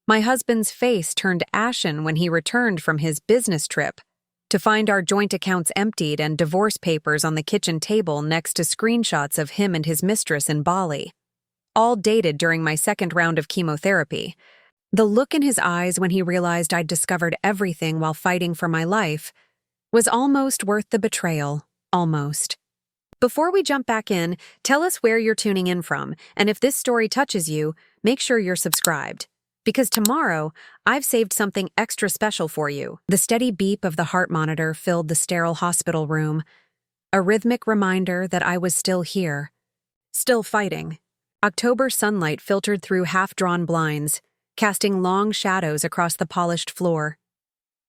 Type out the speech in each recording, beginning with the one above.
My husband's face turned ashen when he returned from his business trip to find our joint accounts emptied and divorce papers on the kitchen table next to screenshots of him and his mistress in Bali, all dated during my second round of chemotherapy. The look in his eyes when he realized I'd discovered everything while fighting for my life was almost worth the betrayal, almost. Before we jump back in, tell us where you're tuning in from, and if this story touches you, make sure you're subscribed. Because tomorrow, I've saved something extra special for you. The steady beep of the heart monitor filled the sterile hospital room, a rhythmic reminder that I was still here, still fighting. October sunlight filtered through half-drawn blinds, casting long shadows across the polished floor.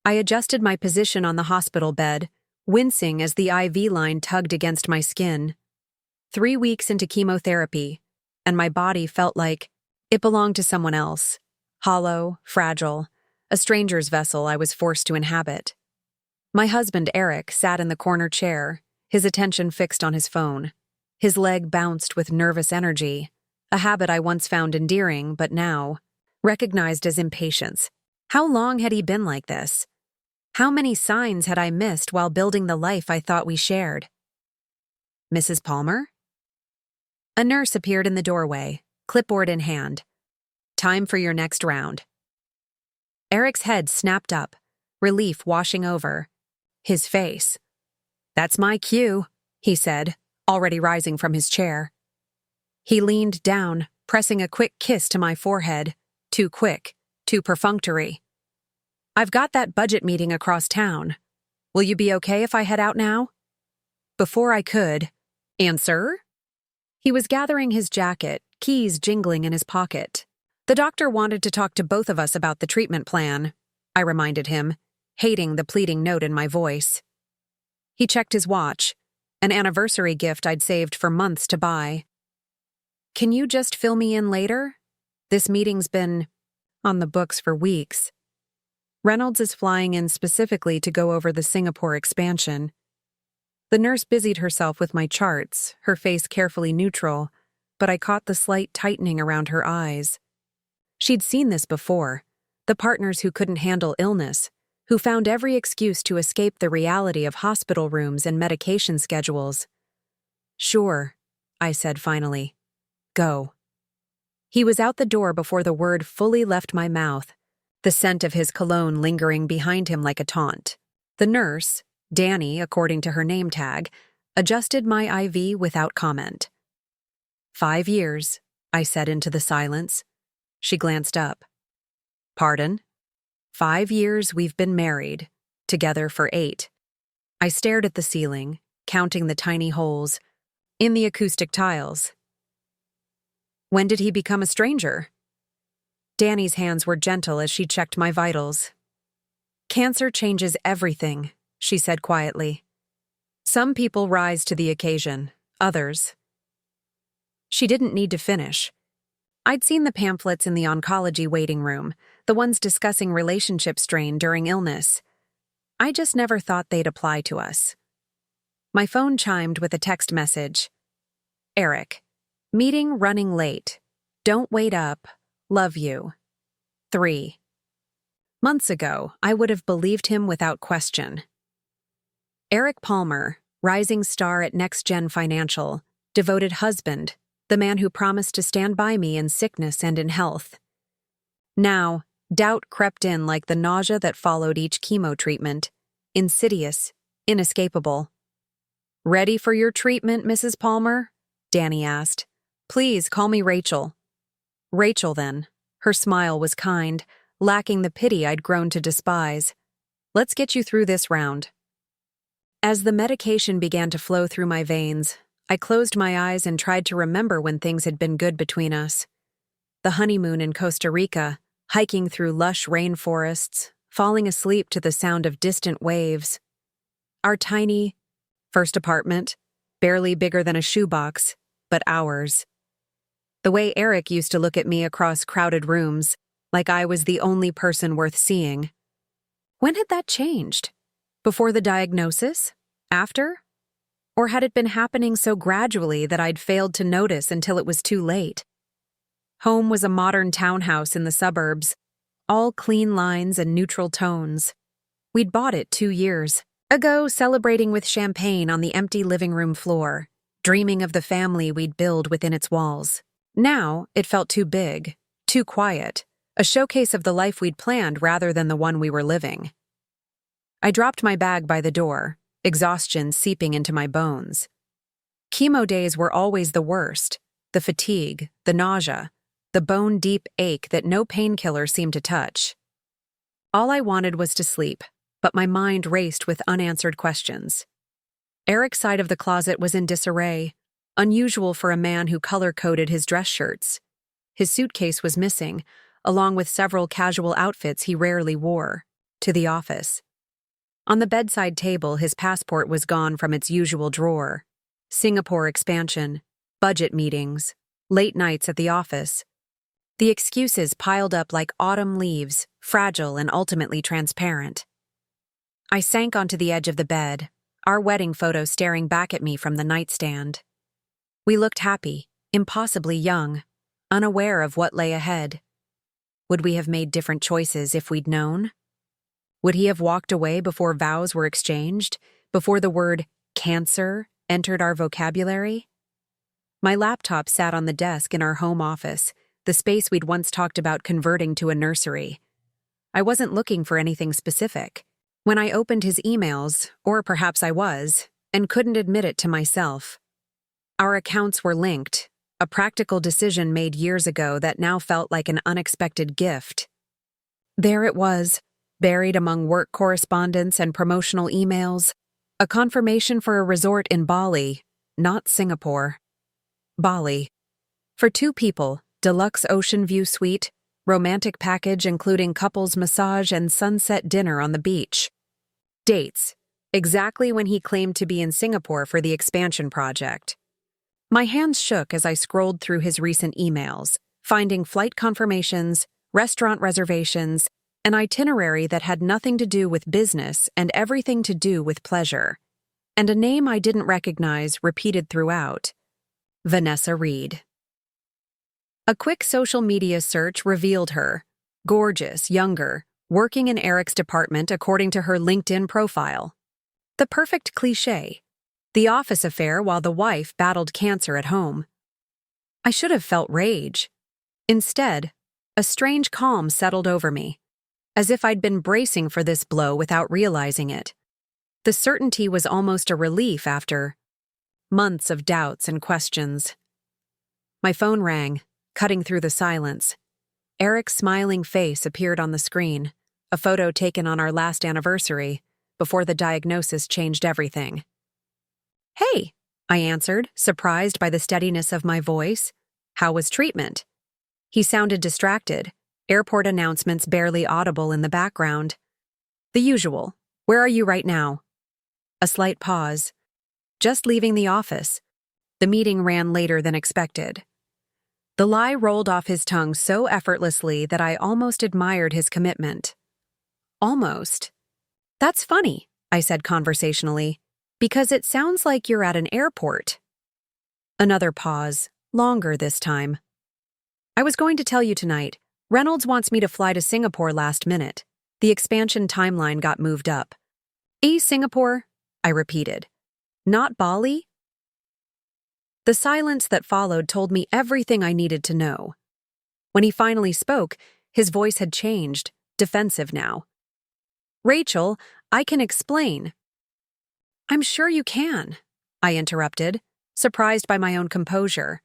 I adjusted my position on the hospital bed, wincing as the IV line tugged against my skin. 3 weeks into chemotherapy, and my body felt like it belonged to someone else. Hollow, fragile, a stranger's vessel I was forced to inhabit. My husband, Eric, sat in the corner chair, his attention fixed on his phone. His leg bounced with nervous energy, a habit I once found endearing, but now recognized as impatience. How long had he been like this? How many signs had I missed while building the life I thought we shared? Mrs. Palmer? A nurse appeared in the doorway, clipboard in hand. Time for your next round. Eric's head snapped up, relief washing over his face. That's my cue, he said, already rising from his chair. He leaned down, pressing a quick kiss to my forehead. Too quick, too perfunctory. I've got that budget meeting across town. Will you be okay if I head out now? Before I could answer, he was gathering his jacket, keys jingling in his pocket. The doctor wanted to talk to both of us about the treatment plan, I reminded him, hating the pleading note in my voice. He checked his watch, an anniversary gift I'd saved for months to buy. Can you just fill me in later? This meeting's been on the books for weeks. Reynolds is flying in specifically to go over the Singapore expansion. The nurse busied herself with my charts, her face carefully neutral, but I caught the slight tightening around her eyes. She'd seen this before, the partners who couldn't handle illness, who found every excuse to escape the reality of hospital rooms and medication schedules. Sure, I said finally. Go. He was out the door before the word fully left my mouth, the scent of his cologne lingering behind him like a taunt. The nurse, Danny according to her name tag, adjusted my IV without comment. 5 years, I said into the silence. She glanced up. Pardon? 5 years we've been married, together for 8. I stared at the ceiling, counting the tiny holes in the acoustic tiles. When did he become a stranger? Danny's hands were gentle as she checked my vitals. Cancer changes everything, she said quietly. Some people rise to the occasion, others. She didn't need to finish. I'd seen the pamphlets in the oncology waiting room, the ones discussing relationship strain during illness. I just never thought they'd apply to us. My phone chimed with a text message. Eric, meeting running late. Don't wait up. Love you. 3. Months ago, I would have believed him without question. Eric Palmer, rising star at Next Gen Financial, devoted husband, the man who promised to stand by me in sickness and in health. Now, doubt crept in like the nausea that followed each chemo treatment, insidious, inescapable. Ready for your treatment, Mrs. Palmer? Danny asked. Please call me Rachel. Rachel, then. Her smile was kind, lacking the pity I'd grown to despise. Let's get you through this round. As the medication began to flow through my veins, I closed my eyes and tried to remember when things had been good between us. The honeymoon in Costa Rica, hiking through lush rainforests, falling asleep to the sound of distant waves. Our tiny, first apartment, barely bigger than a shoebox, but ours. The way Eric used to look at me across crowded rooms, like I was the only person worth seeing. When had that changed? Before the diagnosis? After? Or had it been happening so gradually that I'd failed to notice until it was too late? Home was a modern townhouse in the suburbs, all clean lines and neutral tones. We'd bought it 2 years ago, celebrating with champagne on the empty living room floor, dreaming of the family we'd build within its walls. Now, it felt too big, too quiet, a showcase of the life we'd planned rather than the one we were living. I dropped my bag by the door, exhaustion seeping into my bones. Chemo days were always the worst, the fatigue, the nausea, the bone-deep ache that no painkiller seemed to touch. All I wanted was to sleep, but my mind raced with unanswered questions. Eric's side of the closet was in disarray, unusual for a man who color-coded his dress shirts. His suitcase was missing, along with several casual outfits he rarely wore, to the office. On the bedside table, his passport was gone from its usual drawer. Singapore expansion, budget meetings, late nights at the office. The excuses piled up like autumn leaves, fragile and ultimately transparent. I sank onto the edge of the bed, our wedding photo staring back at me from the nightstand. We looked happy, impossibly young, unaware of what lay ahead. Would we have made different choices if we'd known? Would he have walked away before vows were exchanged, before the word cancer entered our vocabulary? My laptop sat on the desk in our home office, the space we'd once talked about converting to a nursery. I wasn't looking for anything specific. When I opened his emails, or perhaps I was, and couldn't admit it to myself. Our accounts were linked, a practical decision made years ago that now felt like an unexpected gift. There it was, buried among work correspondence and promotional emails, a confirmation for a resort in Bali, not Singapore. Bali. For 2 people, deluxe ocean view suite, romantic package including couples massage and sunset dinner on the beach. Dates. Exactly when he claimed to be in Singapore for the expansion project. My hands shook as I scrolled through his recent emails, finding flight confirmations, restaurant reservations, an itinerary that had nothing to do with business and everything to do with pleasure. And a name I didn't recognize repeated throughout. Vanessa Reed. A quick social media search revealed her, gorgeous, younger, working in Eric's department according to her LinkedIn profile. The perfect cliché. The office affair while the wife battled cancer at home. I should have felt rage. Instead, a strange calm settled over me, as if I'd been bracing for this blow without realizing it. The certainty was almost a relief after months of doubts and questions. My phone rang, cutting through the silence. Eric's smiling face appeared on the screen, a photo taken on our last anniversary, before the diagnosis changed everything. "Hey," I answered, surprised by the steadiness of my voice. "How was treatment?" He sounded distracted, airport announcements barely audible in the background. "The usual. Where are you right now?" A slight pause. "Just leaving the office." The meeting ran later than expected. The lie rolled off his tongue so effortlessly that I almost admired his commitment. Almost. "That's funny," I said conversationally, "because it sounds like you're at an airport." Another pause, longer this time. "I was going to tell you tonight. Reynolds wants me to fly to Singapore last minute. The expansion timeline got moved up." Singapore," I repeated. "Not Bali?" The silence that followed told me everything I needed to know. When he finally spoke, his voice had changed, defensive now. "Rachel, I can explain." "I'm sure you can," I interrupted, surprised by my own composure.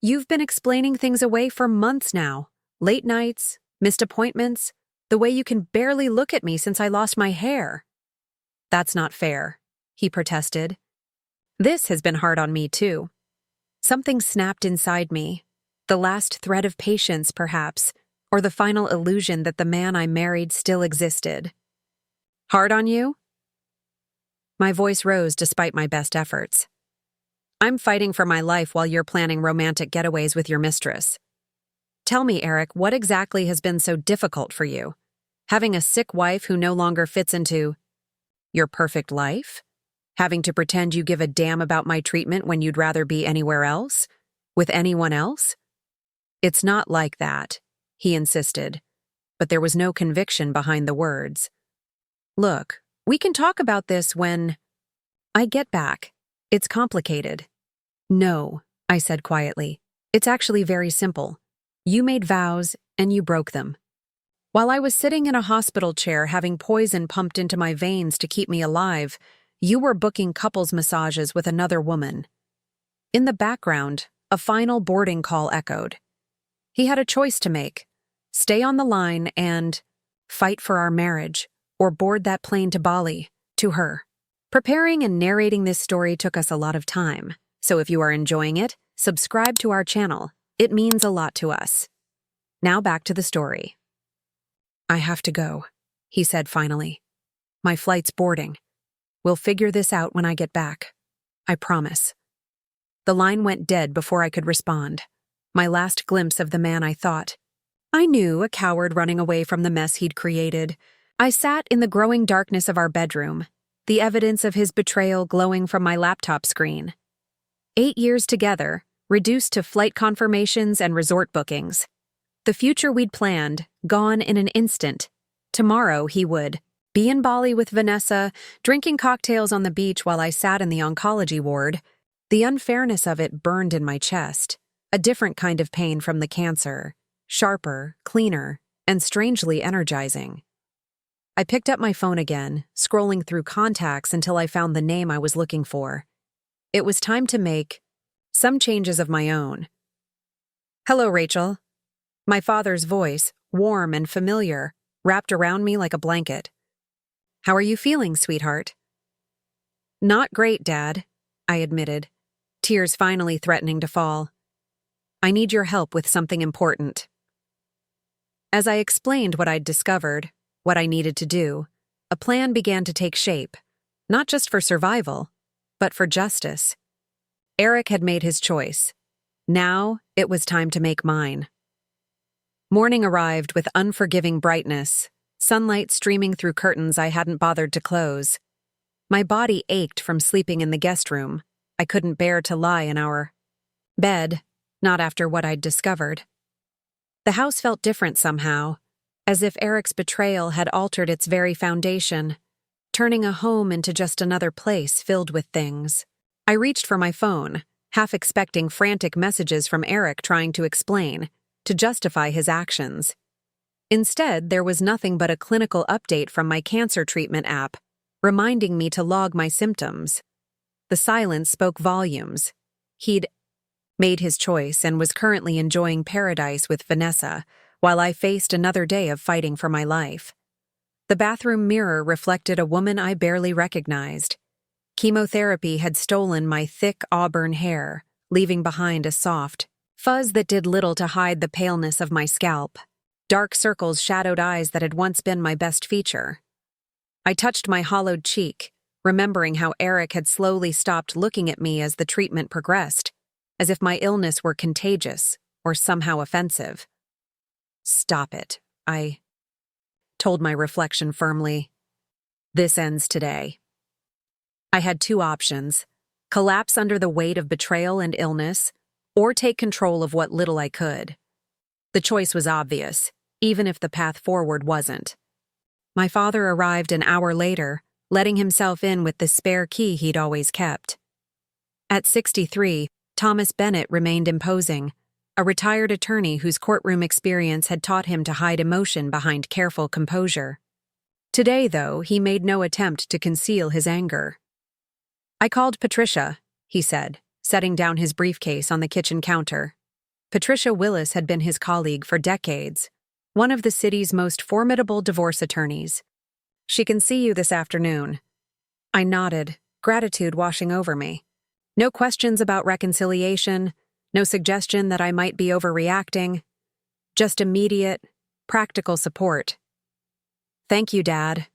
"You've been explaining things away for months now. Late nights, missed appointments, the way you can barely look at me since I lost my hair." "That's not fair," he protested. "This has been hard on me, too." Something snapped inside me. The last thread of patience, perhaps, or the final illusion that the man I married still existed. "Hard on you?" My voice rose despite my best efforts. "I'm fighting for my life while you're planning romantic getaways with your mistress. Tell me, Eric, what exactly has been so difficult for you? Having a sick wife who no longer fits into your perfect life? Having to pretend you give a damn about my treatment when you'd rather be anywhere else? With anyone else?" "It's not like that," he insisted. but there was no conviction behind the words. "Look, we can talk about this when I get back. It's complicated." "No," I said quietly. "It's actually very simple. You made vows, and you broke them. While I was sitting in a hospital chair having poison pumped into my veins to keep me alive, you were booking couples massages with another woman." In the background, a final boarding call echoed. He had a choice to make: stay on the line and fight for our marriage, or board that plane to Bali, to her. Preparing and narrating this story took us a lot of time, so if you are enjoying it, subscribe to our channel. It means a lot to us. Now back to the story. "I have to go," he said finally. "My flight's boarding. We'll figure this out when I get back. I promise." The line went dead before I could respond. My last glimpse of the man I thought I knew, a coward running away from the mess he'd created. I sat in the growing darkness of our bedroom, the evidence of his betrayal glowing from my laptop screen. 8 years together, reduced to flight confirmations and resort bookings. The future we'd planned, gone in an instant. Tomorrow he would be in Bali with Vanessa, drinking cocktails on the beach while I sat in the oncology ward. The unfairness of it burned in my chest, a different kind of pain from the cancer, sharper, cleaner, and strangely energizing. I picked up my phone again, scrolling through contacts until I found the name I was looking for. It was time to make some changes of my own. "Hello, Rachel." My father's voice, warm and familiar, wrapped around me like a blanket. "How are you feeling, sweetheart?" "Not great, Dad," I admitted, tears finally threatening to fall. "I need your help with something important." As I explained what I'd discovered, what I needed to do, a plan began to take shape, not just for survival, but for justice. Eric had made his choice. Now it was time to make mine. Morning arrived with unforgiving brightness, sunlight streaming through curtains I hadn't bothered to close. My body ached from sleeping in the guest room. I couldn't bear to lie in our bed, not after what I'd discovered. The house felt different somehow, as if Eric's betrayal had altered its very foundation, turning a home into just another place filled with things. I reached for my phone, half expecting frantic messages from Eric trying to explain, to justify his actions. Instead, there was nothing but a clinical update from my cancer treatment app, reminding me to log my symptoms. The silence spoke volumes. He'd made his choice and was currently enjoying paradise with Vanessa, while I faced another day of fighting for my life. The bathroom mirror reflected a woman I barely recognized. Chemotherapy had stolen my thick auburn hair, leaving behind a soft fuzz that did little to hide the paleness of my scalp. Dark circles shadowed eyes that had once been my best feature. I touched my hollowed cheek, remembering how Eric had slowly stopped looking at me as the treatment progressed, as if my illness were contagious or somehow offensive. "Stop it," I told my reflection firmly. "This ends today." I had two options: collapse under the weight of betrayal and illness, or take control of what little I could. The choice was obvious, even if the path forward wasn't. My father arrived an hour later, letting himself in with the spare key he'd always kept. At 63, Thomas Bennett remained imposing, a retired attorney whose courtroom experience had taught him to hide emotion behind careful composure. Today, though, he made no attempt to conceal his anger. "I called Patricia," he said, setting down his briefcase on the kitchen counter. Patricia Willis had been his colleague for decades, one of the city's most formidable divorce attorneys. "She can see you this afternoon." I nodded, gratitude washing over me. No questions about reconciliation, no suggestion that I might be overreacting, just immediate, practical support. "Thank you, Dad."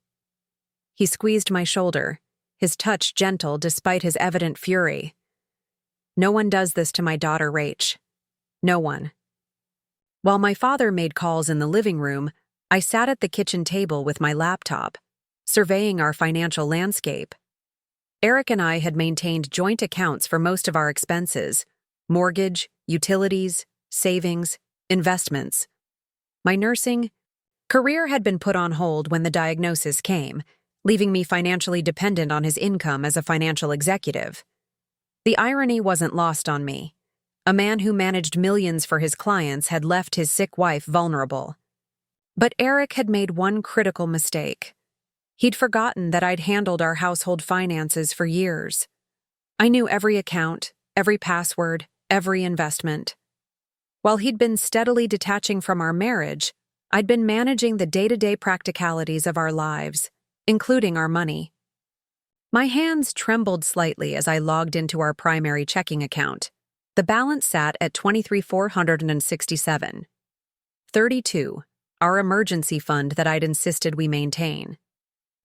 He squeezed my shoulder, his touch gentle despite his evident fury. "No one does this to my daughter, Rach. No one." While my father made calls in the living room, I sat at the kitchen table with my laptop, surveying our financial landscape. Eric and I had maintained joint accounts for most of our expenses: mortgage, utilities, savings, investments. My nursing, Career had been put on hold when the diagnosis came, leaving me financially dependent on his income as a financial executive. The irony wasn't lost on me. A man who managed millions for his clients had left his sick wife vulnerable. But Eric had made one critical mistake. He'd forgotten that I'd handled our household finances for years. I knew every account, every password, every investment. While he'd been steadily detaching from our marriage, I'd been managing the day-to-day practicalities of our lives, including our money. My hands trembled slightly as I logged into our primary checking account. The balance sat at $23,467. 32, our emergency fund that I'd insisted we maintain.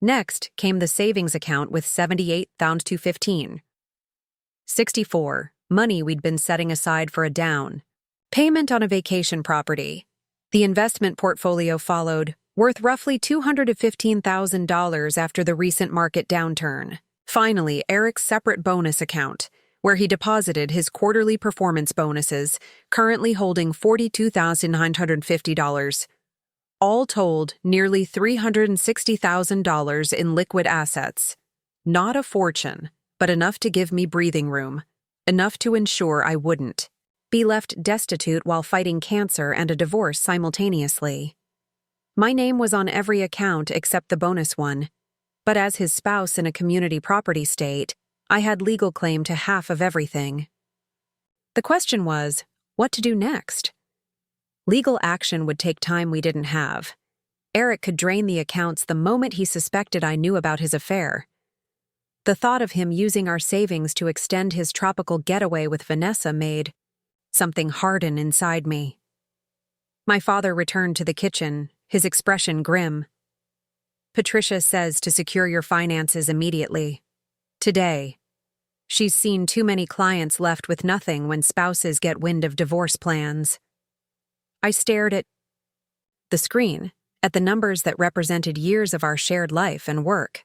Next came the savings account with $78,215. 64, money we'd been setting aside for a down payment on a vacation property. The investment portfolio followed, worth roughly $215,000 after the recent market downturn. Finally, Eric's separate bonus account, where he deposited his quarterly performance bonuses, currently holding $42,950. All told, nearly $360,000 in liquid assets. Not a fortune, but enough to give me breathing room. Enough to ensure I wouldn't be left destitute while fighting cancer and a divorce simultaneously. My name was on every account except the bonus one, but as his spouse in a community property state, I had legal claim to half of everything. The question was, what to do next? Legal action would take time we didn't have. Eric could drain the accounts the moment he suspected I knew about his affair. The thought of him using our savings to extend his tropical getaway with Vanessa made something harden inside me. My father returned to the kitchen, his expression grim. Patricia says to secure your finances immediately. Today. She's seen too many clients left with nothing when spouses get wind of divorce plans. I stared at the screen, at the numbers that represented years of our shared life and work.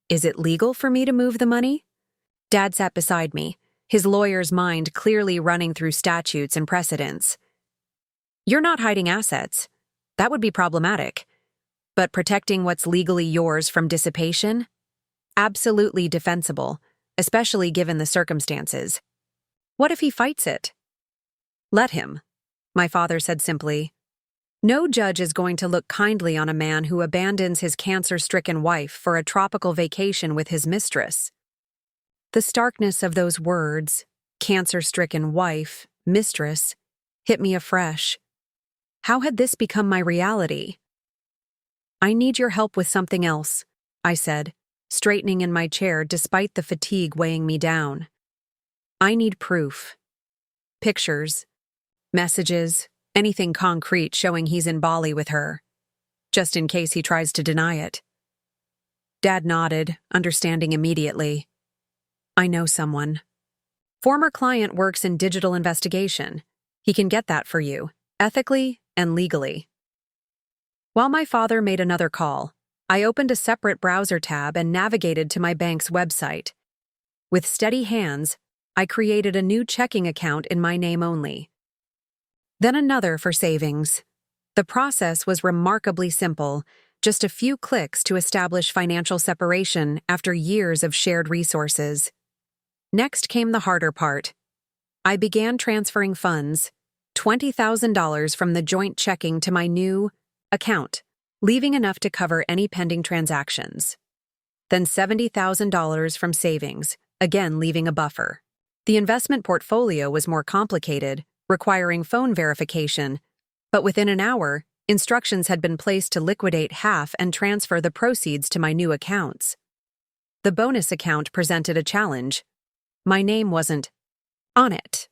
Is it legal for me to move the money? Dad sat beside me, his lawyer's mind clearly running through statutes and precedents. You're not hiding assets. That would be problematic. But protecting what's legally yours from dissipation? Absolutely defensible, especially given the circumstances. What if he fights it? Let him, my father said simply. No judge is going to look kindly on a man who abandons his cancer-stricken wife for a tropical vacation with his mistress. The starkness of those words, cancer-stricken wife, mistress, hit me afresh. How had this become my reality? I need your help with something else, I said, straightening in my chair despite the fatigue weighing me down. I need proof. Pictures, messages, anything concrete showing he's in Bali with her, just in case he tries to deny it. Dad nodded, understanding immediately. I know someone. Former client works in digital investigation. He can get that for you, ethically and legally. While my father made another call, I opened a separate browser tab and navigated to my bank's website. With steady hands, I created a new checking account in my name only. Then another for savings. The process was remarkably simple, just a few clicks to establish financial separation after years of shared resources. Next came the harder part. I began transferring funds, $20,000 from the joint checking to my new account, leaving enough to cover any pending transactions. Then $70,000 from savings, again leaving a buffer. The investment portfolio was more complicated, requiring phone verification, but within an hour, instructions had been placed to liquidate half and transfer the proceeds to my new accounts. The bonus account presented a challenge. My name wasn't on it.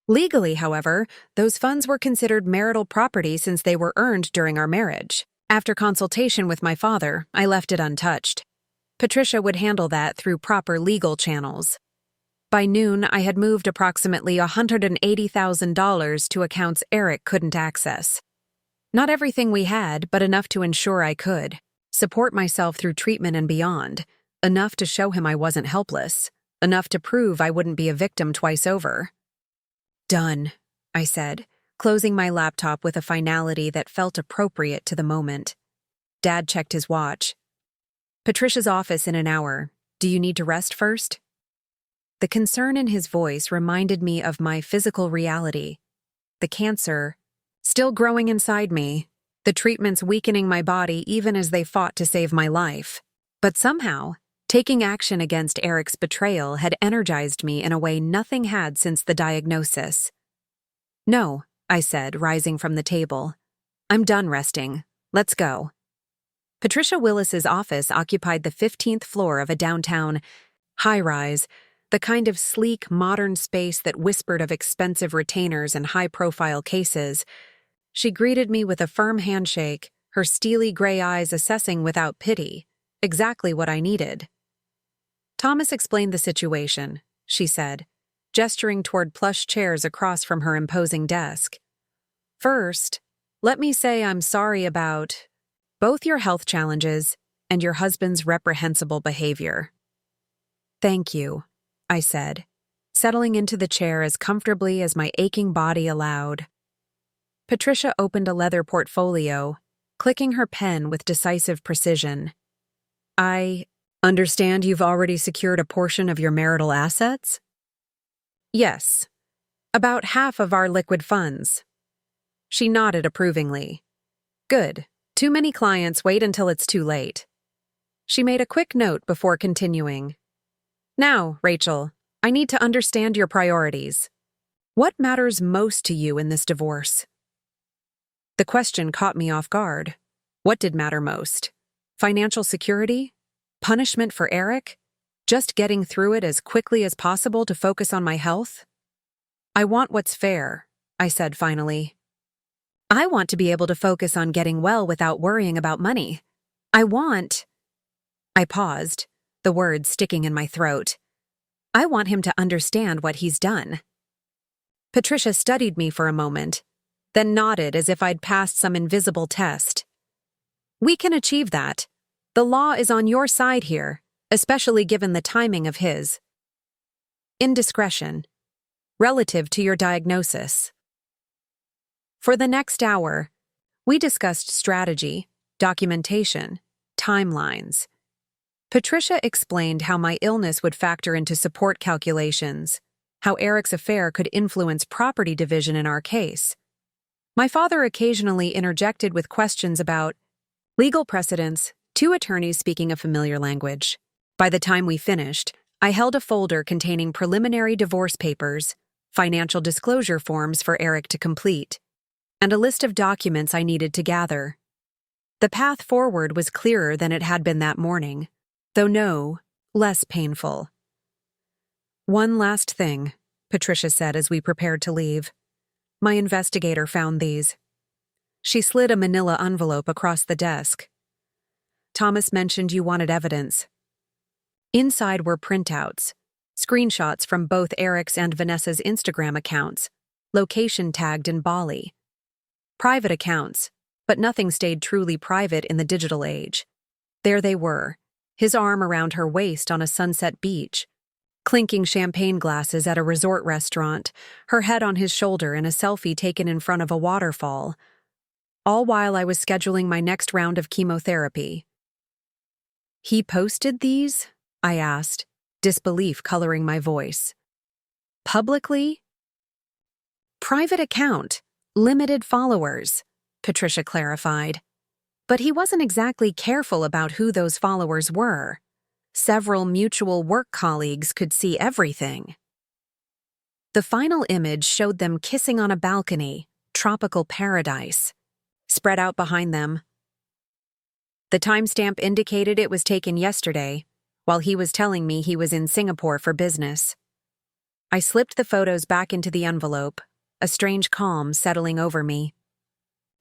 Legally, however, those funds were considered marital property since they were earned during our marriage. After consultation with my father, I left it untouched. Patricia would handle that through proper legal channels. By noon, I had moved approximately $180,000 to accounts Eric couldn't access. Not everything we had, but enough to ensure I could support myself through treatment and beyond, enough to show him I wasn't helpless, enough to prove I wouldn't be a victim twice over. Done, I said, closing my laptop with a finality that felt appropriate to the moment. Dad checked his watch. "Patricia's office in an hour. Do you need to rest first?" The concern in his voice reminded me of my physical reality. The cancer, still growing inside me, the treatments weakening my body even as they fought to save my life. But somehow, taking action against Eric's betrayal had energized me in a way nothing had since the diagnosis. "No," I said, rising from the table. "I'm done resting. Let's go." Patricia Willis's office occupied the 15th floor of a downtown high-rise, the kind of sleek, modern space that whispered of expensive retainers and high-profile cases. She greeted me with a firm handshake, her steely gray eyes assessing without pity exactly what I needed. "Thomas explained the situation," she said, gesturing toward plush chairs across from her imposing desk. "First, let me say I'm sorry about both your health challenges and your husband's reprehensible behavior." "Thank you," I said, settling into the chair as comfortably as my aching body allowed. Patricia opened a leather portfolio, clicking her pen with decisive precision. "I understand you've already secured a portion of your marital assets?" "Yes, about half of our liquid funds." She nodded approvingly. "Good. Too many clients wait until it's too late." She made a quick note before continuing. "Now, Rachel, I need to understand your priorities. What matters most to you in this divorce?" The question caught me off guard. What did matter most? Financial security? Punishment for Eric? Just getting through it as quickly as possible to focus on my health? "I want what's fair," I said finally. "I want to be able to focus on getting well without worrying about money. I paused, the words sticking in my throat. "I want him to understand what he's done." Patricia studied me for a moment, then nodded as if I'd passed some invisible test. "We can achieve that. The law is on your side here, especially given the timing of his indiscretion relative to your diagnosis." For the next hour, we discussed strategy, documentation, timelines. Patricia explained how my illness would factor into support calculations, how Eric's affair could influence property division in our case. My father occasionally interjected with questions about legal precedents, two attorneys speaking a familiar language. By the time we finished, I held a folder containing preliminary divorce papers, financial disclosure forms for Eric to complete, and a list of documents I needed to gather. The path forward was clearer than it had been that morning, though no less painful. "One last thing," Patricia said as we prepared to leave. "My investigator found these." She slid a manila envelope across the desk. "Thomas mentioned you wanted evidence." Inside were printouts, screenshots from both Eric's and Vanessa's Instagram accounts, location tagged in Bali. Private accounts, but nothing stayed truly private in the digital age. There they were, his arm around her waist on a sunset beach, clinking champagne glasses at a resort restaurant, her head on his shoulder in a selfie taken in front of a waterfall, all while I was scheduling my next round of chemotherapy. "He posted these?" I asked, disbelief coloring my voice. "Publicly?" "Private account, limited followers," Patricia clarified. But he wasn't exactly careful about who those followers were. Several mutual work colleagues could see everything. The final image showed them kissing on a balcony, tropical paradise. Spread out behind them, the timestamp indicated it was taken yesterday, while he was telling me he was in Singapore for business. I slipped the photos back into the envelope, a strange calm settling over me.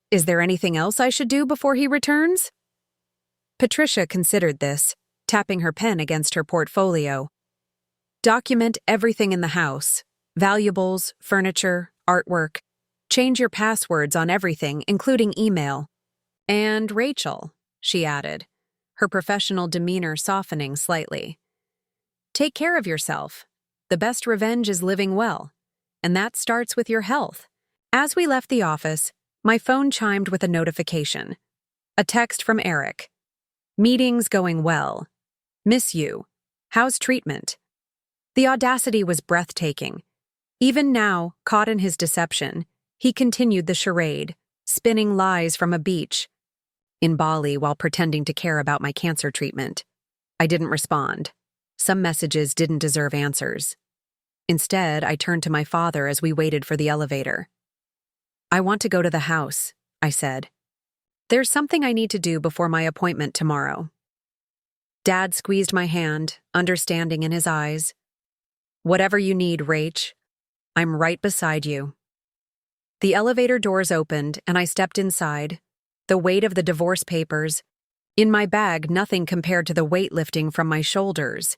"Is there anything else I should do before he returns?" Patricia considered this, tapping her pen against her portfolio. "Document everything in the house, valuables, furniture, artwork. Change your passwords on everything, including email. And Rachel," she added, her professional demeanor softening slightly. "Take care of yourself. The best revenge is living well, and that starts with your health. As we left the office, my phone chimed with a notification. A text from Eric. Meeting's going well. Miss you. How's treatment? The audacity was breathtaking. Even now, caught in his deception, he continued the charade, spinning lies from a beach. In Bali while pretending to care about my cancer treatment. I didn't respond. Some messages didn't deserve answers. Instead, I turned to my father as we waited for the elevator. I want to go to the house, I said. There's something I need to do before my appointment tomorrow. Dad squeezed my hand, understanding in his eyes. Whatever you need, Rach. I'm right beside you. The elevator doors opened and I stepped inside, the weight of the divorce papers. In my bag, nothing compared to the weight lifting from my shoulders.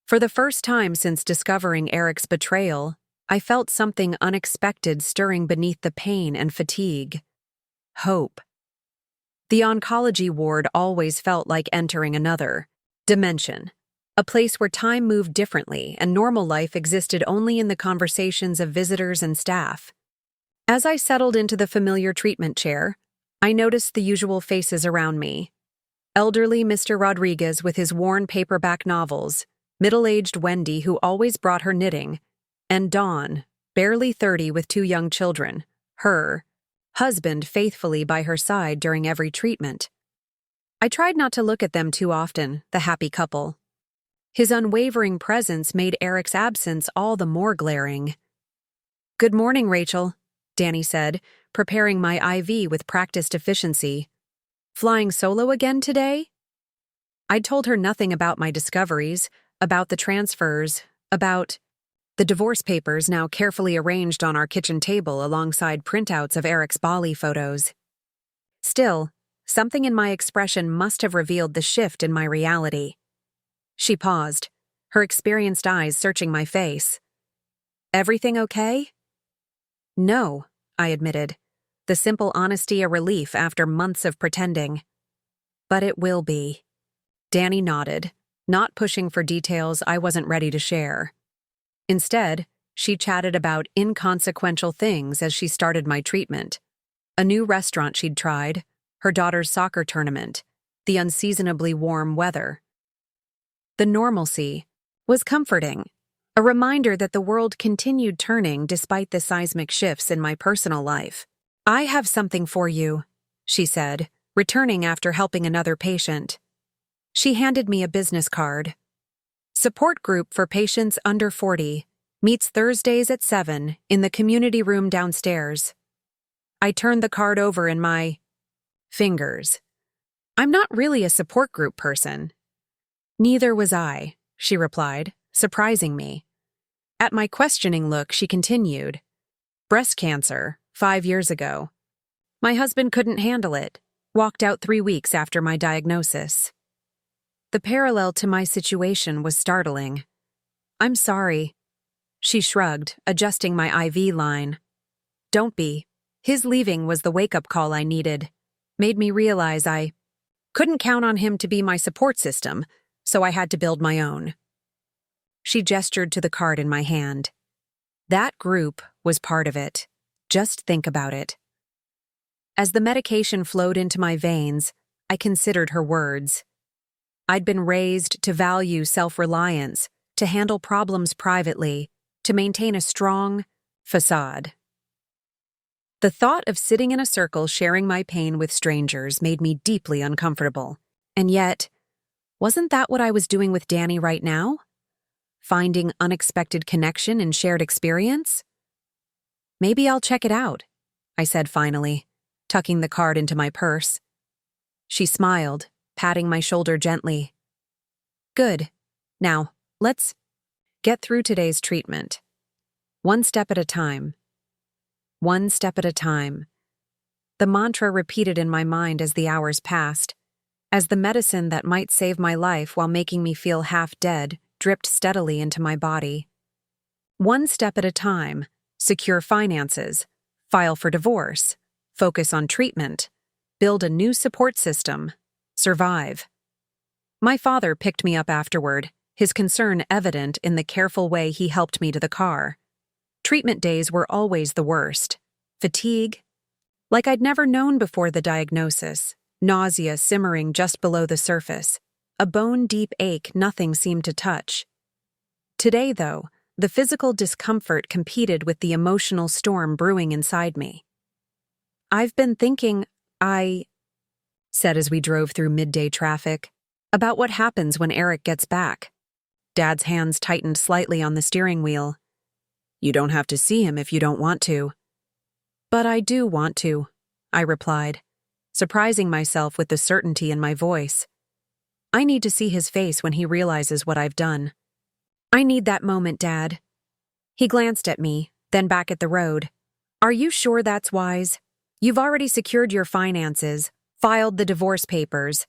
For the first time since discovering Eric's betrayal, I felt something unexpected stirring beneath the pain and fatigue. Hope. The oncology ward always felt like entering another dimension, a place where time moved differently and normal life existed only in the conversations of visitors and staff. As I settled into the familiar treatment chair, I noticed the usual faces around me. Elderly Mr. Rodriguez with his worn paperback novels, middle-aged Wendy who always brought her knitting, and Dawn, barely 30 with 2 young children, her husband faithfully by her side during every treatment. I tried not to look at them too often, the happy couple. His unwavering presence made Eric's absence all the more glaring. "Good morning, Rachel," Danny said, preparing my IV with practiced efficiency. "Flying solo again today?" I'd told her nothing about my discoveries, about the transfers, about the divorce papers now carefully arranged on our kitchen table alongside printouts of Eric's Bali photos. Still, something in my expression must have revealed the shift in my reality. She paused, her experienced eyes searching my face. "Everything okay?" "No," I admitted, the simple honesty a relief after months of pretending. "But it will be." Danny nodded, not pushing for details I wasn't ready to share. Instead, she chatted about inconsequential things as she started my treatment. A new restaurant she'd tried, her daughter's soccer tournament, the unseasonably warm weather. The normalcy was comforting, a reminder that the world continued turning despite the seismic shifts in my personal life. "I have something for you," she said, returning after helping another patient. She handed me a business card. "Support group for patients under 40, meets Thursdays at 7 in the community room downstairs." I turned the card over in my fingers. "I'm not really a support group person." "Neither was I," she replied, surprising me. At my questioning look, she continued. "Breast cancer, 5 years ago. My husband couldn't handle it, walked out 3 weeks after my diagnosis." The parallel to my situation was startling. "I'm sorry." She shrugged, adjusting my IV line. "Don't be." His leaving was the wake-up call I needed. Made me realize I couldn't count on him to be my support system, so I had to build my own. She gestured to the card in my hand. That group was part of it. Just think about it. As the medication flowed into my veins, I considered her words. I'd been raised to value self-reliance, to handle problems privately, to maintain a strong facade. The thought of sitting in a circle sharing my pain with strangers made me deeply uncomfortable. And yet, wasn't that what I was doing with Danny right now? Finding unexpected connection and shared experience? "Maybe I'll check it out," I said finally, tucking the card into my purse. She smiled, patting my shoulder gently. "Good. Now, let's get through today's treatment. One step at a time. One step at a time." The mantra repeated in my mind as the hours passed, as the medicine that might save my life while making me feel half dead dripped steadily into my body. One step at a time. Secure finances. File for divorce. Focus on treatment. Build a new support system. Survive. My father picked me up afterward, his concern evident in the careful way he helped me to the car. Treatment days were always the worst. fatigue. Like I'd never known before the diagnosis, nausea simmering just below the surface, a bone-deep ache nothing seemed to touch. Today, though, the physical discomfort competed with the emotional storm brewing inside me. "I've been thinking, I said as we drove through midday traffic, about what happens when Eric gets back. Dad's hands tightened slightly on the steering wheel. "You don't have to see him if you don't want to." "But I do want to," I replied, surprising myself with the certainty in my voice. "I need to see his face when he realizes what I've done. I need that moment, Dad." He glanced at me, then back at the road. "Are you sure that's wise? You've already secured your finances, filed the divorce papers.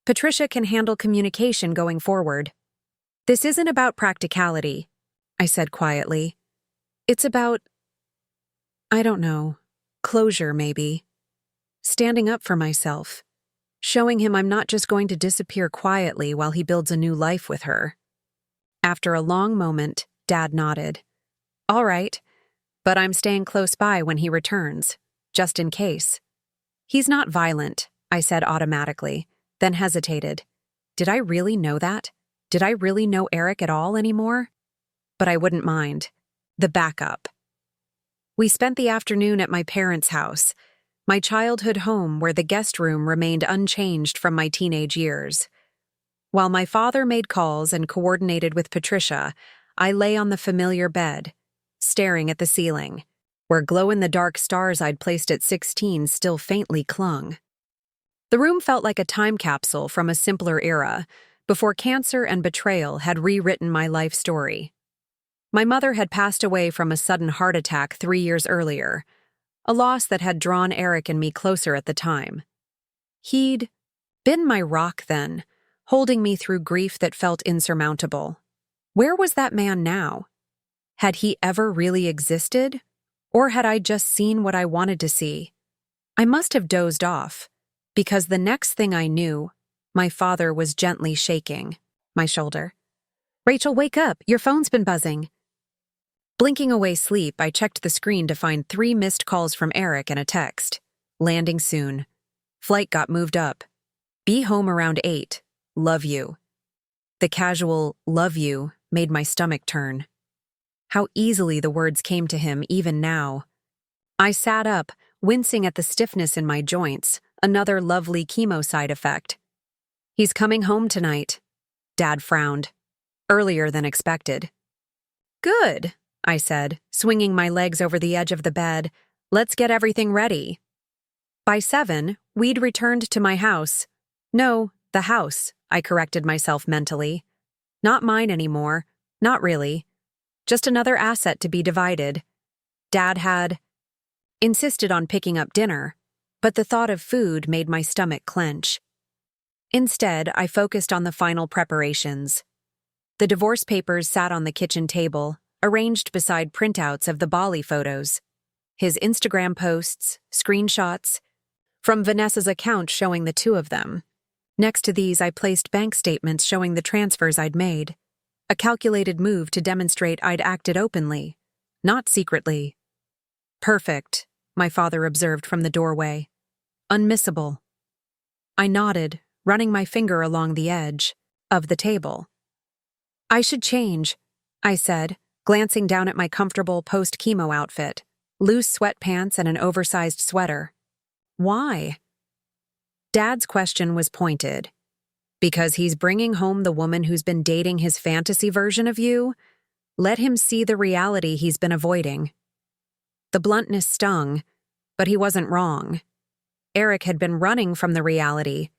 Patricia can handle communication going forward." "This isn't about practicality," I said quietly. "It's about, I don't know, closure maybe. Standing up for myself. Showing him I'm not just going to disappear quietly while he builds a new life with her." After a long moment, Dad nodded. "All right, but I'm staying close by when he returns, just in case." "He's not violent," I said automatically, then hesitated. Did I really know that? Did I really know Eric at all anymore? But I wouldn't mind. The backup. We spent the afternoon at my parents' house, my childhood home where the guest room remained unchanged from my teenage years. While my father made calls and coordinated with Patricia, I lay on the familiar bed, staring at the ceiling, where glow-in-the-dark stars I'd placed at 16 still faintly clung. The room felt like a time capsule from a simpler era, before cancer and betrayal had rewritten my life story. My mother had passed away from a sudden heart attack 3 years earlier, a loss that had drawn Eric and me closer at the time. He'd been my rock then, holding me through grief that felt insurmountable. Where was that man now? Had he ever really existed? Or had I just seen what I wanted to see? I must have dozed off, because the next thing I knew, my father was gently shaking my shoulder. "Rachel, wake up! Your phone's been buzzing." Blinking away sleep, I checked the screen to find 3 missed calls from Eric and a text. "Landing soon. Flight got moved up. Be home around 8. Love you." The casual "love you" made my stomach turn. How easily the words came to him even now. I sat up, wincing at the stiffness in my joints, another lovely chemo side effect. "He's coming home tonight." Dad frowned. "Earlier than expected." "Good," I said, swinging my legs over the edge of the bed. "Let's get everything ready." By 7, we'd returned to my house. No, the house, I corrected myself mentally. Not mine anymore. Not really. Just another asset to be divided. Dad had insisted on picking up dinner, but the thought of food made my stomach clench. Instead, I focused on the final preparations. The divorce papers sat on the kitchen table, arranged beside printouts of the Bali photos. His Instagram posts, screenshots, from Vanessa's account showing the 2 of them. Next to these, I placed bank statements showing the transfers I'd made. A calculated move to demonstrate I'd acted openly, not secretly. "Perfect," my father observed from the doorway. "Unmissable." I nodded, running my finger along the edge of the table. "I should change," I said, glancing down at my comfortable post-chemo outfit, loose sweatpants and an oversized sweater. "Why?" Dad's question was pointed. "Because he's bringing home the woman who's been dating his fantasy version of you? Let him see the reality he's been avoiding." The bluntness stung, but he wasn't wrong. Eric had been running from the reality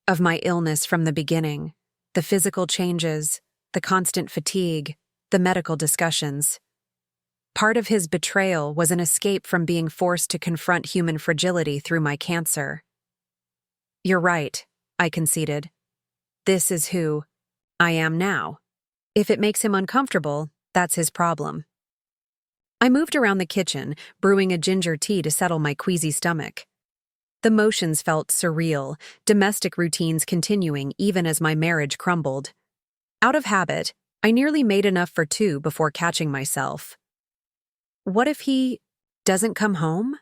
of my illness from the beginning, the physical changes, the constant fatigue, the medical discussions. Part of his betrayal was an escape from being forced to confront human fragility through my cancer. "You're right," I conceded. "This is who I am now. If it makes him uncomfortable, that's his problem." I moved around the kitchen, brewing a ginger tea to settle my queasy stomach. The motions felt surreal, domestic routines continuing even as my marriage crumbled. Out of habit, I nearly made enough for 2 before catching myself. What if he doesn't come home?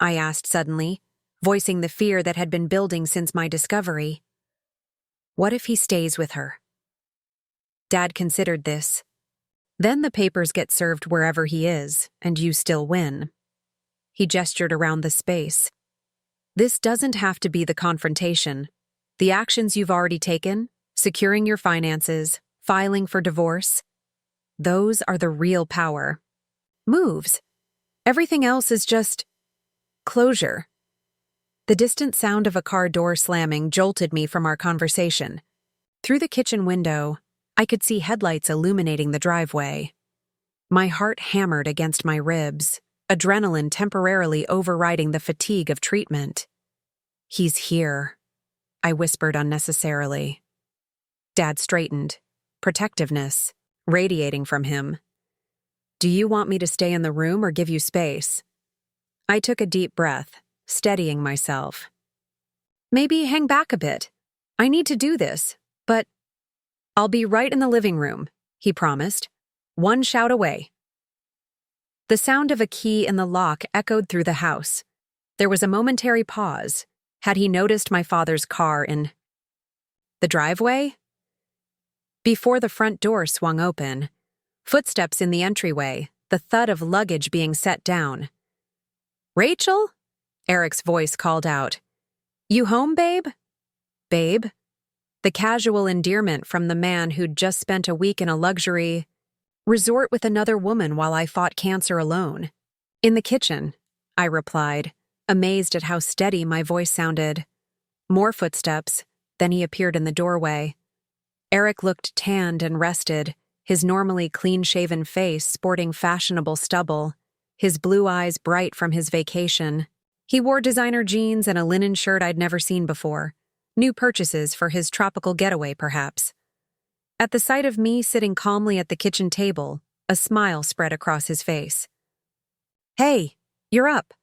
I asked suddenly, voicing the fear that had been building since my discovery. What if he stays with her? Dad considered this. Then the papers get served wherever he is, and you still win. He gestured around the space. This doesn't have to be the confrontation. The actions you've already taken, securing your finances, filing for divorce, those are the real power. Moves. Everything else is just closure. The distant sound of a car door slamming jolted me from our conversation. Through the kitchen window, I could see headlights illuminating the driveway. My heart hammered against my ribs, adrenaline temporarily overriding the fatigue of treatment. He's here, I whispered unnecessarily. Dad straightened, protectiveness radiating from him. Do you want me to stay in the room or give you space? I took a deep breath, steadying myself. Maybe hang back a bit. I need to do this, but I'll be right in the living room, he promised. One shout away. The sound of a key in the lock echoed through the house. There was a momentary pause. Had he noticed my father's car in the driveway? Before the front door swung open, footsteps in the entryway, the thud of luggage being set down. Rachel? Eric's voice called out. You home, babe? Babe? The casual endearment from the man who'd just spent a week in a luxury resort with another woman while I fought cancer alone. In the kitchen, I replied, amazed at how steady my voice sounded. More footsteps, then he appeared in the doorway. Eric looked tanned and rested, his normally clean-shaven face sporting fashionable stubble, his blue eyes bright from his vacation. He wore designer jeans and a linen shirt I'd never seen before. New purchases for his tropical getaway, perhaps. At the sight of me sitting calmly at the kitchen table, a smile spread across his face. Hey, you're up.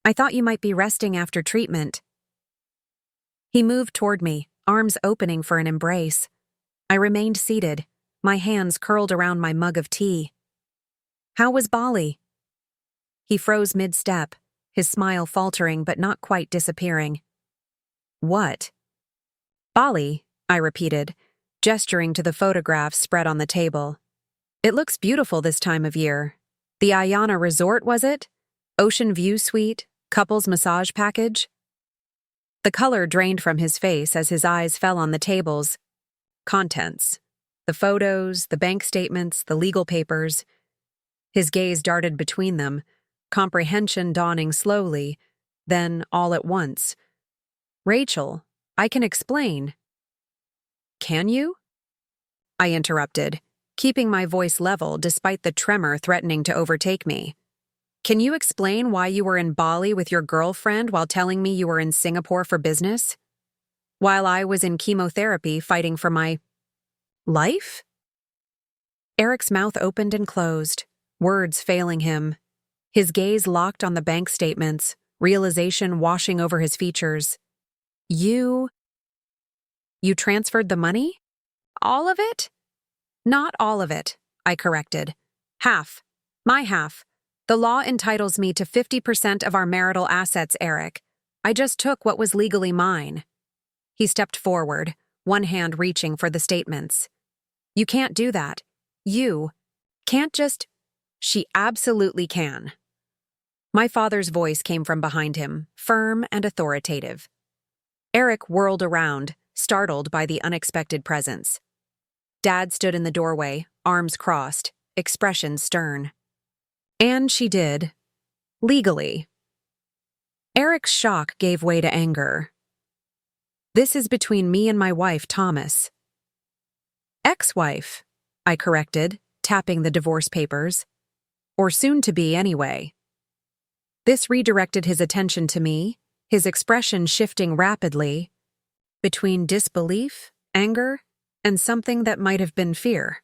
I thought you might be resting after treatment. He moved toward me, arms opening for an embrace. I remained seated, my hands curled around my mug of tea. How was Bali? He froze mid-step, his smile faltering but not quite disappearing. What? Bali, I repeated, gesturing to the photographs spread on the table. It looks beautiful this time of year. The Ayana Resort, was it? Ocean view suite, couples massage package? The color drained from his face as his eyes fell on the table's contents. The photos, the bank statements, the legal papers. His gaze darted between them, comprehension dawning slowly, then all at once. Rachel, I can explain. Can you? I interrupted, keeping my voice level despite the tremor threatening to overtake me. Can you explain why you were in Bali with your girlfriend while telling me you were in Singapore for business? While I was in chemotherapy fighting for my life? Eric's mouth opened and closed, words failing him. His gaze locked on the bank statements, realization washing over his features. You transferred the money? All of it? Not all of it, I corrected. Half. My half. The law entitles me to 50% of our marital assets, Eric. I just took what was legally mine. He stepped forward, one hand reaching for the statements. You can't do that. You can't just... She absolutely can. My father's voice came from behind him, firm and authoritative. Eric whirled around, startled by the unexpected presence. Dad stood in the doorway, arms crossed, expression stern. And she did. Legally. Eric's shock gave way to anger. This is between me and my wife, Thomas. Ex-wife, I corrected, tapping the divorce papers. Or soon-to-be, anyway. This redirected his attention to me, his expression shifting rapidly between disbelief, anger, and something that might have been fear.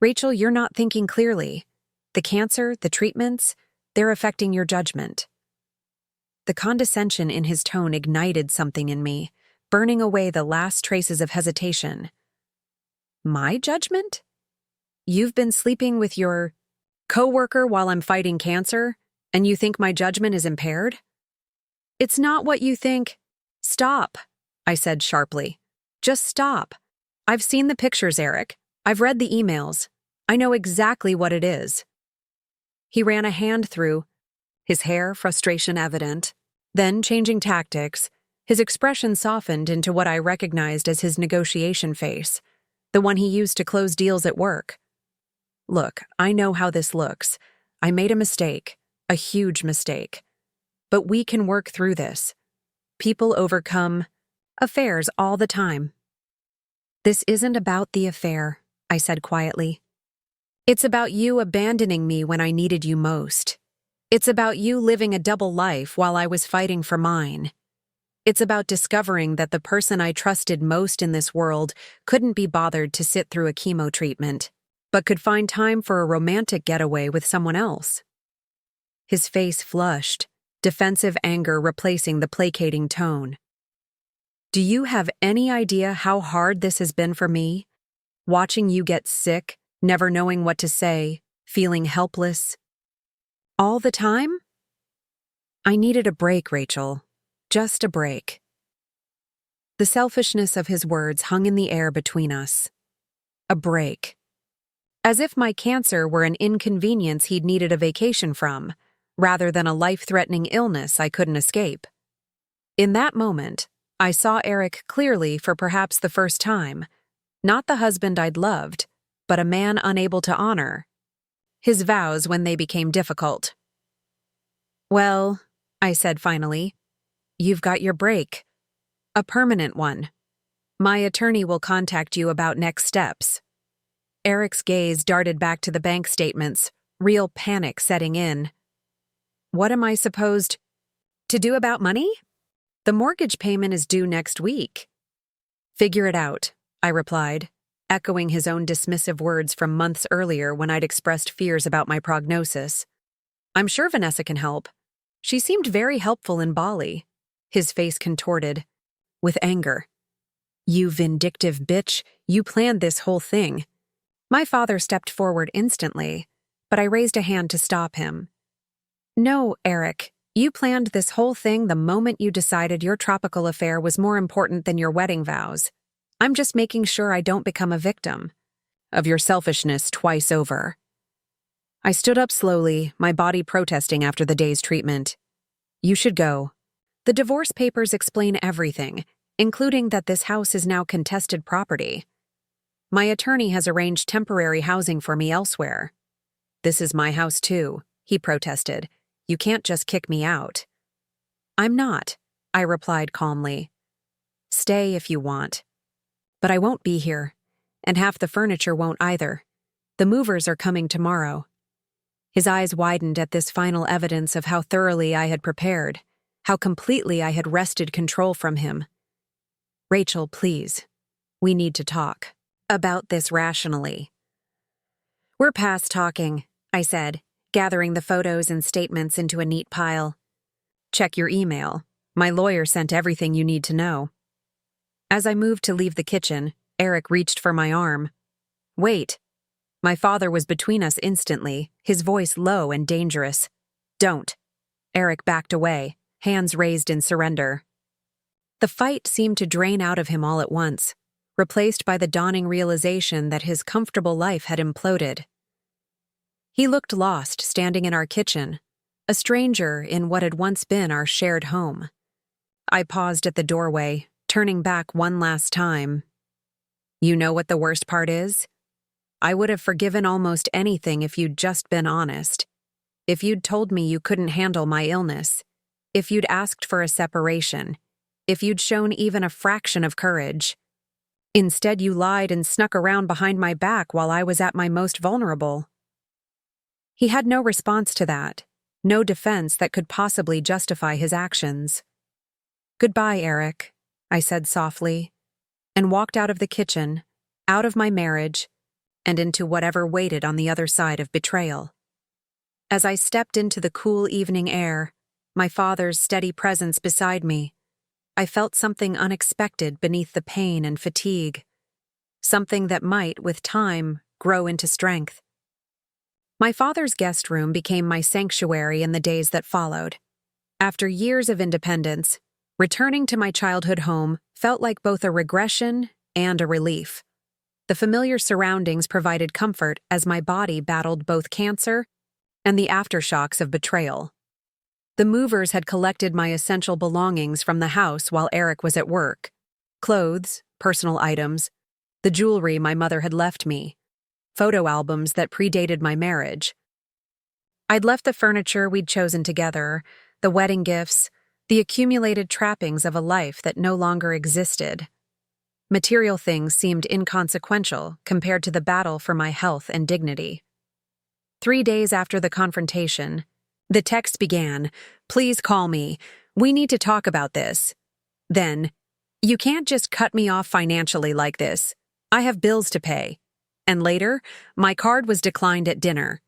Rachel, you're not thinking clearly. The cancer, the treatments, they're affecting your judgment. The condescension in his tone ignited something in me, burning away the last traces of hesitation. My judgment? You've been sleeping with your coworker while I'm fighting cancer, And you think my judgment is impaired? It's not what you think. Stop, I said sharply. Just stop. I've seen the pictures, Eric. I've read the emails. I know exactly what it is. He ran a hand through his hair, frustration evident. Then, changing tactics, his expression softened into what I recognized as his negotiation face, the one he used to close deals at work. Look, I know how this looks. I made a mistake, a huge mistake. But we can work through this. People overcome affairs all the time. This isn't about the affair, I said quietly. It's about you abandoning me when I needed you most. It's about you living a double life while I was fighting for mine. It's about discovering that the person I trusted most in this world couldn't be bothered to sit through a chemo treatment, but could find time for a romantic getaway with someone else. His face flushed, defensive anger replacing the placating tone. Do you have any idea how hard this has been for me? Watching you get sick, never knowing what to say, feeling helpless. All the time? I needed a break, Rachel. Just a break. The selfishness of his words hung in the air between us. A break. As if my cancer were an inconvenience he'd needed a vacation from, rather than a life-threatening illness I couldn't escape. In that moment, I saw Eric clearly for perhaps the first time, not the husband I'd loved, but a man unable to honor his vows when they became difficult. Well, I said finally, you've got your break. A permanent one. My attorney will contact you about next steps. Eric's gaze darted back to the bank statements, real panic setting in. What am I supposed to do about money? The mortgage payment is due next week. Figure it out, I replied, echoing his own dismissive words from months earlier when I'd expressed fears about my prognosis. I'm sure Vanessa can help. She seemed very helpful in Bali. His face contorted, with anger. You vindictive bitch, you planned this whole thing. My father stepped forward instantly, but I raised a hand to stop him. No, Eric, you planned this whole thing the moment you decided your tropical affair was more important than your wedding vows. I'm just making sure I don't become a victim of your selfishness twice over. I stood up slowly, my body protesting after the day's treatment. You should go. The divorce papers explain everything, including that this house is now contested property. My attorney has arranged temporary housing for me elsewhere. This is my house too, he protested. You can't just kick me out. I'm not, I replied calmly. Stay if you want. But I won't be here, and half the furniture won't either. The movers are coming tomorrow. His eyes widened at this final evidence of how thoroughly I had prepared, how completely I had wrested control from him. Rachel, please. We need to talk about this rationally. We're past talking, I said, gathering the photos and statements into a neat pile. Check your email. My lawyer sent everything you need to know. As I moved to leave the kitchen, Eric reached for my arm. Wait. My father was between us instantly, his voice low and dangerous. Don't. Eric backed away, hands raised in surrender. The fight seemed to drain out of him all at once, replaced by the dawning realization that his comfortable life had imploded. He looked lost standing in our kitchen, a stranger in what had once been our shared home. I paused at the doorway, turning back one last time. You know what the worst part is? I would have forgiven almost anything if you'd just been honest. If you'd told me you couldn't handle my illness. If you'd asked for a separation. If you'd shown even a fraction of courage. Instead, you lied and snuck around behind my back while I was at my most vulnerable. He had no response to that, no defense that could possibly justify his actions. Goodbye, Eric, I said softly, and walked out of the kitchen, out of my marriage, and into whatever waited on the other side of betrayal. As I stepped into the cool evening air, my father's steady presence beside me, I felt something unexpected beneath the pain and fatigue, something that might, with time, grow into strength. My father's guest room became my sanctuary in the days that followed. After years of independence, returning to my childhood home felt like both a regression and a relief. The familiar surroundings provided comfort as my body battled both cancer and the aftershocks of betrayal. The movers had collected my essential belongings from the house while Eric was at work. Clothes, personal items, the jewelry my mother had left me, photo albums that predated my marriage. I'd left the furniture we'd chosen together, the wedding gifts, the accumulated trappings of a life that no longer existed. Material things seemed inconsequential compared to the battle for my health and dignity. 3 days after the confrontation, the text began, "Please call me. We need to talk about this." Then, "You can't just cut me off financially like this. I have bills to pay." And later, "My card was declined at dinner.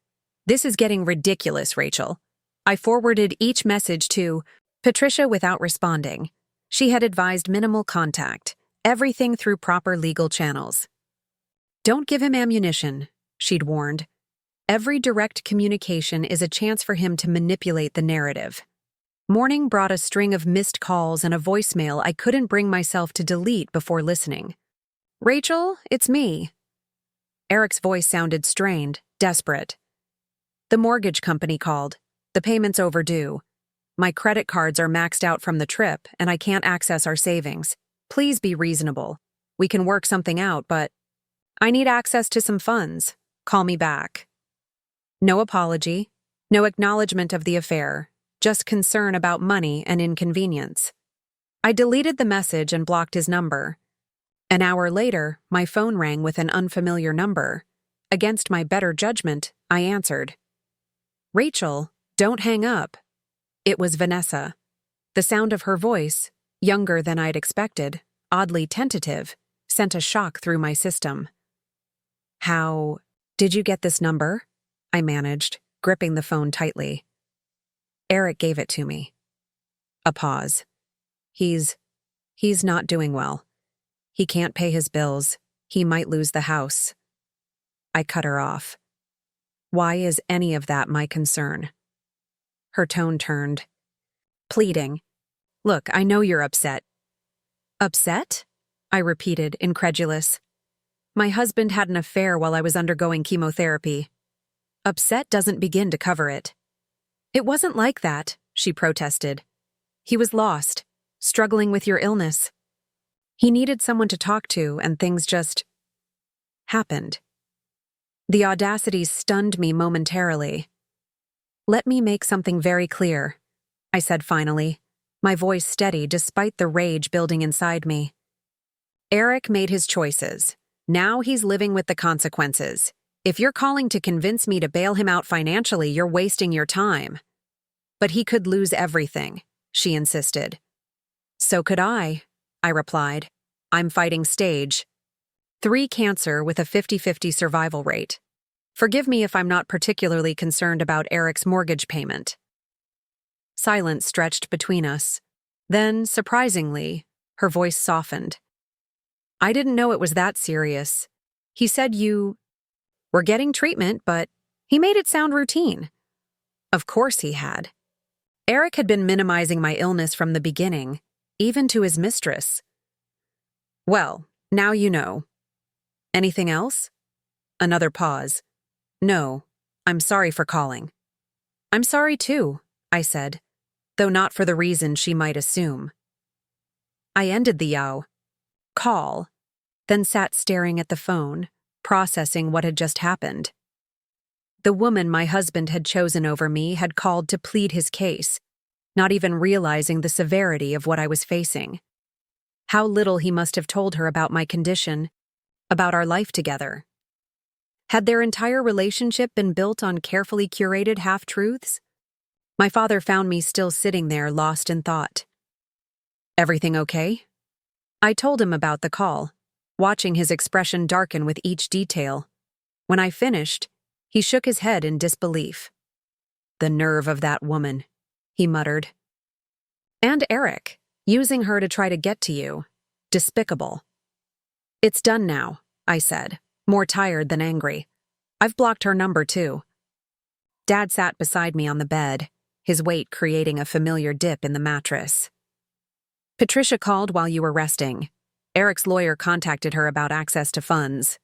This is getting ridiculous, Rachel." I forwarded each message to Patricia without responding. She had advised minimal contact, everything through proper legal channels. "Don't give him ammunition," she'd warned. "Every direct communication is a chance for him to manipulate the narrative." Morning brought a string of missed calls and a voicemail I couldn't bring myself to delete before listening. "Rachel, it's me." Eric's voice sounded strained, desperate. "The mortgage company called. The payment's overdue. My credit cards are maxed out from the trip, and I can't access our savings. Please be reasonable. We can work something out, but I need access to some funds. Call me back." No apology, no acknowledgement of the affair, just concern about money and inconvenience. I deleted the message and blocked his number. An hour later, my phone rang with an unfamiliar number. Against my better judgment, I answered. "Rachel, don't hang up." It was Vanessa. The sound of her voice, younger than I'd expected, oddly tentative, sent a shock through my system. "How did you get this number?" I managed, gripping the phone tightly. "Eric gave it to me." A pause. He's not doing well. He can't pay his bills. He might lose the house." I cut her off. "Why is any of that my concern?" Her tone turned. Pleading. "Look, I know you're upset." "Upset?" I repeated, incredulous. "My husband had an affair while I was undergoing chemotherapy. Upset doesn't begin to cover it." "It wasn't like that," she protested. "He was lost, struggling with your illness. He needed someone to talk to, and things just happened." The audacity stunned me momentarily. "Let me make something very clear," I said finally, my voice steady despite the rage building inside me. "Eric made his choices. Now he's living with the consequences. If you're calling to convince me to bail him out financially, you're wasting your time." "But he could lose everything," she insisted. "So could I," I replied. "I'm fighting stage 3 cancer with a 50-50 survival rate. Forgive me if I'm not particularly concerned about Eric's mortgage payment." Silence stretched between us. Then, surprisingly, her voice softened. "I didn't know it was that serious. He said you were getting treatment, but he made it sound routine." Of course he had. Eric had been minimizing my illness from the beginning, even to his mistress. "Well, now you know. Anything else?" Another pause. "No, I'm sorry for calling." "I'm sorry too," I said, though not for the reason she might assume. I ended the call, then sat staring at the phone, processing what had just happened. The woman my husband had chosen over me had called to plead his case, not even realizing the severity of what I was facing. How little he must have told her about my condition, about our life together. Had their entire relationship been built on carefully curated half-truths? My father found me still sitting there, lost in thought. "Everything okay?" I told him about the call, watching his expression darken with each detail. When I finished, he shook his head in disbelief. "The nerve of that woman," he muttered. "And Eric, using her to try to get to you. Despicable." "It's done now," I said, more tired than angry. "I've blocked her number too." Dad sat beside me on the bed, his weight creating a familiar dip in the mattress. Patricia called while you were resting. Eric's lawyer contacted her about access to funds.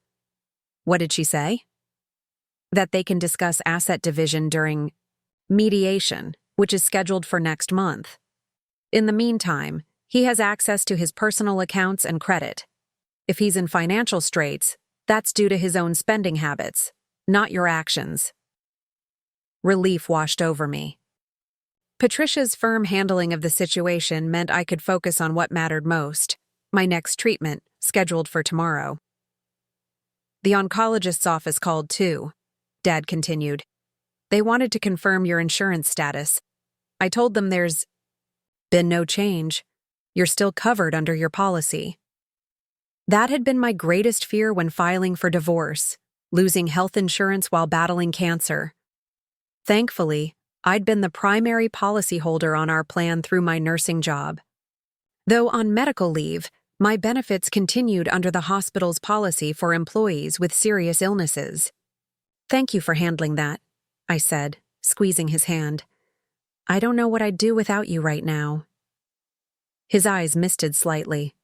What did she say? That they can discuss asset division during mediation, which is scheduled for next month. In the meantime, he has access to his personal accounts and credit. If he's in financial straits, that's due to his own spending habits, not your actions. Relief washed over me. Patricia's firm handling of the situation meant I could focus on what mattered most, my next treatment, scheduled for tomorrow. The oncologist's office called too, Dad continued. They wanted to confirm your insurance status. I told them there's been no change. You're still covered under your policy. That had been my greatest fear when filing for divorce, losing health insurance while battling cancer. Thankfully, I'd been the primary policyholder on our plan through my nursing job. Though on medical leave, my benefits continued under the hospital's policy for employees with serious illnesses. Thank you for handling that, I said, squeezing his hand. I don't know what I'd do without you right now. His eyes misted slightly.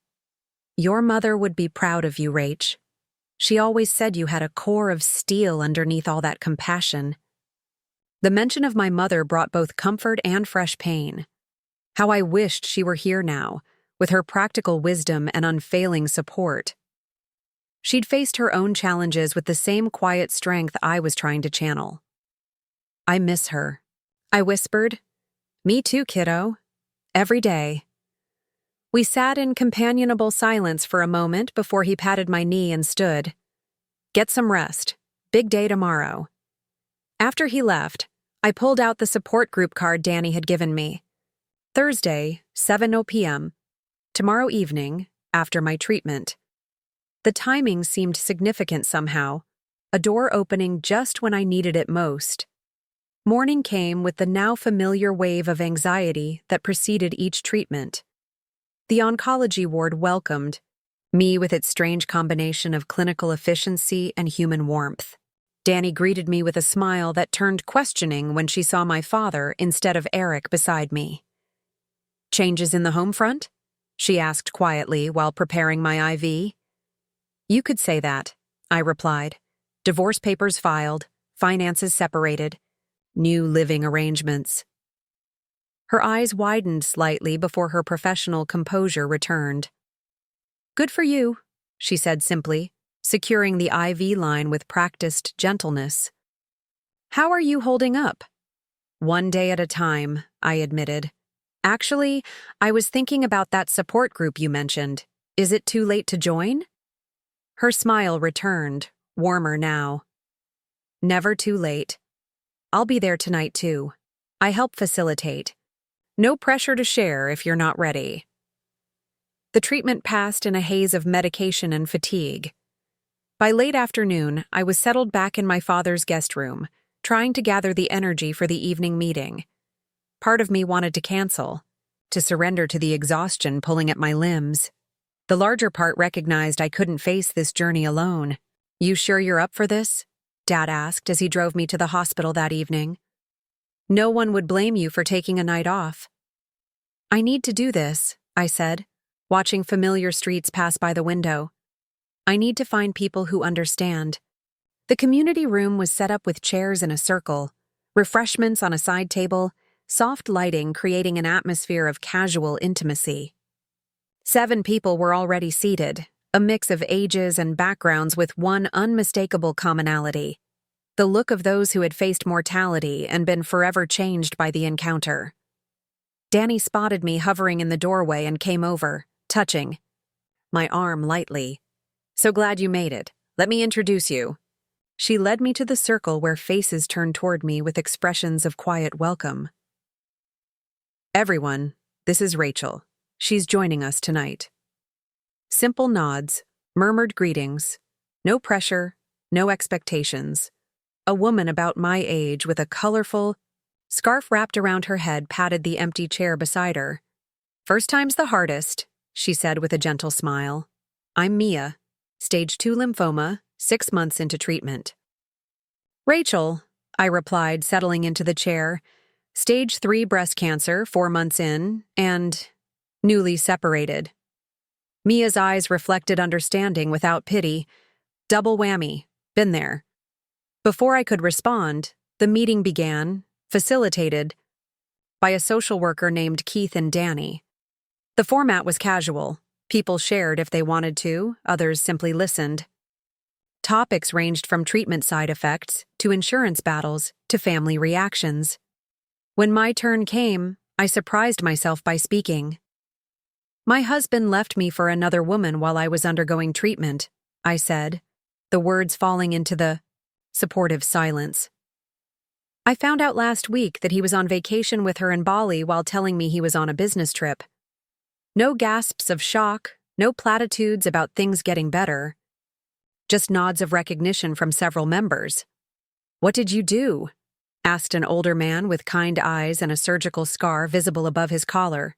Your mother would be proud of you, Rach. She always said you had a core of steel underneath all that compassion. The mention of my mother brought both comfort and fresh pain. How I wished she were here now, with her practical wisdom and unfailing support. She'd faced her own challenges with the same quiet strength I was trying to channel. I miss her, I whispered. Me too, kiddo. Every day. We sat in companionable silence for a moment before he patted my knee and stood. Get some rest. Big day tomorrow. After he left, I pulled out the support group card Danny had given me. Thursday, 7 p.m. Tomorrow evening, after my treatment. The timing seemed significant somehow, a door opening just when I needed it most. Morning came with the now familiar wave of anxiety that preceded each treatment. The oncology ward welcomed me with its strange combination of clinical efficiency and human warmth. Danny greeted me with a smile that turned questioning when she saw my father instead of Eric beside me. Changes in the home front? She asked quietly while preparing my IV. You could say that, I replied. Divorce papers filed, finances separated, new living arrangements. Her eyes widened slightly before her professional composure returned. Good for you, she said simply, securing the IV line with practiced gentleness. How are you holding up? One day at a time, I admitted. Actually, I was thinking about that support group you mentioned. Is it too late to join? Her smile returned, warmer now. Never too late. I'll be there tonight too. I help facilitate. No pressure to share if you're not ready. The treatment passed in a haze of medication and fatigue. By late afternoon, I was settled back in my father's guest room, trying to gather the energy for the evening meeting. Part of me wanted to cancel, to surrender to the exhaustion pulling at my limbs. The larger part recognized I couldn't face this journey alone. You sure you're up for this? Dad asked as he drove me to the hospital that evening. No one would blame you for taking a night off. I need to do this, I said, watching familiar streets pass by the window. I need to find people who understand. The community room was set up with chairs in a circle, refreshments on a side table, soft lighting creating an atmosphere of casual intimacy. 7 people were already seated, a mix of ages and backgrounds with one unmistakable commonality: the look of those who had faced mortality and been forever changed by the encounter. Danny spotted me hovering in the doorway and came over, touching my arm lightly. So glad you made it. Let me introduce you. She led me to the circle where faces turned toward me with expressions of quiet welcome. Everyone, this is Rachel. She's joining us tonight. Simple nods, murmured greetings. No pressure, no expectations. A woman about my age with a colorful scarf wrapped around her head patted the empty chair beside her. First time's the hardest, she said with a gentle smile. I'm Mia, stage 2 lymphoma, 6 months into treatment. Rachel, I replied, settling into the chair. Stage 3 breast cancer, 4 months in, and newly separated. Mia's eyes reflected understanding without pity. Double whammy. Been there. Before I could respond, the meeting began, facilitated by a social worker named Keith and Danny. The format was casual. People shared if they wanted to, others simply listened. Topics ranged from treatment side effects to insurance battles to family reactions. When my turn came, I surprised myself by speaking. My husband left me for another woman while I was undergoing treatment, I said, the words falling into the supportive silence. I found out last week that he was on vacation with her in Bali while telling me he was on a business trip. No gasps of shock, no platitudes about things getting better. Just nods of recognition from several members. "What did you do?" asked an older man with kind eyes and a surgical scar visible above his collar.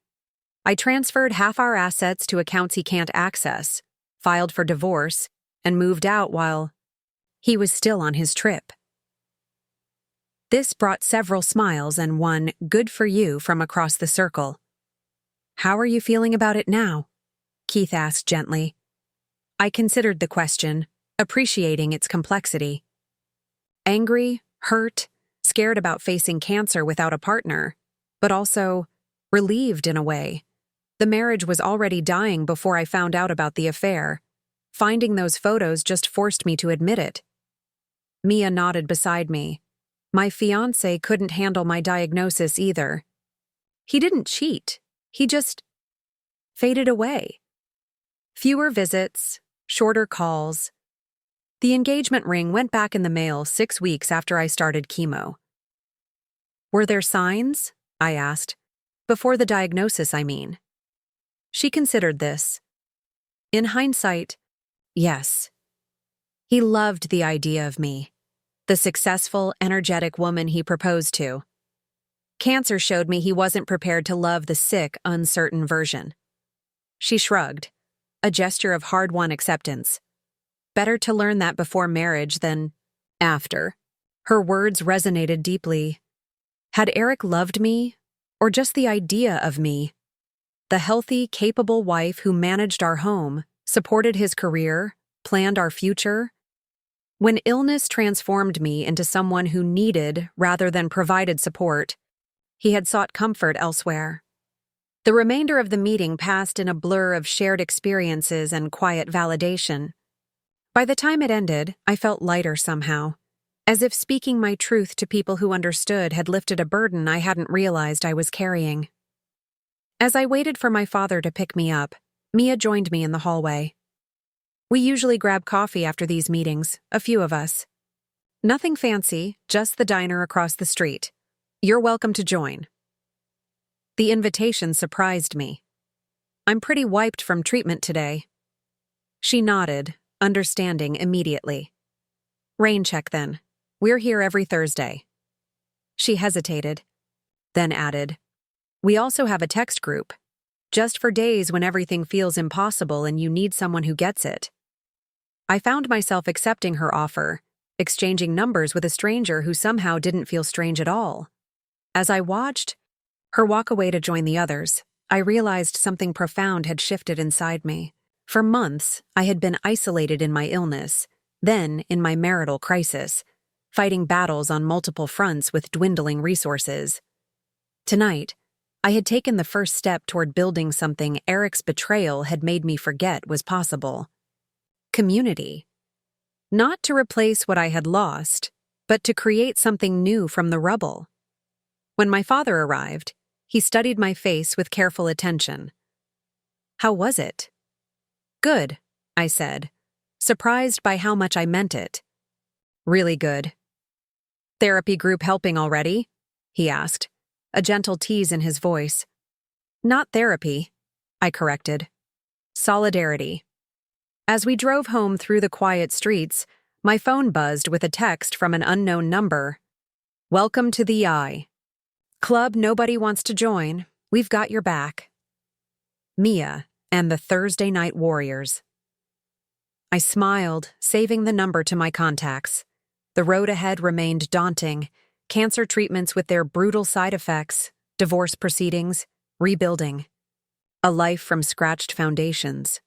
"I transferred half our assets to accounts he can't access, filed for divorce, and moved out while he was still on his trip." This brought several smiles and one "good for you" from across the circle. "How are you feeling about it now?" Keith asked gently. I considered the question, appreciating its complexity. Angry, hurt, scared about facing cancer without a partner, but also relieved in a way. The marriage was already dying before I found out about the affair. Finding those photos just forced me to admit it. Mia nodded beside me. My fiancé couldn't handle my diagnosis either. He didn't cheat. He just faded away. Fewer visits, shorter calls. The engagement ring went back in the mail 6 weeks after I started chemo. "Were there signs?" I asked. "Before the diagnosis, I mean." She considered this. In hindsight, yes. He loved the idea of me, the successful, energetic woman he proposed to. Cancer showed me he wasn't prepared to love the sick, uncertain version. She shrugged, a gesture of hard-won acceptance. Better to learn that before marriage than after. Her words resonated deeply. Had Eric loved me, or just the idea of me? The healthy, capable wife who managed our home, supported his career, planned our future? When illness transformed me into someone who needed rather than provided support, he had sought comfort elsewhere. The remainder of the meeting passed in a blur of shared experiences and quiet validation. By the time it ended, I felt lighter somehow, as if speaking my truth to people who understood had lifted a burden I hadn't realized I was carrying. As I waited for my father to pick me up, Mia joined me in the hallway. We usually grab coffee after these meetings, a few of us. Nothing fancy, just the diner across the street. You're welcome to join. The invitation surprised me. I'm pretty wiped from treatment today. She nodded, understanding immediately. Rain check then. We're here every Thursday. She hesitated, then added, "We also have a text group, just for days when everything feels impossible and you need someone who gets it." I found myself accepting her offer, exchanging numbers with a stranger who somehow didn't feel strange at all. As I watched her walk away to join the others, I realized something profound had shifted inside me. For months, I had been isolated in my illness, then in my marital crisis, fighting battles on multiple fronts with dwindling resources. Tonight, I had taken the first step toward building something Eric's betrayal had made me forget was possible. Community. Not to replace what I had lost, but to create something new from the rubble. When my father arrived, he studied my face with careful attention. "How was it?" "Good," I said, surprised by how much I meant it. "Really good." "Therapy group helping already?" he asked, a gentle tease in his voice. "Not therapy," I corrected. "Solidarity." As we drove home through the quiet streets, my phone buzzed with a text from an unknown number. "Welcome to the I. Club nobody wants to join. We've got your back. Mia and the Thursday Night Warriors." I smiled, saving the number to my contacts. The road ahead remained daunting: cancer treatments with their brutal side effects, divorce proceedings, rebuilding. A life from scratched foundations.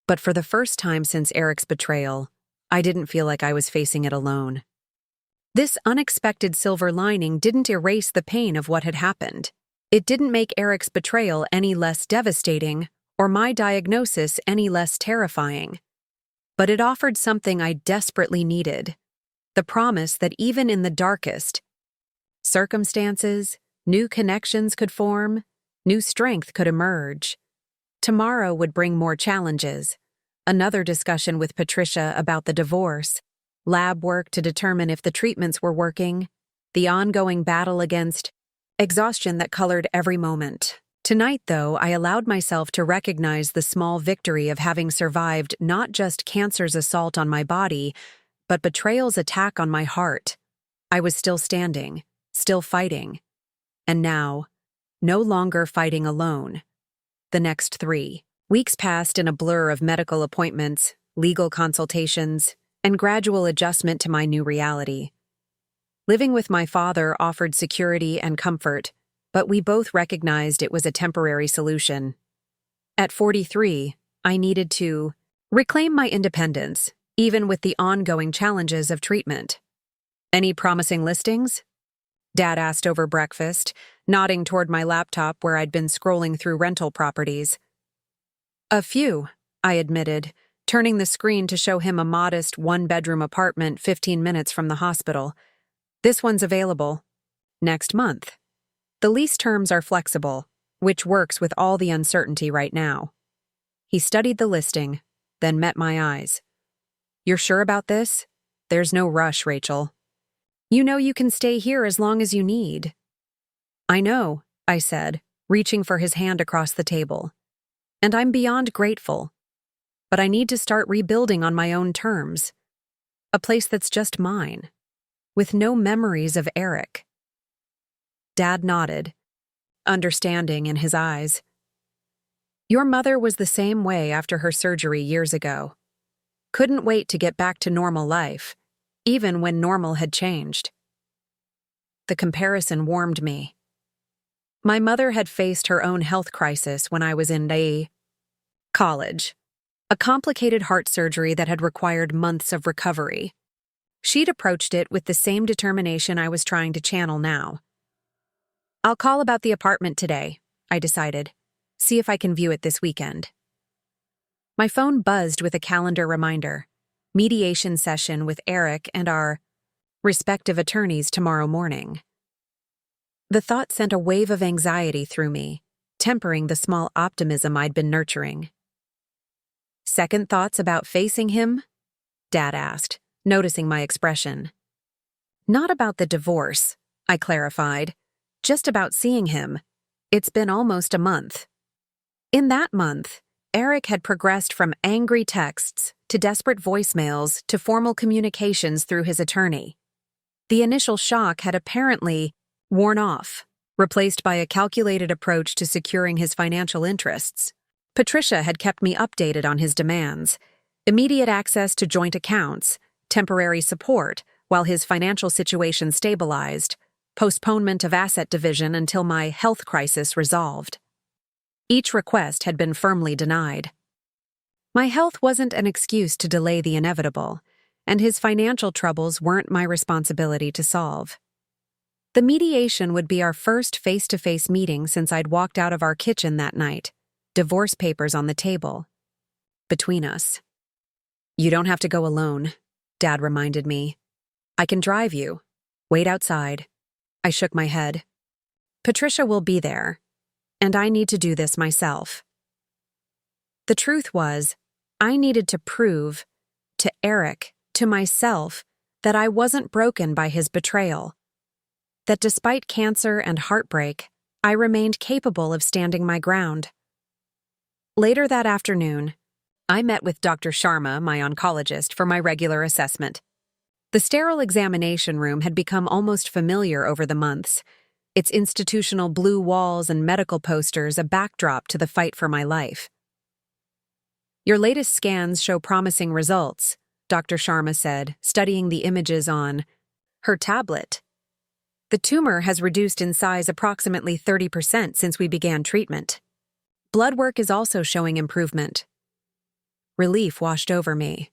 But for the first time since Eric's betrayal, I didn't feel like I was facing it alone. This unexpected silver lining didn't erase the pain of what had happened. It didn't make Eric's betrayal any less devastating or my diagnosis any less terrifying. But it offered something I desperately needed: the promise that even in the darkest circumstances, new connections could form, new strength could emerge. Tomorrow would bring more challenges: another discussion with Patricia about the divorce, lab work to determine if the treatments were working, the ongoing battle against exhaustion that colored every moment. Tonight, though, I allowed myself to recognize the small victory of having survived not just cancer's assault on my body, but betrayal's attack on my heart. I was still standing, still fighting. And now, no longer fighting alone. The next 3 weeks passed in a blur of medical appointments, legal consultations, and gradual adjustment to my new reality. Living with my father offered security and comfort, but we both recognized it was a temporary solution. At 43, I needed to reclaim my independence, even with the ongoing challenges of treatment. "Any promising listings?" Dad asked over breakfast, nodding toward my laptop where I'd been scrolling through rental properties. "A few," I admitted, turning the screen to show him a modest 1-bedroom apartment 15 minutes from the hospital. "This one's available next month. The lease terms are flexible, which works with all the uncertainty right now." He studied the listing, then met my eyes. "You're sure about this? There's no rush, Rachel. You know you can stay here as long as you need." "I know," I said, reaching for his hand across the table. "And I'm beyond grateful. But I need to start rebuilding on my own terms. A place that's just mine, with no memories of Eric." Dad nodded, understanding in his eyes. "Your mother was the same way after her surgery years ago. Couldn't wait to get back to normal life, even when normal had changed." The comparison warmed me. My mother had faced her own health crisis when I was in college, a complicated heart surgery that had required months of recovery. She'd approached it with the same determination I was trying to channel now. "I'll call about the apartment today," I decided. "See if I can view it this weekend." My phone buzzed with a calendar reminder: mediation session with Eric and our respective attorneys tomorrow morning. The thought sent a wave of anxiety through me, tempering the small optimism I'd been nurturing. "Second thoughts about facing him?" Dad asked, noticing my expression. "Not about the divorce," I clarified, "just about seeing him. It's been almost a month." In that month, Eric had progressed from angry texts to desperate voicemails to formal communications through his attorney. The initial shock had apparently worn off, replaced by a calculated approach to securing his financial interests. Patricia had kept me updated on his demands: immediate access to joint accounts, temporary support while his financial situation stabilized, postponement of asset division until my health crisis resolved. Each request had been firmly denied. My health wasn't an excuse to delay the inevitable, and his financial troubles weren't my responsibility to solve. The mediation would be our first face-to-face meeting since I'd walked out of our kitchen that night, divorce papers on the table. Between us. "You don't have to go alone," Dad reminded me. "I can drive you. Wait outside." I shook my head. "Patricia will be there, and I need to do this myself." The truth was, I needed to prove, to Eric, to myself, that I wasn't broken by his betrayal. That despite cancer and heartbreak, I remained capable of standing my ground. Later that afternoon, I met with Dr. Sharma, my oncologist, for my regular assessment. The sterile examination room had become almost familiar over the months, its institutional blue walls and medical posters a backdrop to the fight for my life. "Your latest scans show promising results," Dr. Sharma said, studying the images on her tablet. The tumor has reduced in size approximately 30% since we began treatment. Blood work is also showing improvement. Relief washed over me.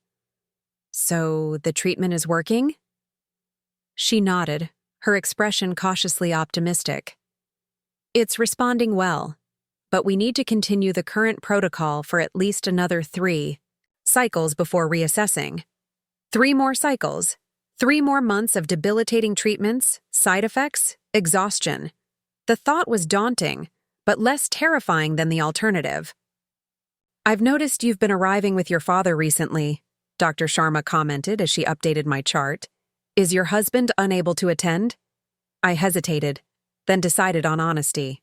So, the treatment is working? She nodded, her expression cautiously optimistic. It's responding well, but we need to continue the current protocol for at least another 3 cycles before reassessing. 3 more cycles, 3 more months of debilitating treatments, side effects, exhaustion. The thought was daunting, but less terrifying than the alternative. I've noticed you've been arriving with your father recently, Dr. Sharma commented as she updated my chart. Is your husband unable to attend? I hesitated, then decided on honesty.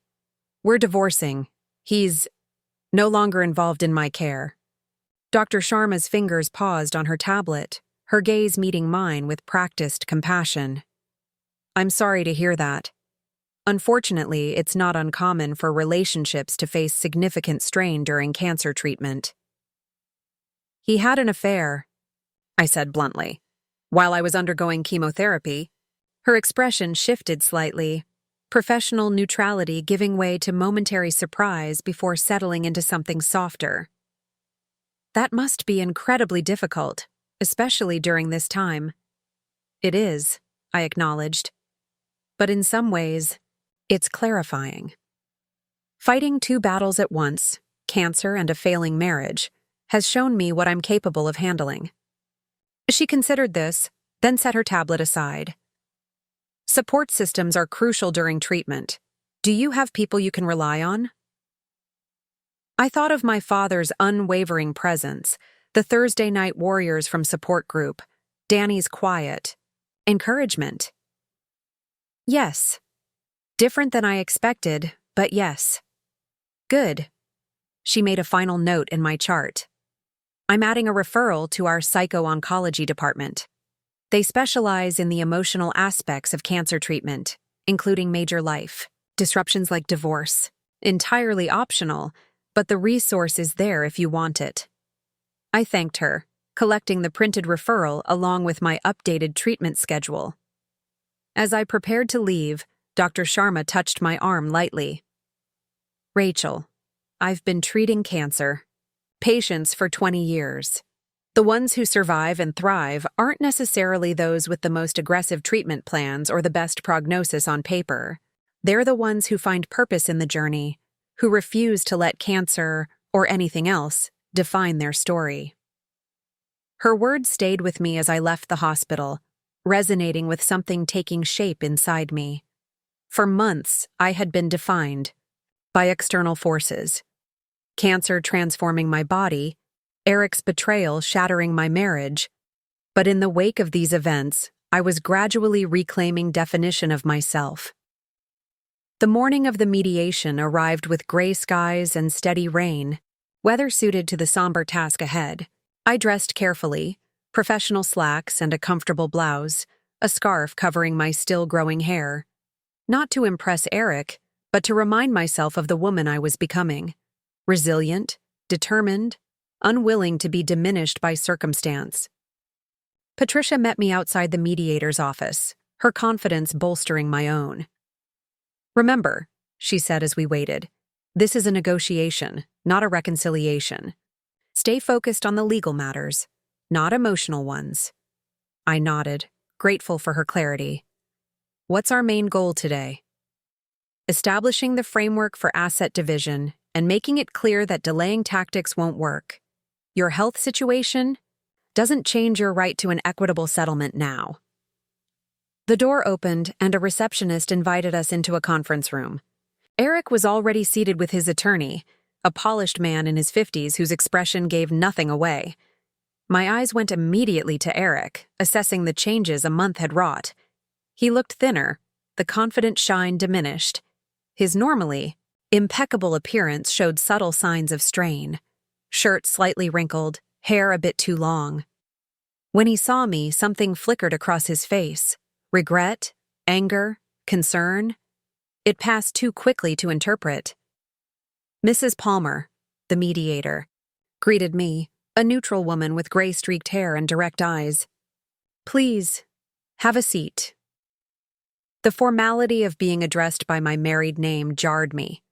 We're divorcing. He's no longer involved in my care. Dr. Sharma's fingers paused on her tablet, her gaze meeting mine with practiced compassion. I'm sorry to hear that. Unfortunately, it's not uncommon for relationships to face significant strain during cancer treatment. He had an affair, I said bluntly. While I was undergoing chemotherapy, her expression shifted slightly, professional neutrality giving way to momentary surprise before settling into something softer. That must be incredibly difficult, especially during this time. It is, I acknowledged. But in some ways, it's clarifying. Fighting 2 battles at once, cancer and a failing marriage, has shown me what I'm capable of handling. She considered this, then set her tablet aside. Support systems are crucial during treatment. Do you have people you can rely on? I thought of my father's unwavering presence, the Thursday night warriors from support group, Danny's quiet, encouragement. Yes. Different than I expected, but yes. Good. She made a final note in my chart. I'm adding a referral to our psycho-oncology department. They specialize in the emotional aspects of cancer treatment, including major life disruptions like divorce. Entirely optional, but the resource is there if you want it. I thanked her, collecting the printed referral along with my updated treatment schedule. As I prepared to leave, Dr. Sharma touched my arm lightly. Rachel, I've been treating cancer patients for 20 years. The ones who survive and thrive aren't necessarily those with the most aggressive treatment plans or the best prognosis on paper. They're the ones who find purpose in the journey, who refuse to let cancer, or anything else, define their story. Her words stayed with me as I left the hospital, resonating with something taking shape inside me. For months, I had been defined by external forces. Cancer transforming my body, Eric's betrayal shattering my marriage. But in the wake of these events, I was gradually reclaiming definition of myself. The morning of the mediation arrived with gray skies and steady rain, weather suited to the somber task ahead. I dressed carefully, professional slacks and a comfortable blouse, a scarf covering my still-growing hair. Not to impress Eric, but to remind myself of the woman I was becoming. Resilient, determined, unwilling to be diminished by circumstance. Patricia met me outside the mediator's office, her confidence bolstering my own. Remember, she said as we waited, this is a negotiation, not a reconciliation. Stay focused on the legal matters, not emotional ones. I nodded, grateful for her clarity. What's our main goal today? Establishing the framework for asset division and making it clear that delaying tactics won't work. Your health situation doesn't change your right to an equitable settlement now. The door opened and a receptionist invited us into a conference room. Eric was already seated with his attorney, a polished man in his 50s whose expression gave nothing away. My eyes went immediately to Eric, assessing the changes a month had wrought. He looked thinner, the confident shine diminished. His normally impeccable appearance showed subtle signs of strain. Shirt slightly wrinkled, hair a bit too long. When he saw me, something flickered across his face. Regret, anger, concern. It passed too quickly to interpret. Mrs. Palmer, the mediator, greeted me, a neutral woman with gray-streaked hair and direct eyes. "Please, have a seat." The formality of being addressed by my married name jarred me.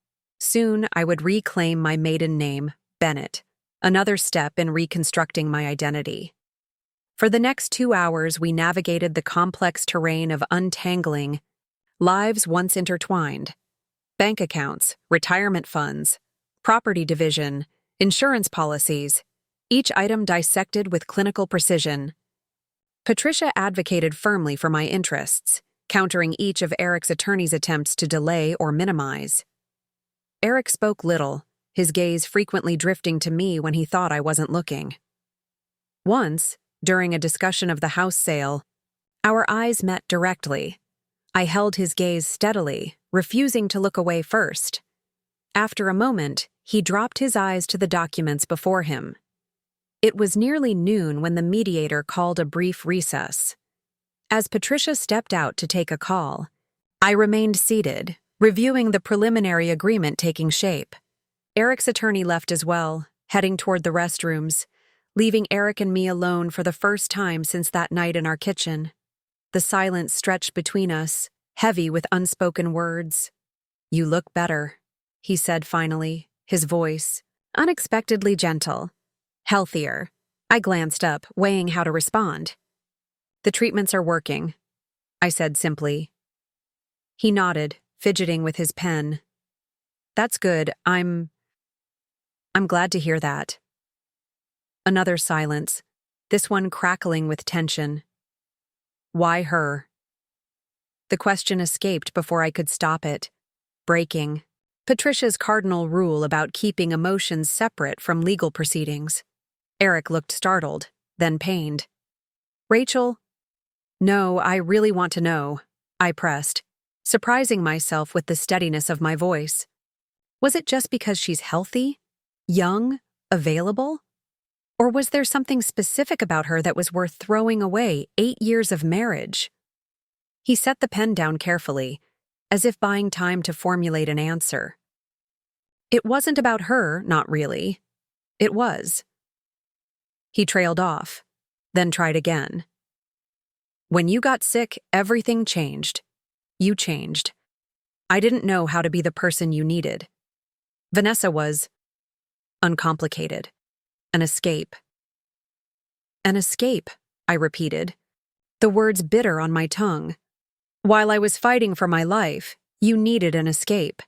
Soon I would reclaim my maiden name, Bennett, another step in reconstructing my identity. For the next 2 hours, we navigated the complex terrain of untangling lives once intertwined. Bank accounts, retirement funds, property division, insurance policies, each item dissected with clinical precision. Patricia advocated firmly for my interests, countering each of Eric's attorney's attempts to delay or minimize. Eric spoke little, his gaze frequently drifting to me when he thought I wasn't looking. Once, during a discussion of the house sale, our eyes met directly. I held his gaze steadily, refusing to look away first. After a moment, he dropped his eyes to the documents before him. It was nearly noon when the mediator called a brief recess. As Patricia stepped out to take a call, I remained seated, reviewing the preliminary agreement taking shape. Eric's attorney left as well, heading toward the restrooms, leaving Eric and me alone for the first time since that night in our kitchen. The silence stretched between us, heavy with unspoken words. "You look better," he said finally, his voice unexpectedly gentle. "Healthier." I glanced up, weighing how to respond. "The treatments are working," I said simply. He nodded, fidgeting with his pen. "That's good. I'm glad to hear that." Another silence, this one crackling with tension. Why her? The question escaped before I could stop it, breaking Patricia's cardinal rule about keeping emotions separate from legal proceedings. Eric looked startled, then pained. "Rachel?" "No, I really want to know," I pressed, surprising myself with the steadiness of my voice. Was it just because she's healthy, young, available? Or was there something specific about her that was worth throwing away 8 years of marriage? He set the pen down carefully, as if buying time to formulate an answer. "It wasn't about her, not really. It was." He trailed off, then tried again. "When you got sick, everything changed. You changed. I didn't know how to be the person you needed. Vanessa was uncomplicated. An escape." "An escape," I repeated, the words bitter on my tongue. "While I was fighting for my life, you needed an escape."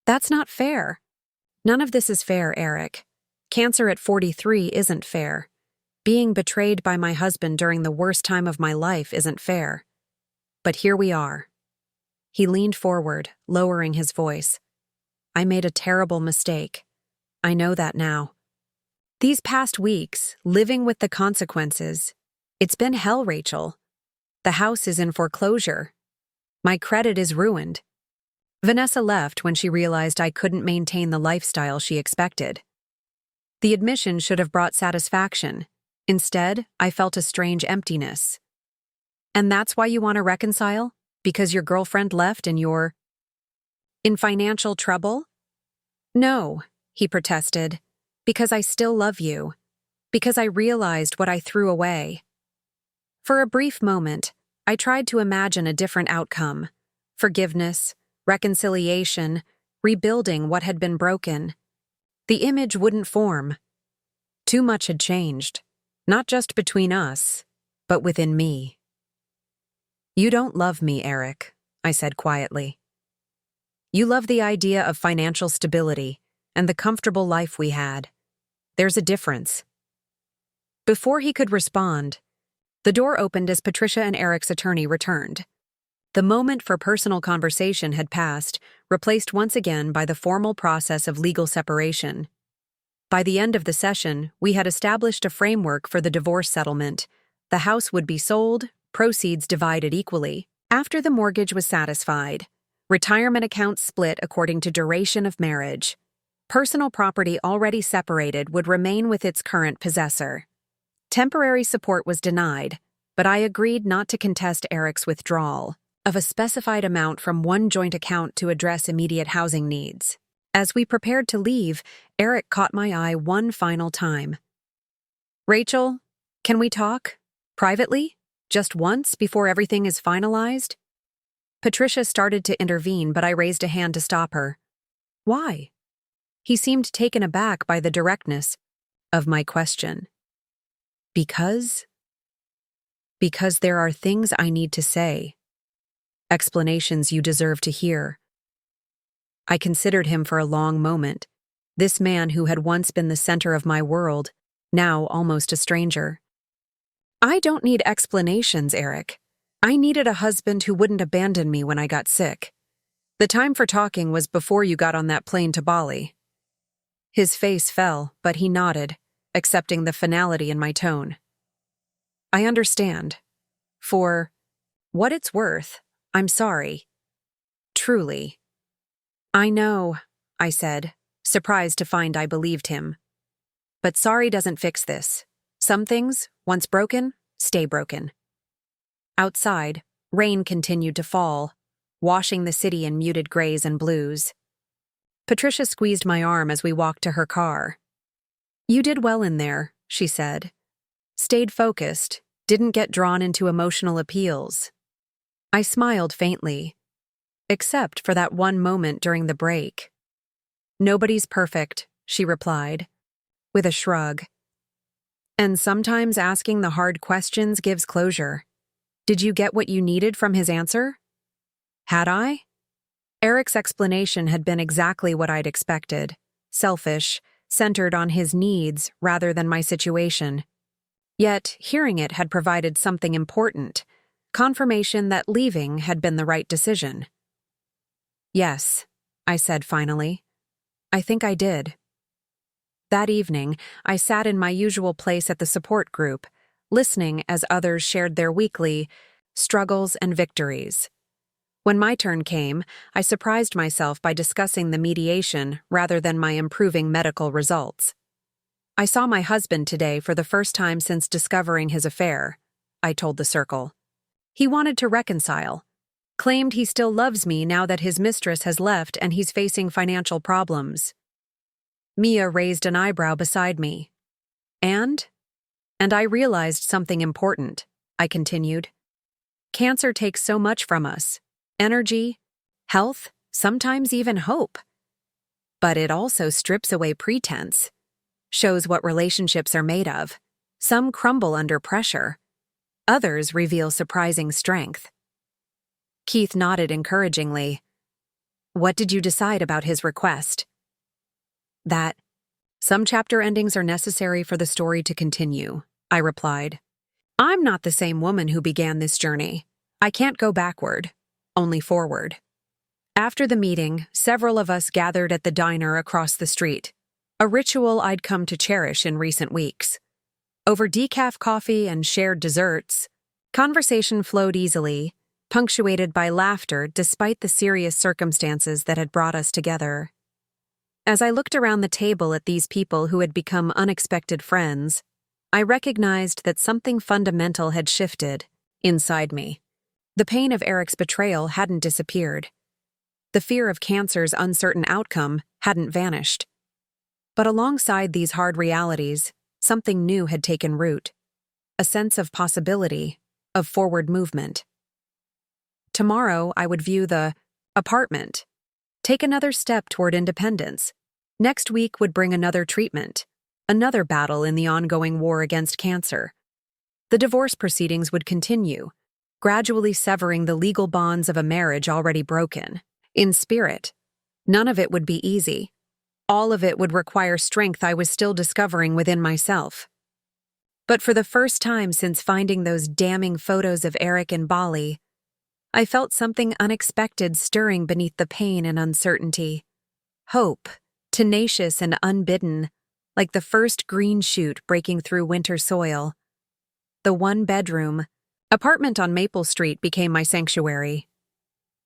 "That's not fair." "None of this is fair, Eric. Cancer at 43 isn't fair. Being betrayed by my husband during the worst time of my life isn't fair. But here we are." He leaned forward, lowering his voice. "I made a terrible mistake. I know that now. These past weeks, living with the consequences, it's been hell, Rachel. The house is in foreclosure. My credit is ruined." Vanessa left when she realized I couldn't maintain the lifestyle she expected. The admission should have brought satisfaction. Instead, I felt a strange emptiness. "And that's why you want to reconcile? Because your girlfriend left and you're in financial trouble?" "No," he protested. "Because I still love you. Because I realized what I threw away." For a brief moment, I tried to imagine a different outcome. Forgiveness, reconciliation, rebuilding what had been broken. The image wouldn't form. Too much had changed, not just between us, but within me. "You don't love me, Eric," I said quietly. "You love the idea of financial stability and the comfortable life we had. There's a difference." Before he could respond, the door opened as Patricia and Eric's attorney returned. The moment for personal conversation had passed, replaced once again by the formal process of legal separation. By the end of the session, we had established a framework for the divorce settlement. The house would be sold, proceeds divided equally. After the mortgage was satisfied, retirement accounts split according to duration of marriage. Personal property already separated would remain with its current possessor. Temporary support was denied, but I agreed not to contest Eric's withdrawal of a specified amount from one joint account to address immediate housing needs. As we prepared to leave, Eric caught my eye one final time. Rachel, can we talk? Privately? Just once before everything is finalized? Patricia started to intervene, but I raised a hand to stop her. Why? He seemed taken aback by the directness of my question. Because there are things I need to say. Explanations you deserve to hear. I considered him for a long moment. This man who had once been the center of my world, now almost a stranger. I don't need explanations, Eric. I needed a husband who wouldn't abandon me when I got sick. The time for talking was before you got on that plane to Bali. His face fell, but he nodded, accepting the finality in my tone. I understand. For what it's worth, I'm sorry. Truly. I know, I said, surprised to find I believed him. But sorry doesn't fix this. Some things, once broken, stay broken. Outside, rain continued to fall, washing the city in muted grays and blues. Patricia squeezed my arm as we walked to her car. You did well in there, she said. Stayed focused, didn't get drawn into emotional appeals. I smiled faintly, except for that one moment during the break. Nobody's perfect, she replied, with a shrug. And sometimes asking the hard questions gives closure. Did you get what you needed from his answer? Had I? Eric's explanation had been exactly what I'd expected, selfish, centered on his needs rather than my situation. Yet, hearing it had provided something important, confirmation that leaving had been the right decision. Yes, I said finally. I think I did. That evening, I sat in my usual place at the support group, listening as others shared their weekly struggles and victories. When my turn came, I surprised myself by discussing the mediation rather than my improving medical results. I saw my husband today for the first time since discovering his affair, I told the circle. He wanted to reconcile, claimed he still loves me now that his mistress has left and he's facing financial problems. Mia raised an eyebrow beside me. And I realized something important, I continued. Cancer takes so much from us. Energy, health, sometimes even hope. But it also strips away pretense, shows what relationships are made of. Some crumble under pressure. Others reveal surprising strength. Keith nodded encouragingly. What did you decide about his request? That some chapter endings are necessary for the story to continue, I replied. I'm not the same woman who began this journey. I can't go backward, only forward. After the meeting, several of us gathered at the diner across the street, a ritual I'd come to cherish in recent weeks. Over decaf coffee and shared desserts, conversation flowed easily, punctuated by laughter despite the serious circumstances that had brought us together. As I looked around the table at these people who had become unexpected friends, I recognized that something fundamental had shifted inside me. The pain of Eric's betrayal hadn't disappeared. The fear of cancer's uncertain outcome hadn't vanished. But alongside these hard realities, something new had taken root. A sense of possibility, of forward movement. Tomorrow I would view the apartment, take another step toward independence. Next week would bring another treatment, another battle in the ongoing war against cancer. The divorce proceedings would continue, gradually severing the legal bonds of a marriage already broken. In spirit, none of it would be easy. All of it would require strength I was still discovering within myself. But for the first time since finding those damning photos of Eric in Bali, I felt something unexpected stirring beneath the pain and uncertainty. Hope, tenacious and unbidden, like the first green shoot breaking through winter soil. The one-bedroom apartment on Maple Street became my sanctuary.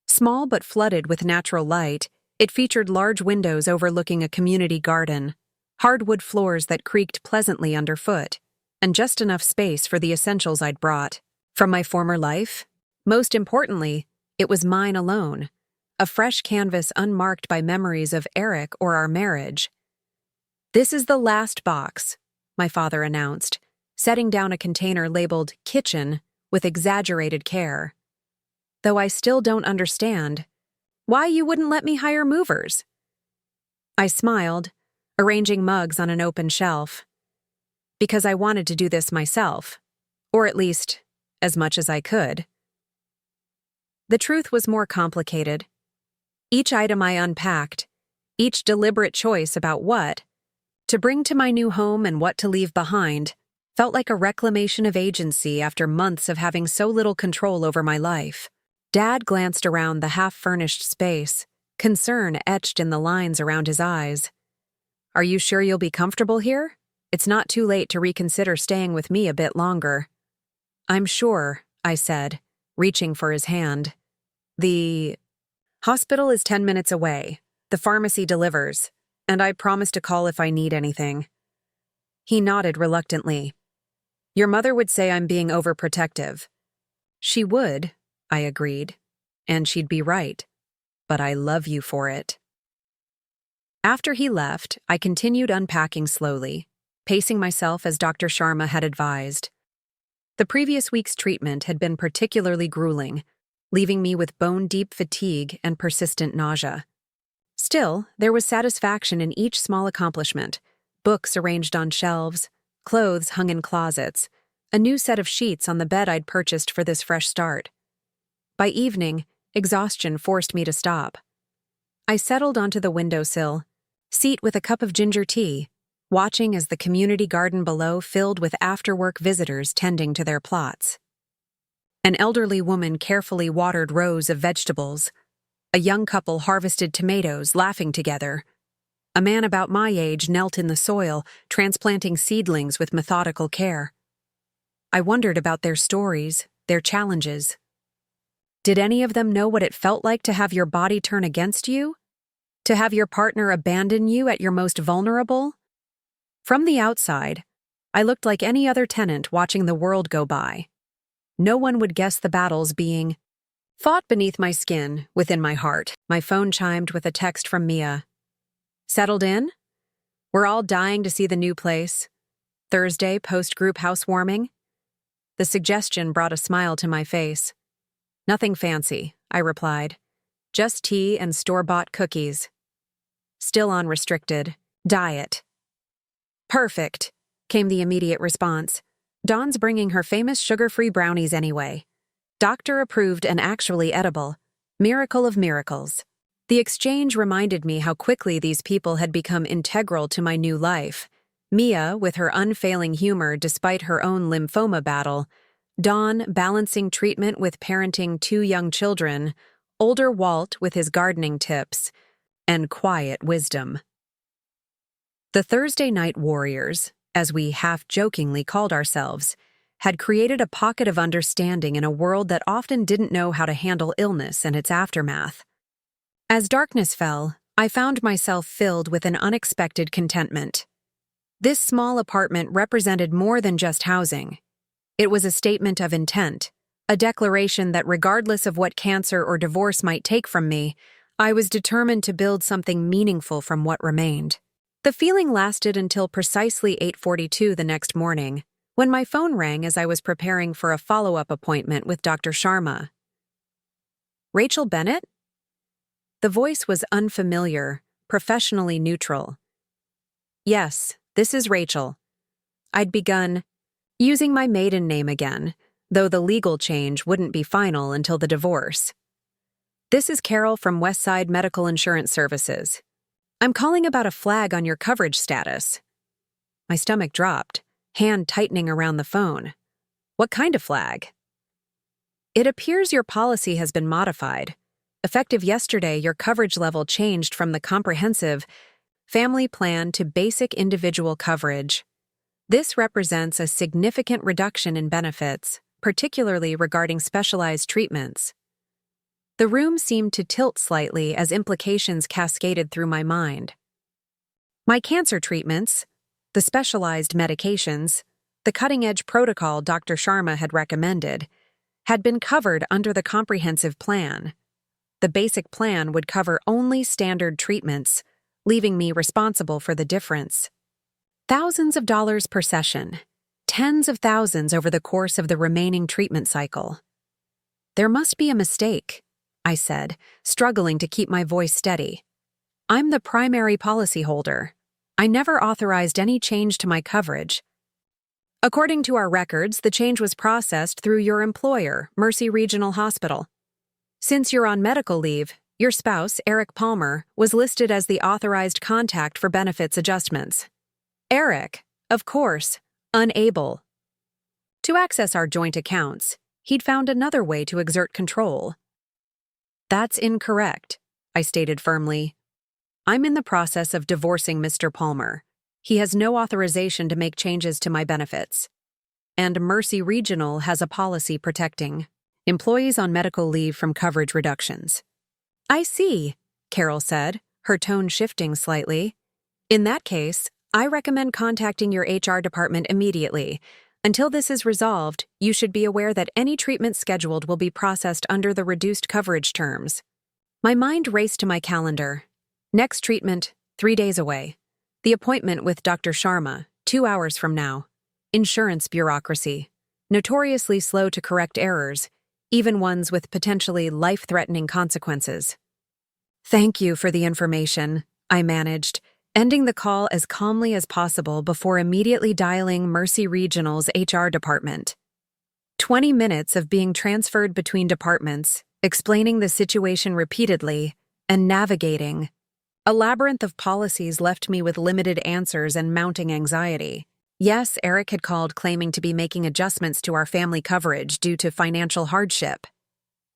Small but flooded with natural light, it featured large windows overlooking a community garden, hardwood floors that creaked pleasantly underfoot, and just enough space for the essentials I'd brought from my former life. Most importantly, it was mine alone, a fresh canvas unmarked by memories of Eric or our marriage. This is the last box, my father announced, setting down a container labeled kitchen with exaggerated care. Though I still don't understand why you wouldn't let me hire movers. I smiled, arranging mugs on an open shelf. Because I wanted to do this myself, or at least as much as I could. The truth was more complicated. Each item I unpacked, each deliberate choice about what to bring to my new home and what to leave behind, felt like a reclamation of agency after months of having so little control over my life. Dad glanced around the half-furnished space, concern etched in the lines around his eyes. "Are you sure you'll be comfortable here? It's not too late to reconsider staying with me a bit longer." "I'm sure," I said, reaching for his hand. "The hospital is 10 minutes away. The pharmacy delivers, and I promise to call if I need anything." He nodded reluctantly. "Your mother would say I'm being overprotective." "She would," I agreed, "and she'd be right. But I love you for it." After he left, I continued unpacking slowly, pacing myself as Dr. Sharma had advised. The previous week's treatment had been particularly grueling, leaving me with bone-deep fatigue and persistent nausea. Still, there was satisfaction in each small accomplishment: books arranged on shelves, clothes hung in closets, a new set of sheets on the bed I'd purchased for this fresh start. By evening, exhaustion forced me to stop. I settled onto the windowsill, seat with a cup of ginger tea, watching as the community garden below filled with after-work visitors tending to their plots. An elderly woman carefully watered rows of vegetables. A young couple harvested tomatoes, laughing together. A man about my age knelt in the soil, transplanting seedlings with methodical care. I wondered about their stories, their challenges. Did any of them know what it felt like to have your body turn against you? To have your partner abandon you at your most vulnerable? From the outside, I looked like any other tenant watching the world go by. No one would guess the battles being fought beneath my skin, within my heart. My phone chimed with a text from Mia. "Settled in? We're all dying to see the new place. Thursday, post-group housewarming?" The suggestion brought a smile to my face. "Nothing fancy," I replied. "Just tea and store-bought cookies. Still on restricted diet." "Perfect," came the immediate response. "Dawn's bringing her famous sugar-free brownies anyway. Doctor approved and actually edible. Miracle of miracles." The exchange reminded me how quickly these people had become integral to my new life. Mia, with her unfailing humor despite her own lymphoma battle. Dawn, balancing treatment with parenting 2 young children. Older Walt with his gardening tips. And quiet wisdom. The Thursday Night Warriors, as we half-jokingly called ourselves, had created a pocket of understanding in a world that often didn't know how to handle illness and its aftermath. As darkness fell, I found myself filled with an unexpected contentment. This small apartment represented more than just housing. It was a statement of intent, a declaration that regardless of what cancer or divorce might take from me, I was determined to build something meaningful from what remained. The feeling lasted until precisely 8:42 the next morning, when my phone rang as I was preparing for a follow-up appointment with Dr. Sharma. "Rachel Bennett?" The voice was unfamiliar, professionally neutral. "Yes, this is Rachel." I'd begun using my maiden name again, though the legal change wouldn't be final until the divorce. "This is Carol from Westside Medical Insurance Services. I'm calling about a flag on your coverage status." My stomach dropped, hand tightening around the phone. "What kind of flag?" "It appears your policy has been modified. Effective yesterday, your coverage level changed from the comprehensive family plan to basic individual coverage. This represents a significant reduction in benefits, particularly regarding specialized treatments." The room seemed to tilt slightly as implications cascaded through my mind. My cancer treatments, the specialized medications, the cutting-edge protocol Dr. Sharma had recommended, had been covered under the comprehensive plan. The basic plan would cover only standard treatments, leaving me responsible for the difference. Thousands of dollars per session. Tens of thousands over the course of the remaining treatment cycle. There must be a mistake, I said, struggling to keep my voice steady. I'm the primary policyholder. I never authorized any change to my coverage. According to our records, the change was processed through your employer, Mercy Regional Hospital. Since you're on medical leave, your spouse, Eric Palmer, was listed as the authorized contact for benefits adjustments. Eric, of course, unable to access our joint accounts, he'd found another way to exert control. That's incorrect, I stated firmly. I'm in the process of divorcing Mr. Palmer. He has no authorization to make changes to my benefits. And Mercy Regional has a policy protecting employees on medical leave from coverage reductions. I see, Carol said, her tone shifting slightly. In that case, I recommend contacting your HR department immediately. Until this is resolved, you should be aware that any treatment scheduled will be processed under the reduced coverage terms. My mind raced to my calendar. Next treatment, 3 days away. The appointment with Dr. Sharma, 2 hours from now. Insurance bureaucracy. Notoriously slow to correct errors, even ones with potentially life-threatening consequences. Thank you for the information, I managed, ending the call as calmly as possible before immediately dialing Mercy Regional's HR department. 20 minutes of being transferred between departments, explaining the situation repeatedly, and navigating. A labyrinth of policies left me with limited answers and mounting anxiety. Yes, Eric had called claiming to be making adjustments to our family coverage due to financial hardship.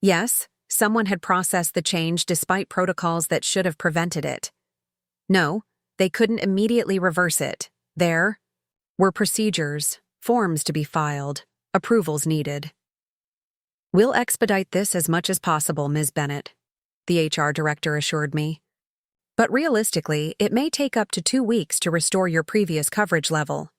Yes, someone had processed the change despite protocols that should have prevented it. No, they couldn't immediately reverse it. There were procedures, forms to be filed, approvals needed. We'll expedite this as much as possible, Ms. Bennett, the HR director assured me. But realistically, it may take up to 2 weeks to restore your previous coverage level.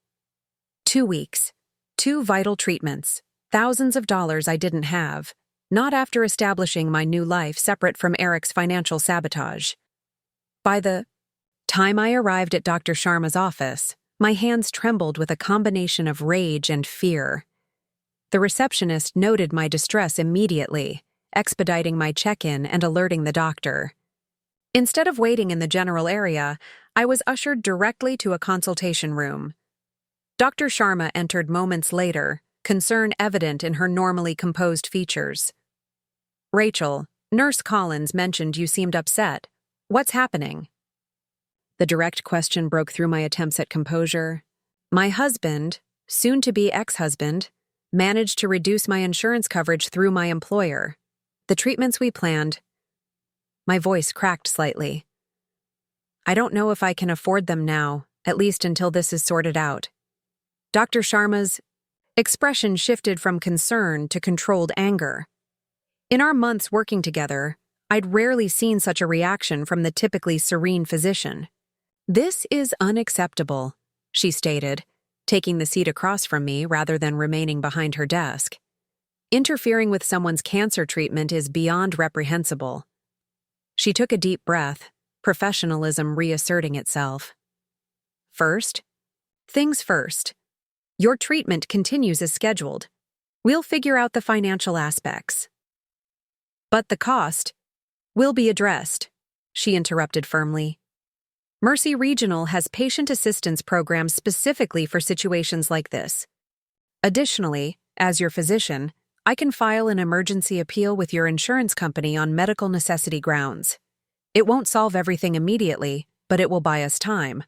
2 weeks. 2 vital treatments. Thousands of dollars I didn't have. Not after establishing my new life separate from Eric's financial sabotage. By the time I arrived at Dr. Sharma's office, my hands trembled with a combination of rage and fear. The receptionist noted my distress immediately, expediting my check-in and alerting the doctor. Instead of waiting in the general area, I was ushered directly to a consultation room. Dr. Sharma entered moments later, concern evident in her normally composed features. Rachel, Nurse Collins mentioned you seemed upset. What's happening? The direct question broke through my attempts at composure. My husband, soon-to-be ex-husband, managed to reduce my insurance coverage through my employer. The treatments we planned. My voice cracked slightly. I don't know if I can afford them now, at least until this is sorted out. Dr. Sharma's expression shifted from concern to controlled anger. In our months working together, I'd rarely seen such a reaction from the typically serene physician. This is unacceptable, she stated, taking the seat across from me rather than remaining behind her desk. Interfering with someone's cancer treatment is beyond reprehensible. She took a deep breath, professionalism reasserting itself. First, things first. Your treatment continues as scheduled. We'll figure out the financial aspects. But the cost will be addressed, she interrupted firmly. Mercy Regional has patient assistance programs specifically for situations like this. Additionally, as your physician, I can file an emergency appeal with your insurance company on medical necessity grounds. It won't solve everything immediately, but it will buy us time.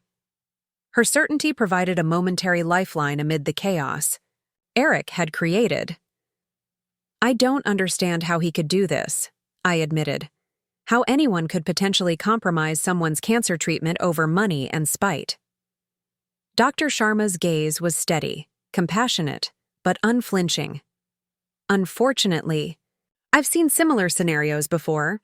Her certainty provided a momentary lifeline amid the chaos Eric had created. I don't understand how he could do this, I admitted. How anyone could potentially compromise someone's cancer treatment over money and spite. Dr. Sharma's gaze was steady, compassionate, but unflinching. Unfortunately, I've seen similar scenarios before.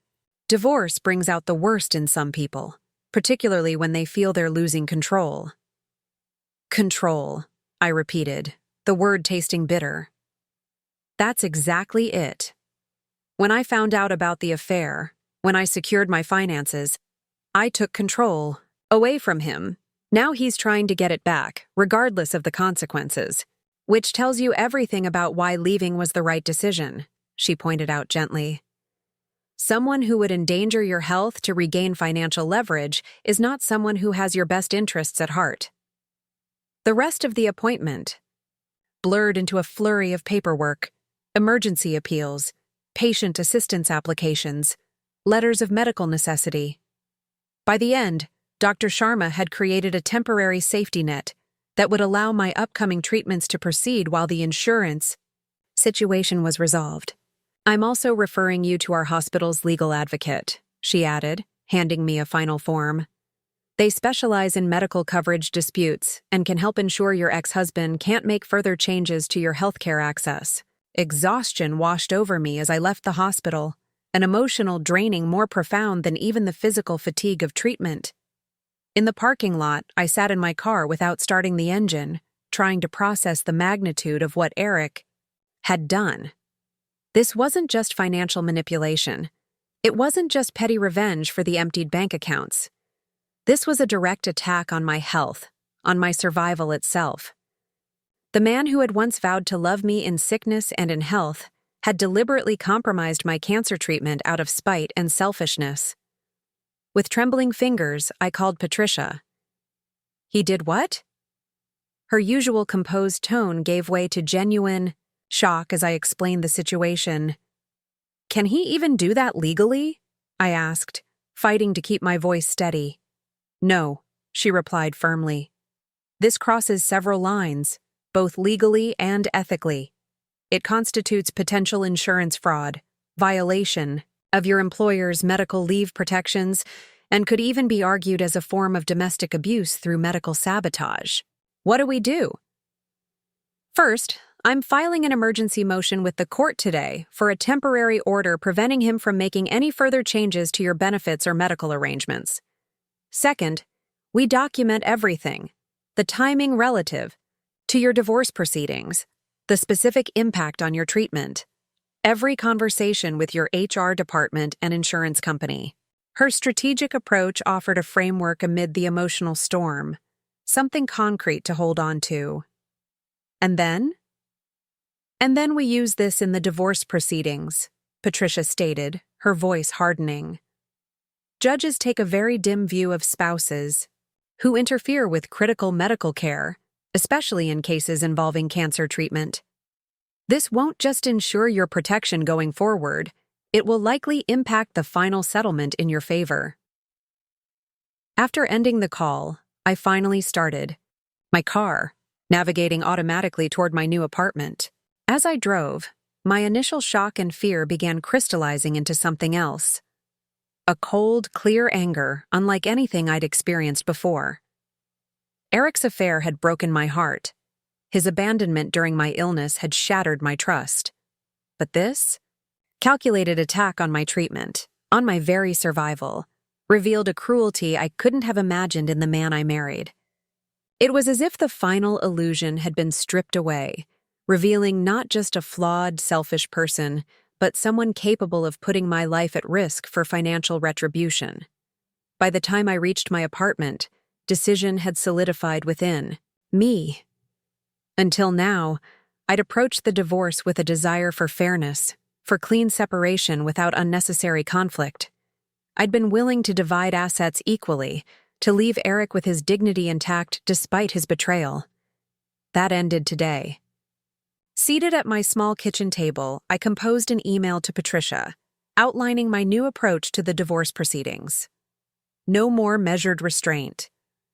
Divorce brings out the worst in some people, particularly when they feel they're losing control. Control, I repeated, the word tasting bitter. That's exactly it. When I found out about the affair, when I secured my finances, I took control, away from him. Now he's trying to get it back, regardless of the consequences. Which tells you everything about why leaving was the right decision, she pointed out gently. Someone who would endanger your health to regain financial leverage is not someone who has your best interests at heart. The rest of the appointment blurred into a flurry of paperwork, emergency appeals, patient assistance applications, letters of medical necessity. By the end, Dr. Sharma had created a temporary safety net that would allow my upcoming treatments to proceed while the insurance situation was resolved. I'm also referring you to our hospital's legal advocate, she added, handing me a final form. They specialize in medical coverage disputes and can help ensure your ex-husband can't make further changes to your healthcare access. Exhaustion washed over me as I left the hospital, an emotional draining more profound than even the physical fatigue of treatment. In the parking lot, I sat in my car without starting the engine, trying to process the magnitude of what Eric had done. This wasn't just financial manipulation. It wasn't just petty revenge for the emptied bank accounts. This was a direct attack on my health, on my survival itself. The man who had once vowed to love me in sickness and in health had deliberately compromised my cancer treatment out of spite and selfishness. With trembling fingers, I called Patricia. He did what? Her usual composed tone gave way to genuine shock as I explained the situation. Can he even do that legally? I asked, fighting to keep my voice steady. No, she replied firmly. This crosses several lines, both legally and ethically. It constitutes potential insurance fraud, violation of your employer's medical leave protections, and could even be argued as a form of domestic abuse through medical sabotage. What do we do? First, I'm filing an emergency motion with the court today for a temporary order preventing him from making any further changes to your benefits or medical arrangements. Second, we document everything, the timing relative to your divorce proceedings, the specific impact on your treatment, every conversation with your HR department and insurance company. Her strategic approach offered a framework amid the emotional storm, something concrete to hold on to. And then we use this in the divorce proceedings, Patricia stated, her voice hardening. Judges take a very dim view of spouses who interfere with critical medical care, especially in cases involving cancer treatment. This won't just ensure your protection going forward, it will likely impact the final settlement in your favor. After ending the call, I finally started my car, navigating automatically toward my new apartment. As I drove, my initial shock and fear began crystallizing into something else. A cold, clear anger, unlike anything I'd experienced before. Eric's affair had broken my heart. His abandonment during my illness had shattered my trust. But this calculated attack on my treatment, on my very survival, revealed a cruelty I couldn't have imagined in the man I married. It was as if the final illusion had been stripped away, revealing not just a flawed, selfish person, but someone capable of putting my life at risk for financial retribution. By the time I reached my apartment, decision had solidified within me. Until now, I'd approached the divorce with a desire for fairness, for clean separation without unnecessary conflict. I'd been willing to divide assets equally, to leave Eric with his dignity intact despite his betrayal. That ended today. Seated at my small kitchen table, I composed an email to Patricia, outlining my new approach to the divorce proceedings. No more measured restraint.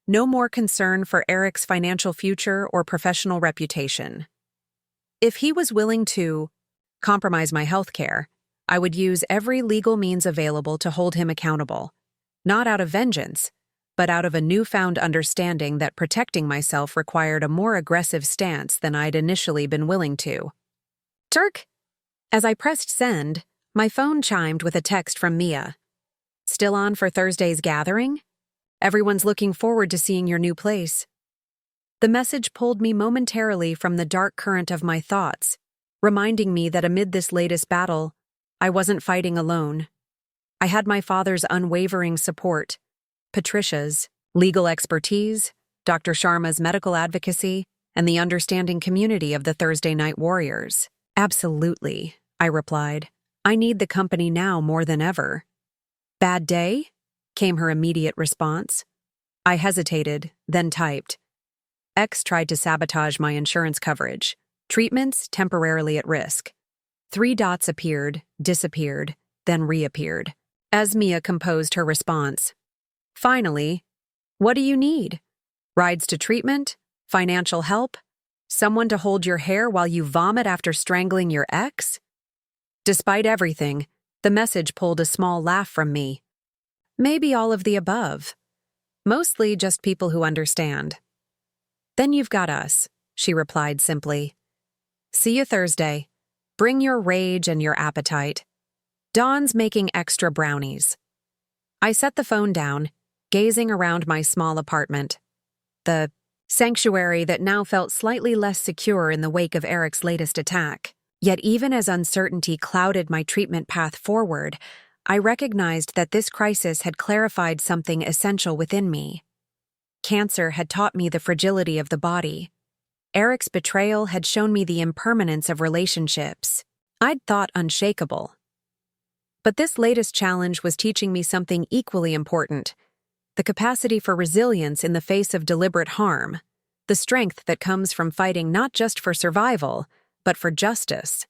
No more concern for Eric's financial future or professional reputation. If he was willing to compromise my health care, I would use every legal means available to hold him accountable, not out of vengeance, but out of a newfound understanding that protecting myself required a more aggressive stance than I'd initially been willing to. Turk! As I pressed send, my phone chimed with a text from Mia. Still on for Thursday's gathering? Everyone's looking forward to seeing your new place. The message pulled me momentarily from the dark current of my thoughts, reminding me that amid this latest battle, I wasn't fighting alone. I had my father's unwavering support, Patricia's legal expertise, Dr. Sharma's medical advocacy, and the understanding community of the Thursday Night Warriors. Absolutely, I replied. I need the company now more than ever. Bad day? Came her immediate response. I hesitated, then typed. X tried to sabotage my insurance coverage. Treatments temporarily at risk. 3 dots appeared, disappeared, then reappeared. As Mia composed her response. Finally, what do you need? Rides to treatment? Financial help? Someone to hold your hair while you vomit after strangling your ex? Despite everything, the message pulled a small laugh from me. Maybe all of the above. Mostly just people who understand. Then you've got us, she replied simply. See you Thursday. Bring your rage and your appetite. Dawn's making extra brownies. I set the phone down, gazing around my small apartment. The sanctuary that now felt slightly less secure in the wake of Eric's latest attack. Yet even as uncertainty clouded my treatment path forward, I recognized that this crisis had clarified something essential within me. Cancer had taught me the fragility of the body. Eric's betrayal had shown me the impermanence of relationships I'd thought unshakable. But this latest challenge was teaching me something equally important: the capacity for resilience in the face of deliberate harm, the strength that comes from fighting not just for survival, but for justice.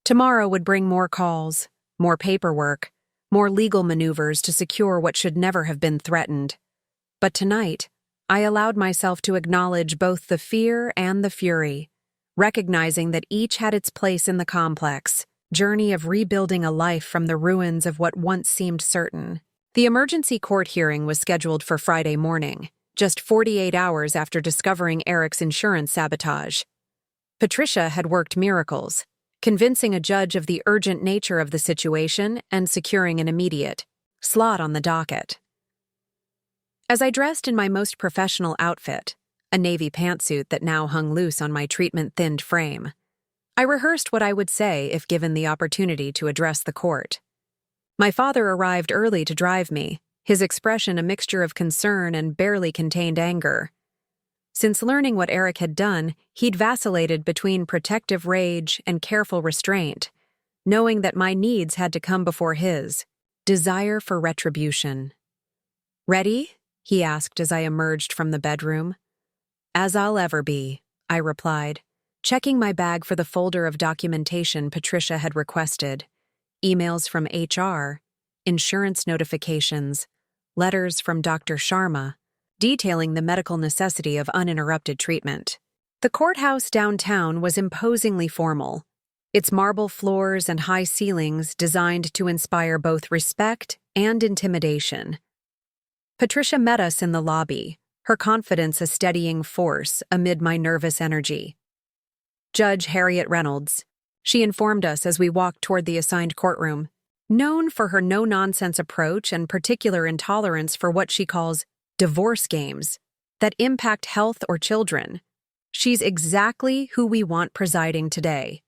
Tomorrow would bring more calls, more paperwork, more legal maneuvers to secure what should never have been threatened. But tonight, I allowed myself to acknowledge both the fear and the fury, recognizing that each had its place in the complex journey of rebuilding a life from the ruins of what once seemed certain. The emergency court hearing was scheduled for Friday morning, just 48 hours after discovering Eric's insurance sabotage. Patricia had worked miracles, convincing a judge of the urgent nature of the situation and securing an immediate slot on the docket. As I dressed in my most professional outfit, a navy pantsuit that now hung loose on my treatment-thinned frame, I rehearsed what I would say if given the opportunity to address the court. My father arrived early to drive me, his expression a mixture of concern and barely contained anger. Since learning what Eric had done, he'd vacillated between protective rage and careful restraint, knowing that my needs had to come before his desire for retribution. Ready? He asked as I emerged from the bedroom. As I'll ever be, I replied, checking my bag for the folder of documentation Patricia had requested. Emails from HR, insurance notifications, letters from Dr. Sharma, detailing the medical necessity of uninterrupted treatment. The courthouse downtown was imposingly formal, its marble floors and high ceilings designed to inspire both respect and intimidation. Patricia met us in the lobby, her confidence a steadying force amid my nervous energy. Judge Harriet Reynolds, she informed us as we walked toward the assigned courtroom, known for her no-nonsense approach and particular intolerance for what she calls divorce games that impact health or children. She's exactly who we want presiding today.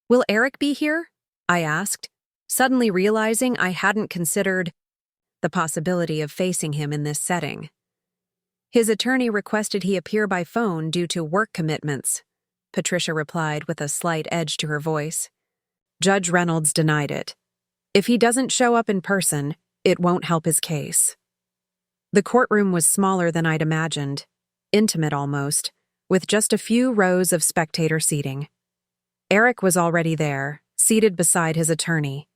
Will Eric be here? I asked, suddenly realizing I hadn't considered the possibility of facing him in this setting. His attorney requested he appear by phone due to work commitments, Patricia replied with a slight edge to her voice. Judge Reynolds denied it. If he doesn't show up in person, it won't help his case. The courtroom was smaller than I'd imagined, intimate almost, with just a few rows of spectator seating. Eric was already there, seated beside his attorney,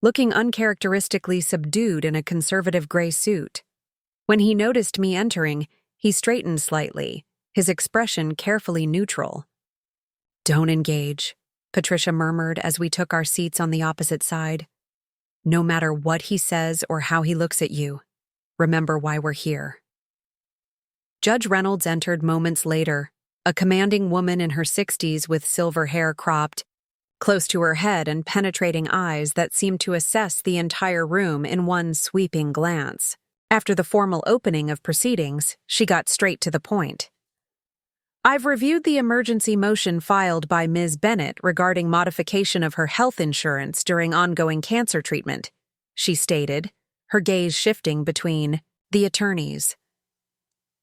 looking uncharacteristically subdued in a conservative gray suit. When he noticed me entering, he straightened slightly, his expression carefully neutral. Don't engage, Patricia murmured as we took our seats on the opposite side. No matter what he says or how he looks at you, remember why we're here. Judge Reynolds entered moments later, a commanding woman in her 60s with silver hair cropped close to her head and penetrating eyes that seemed to assess the entire room in one sweeping glance. After the formal opening of proceedings, she got straight to the point. I've reviewed the emergency motion filed by Ms. Bennett regarding modification of her health insurance during ongoing cancer treatment, she stated, her gaze shifting between the attorneys.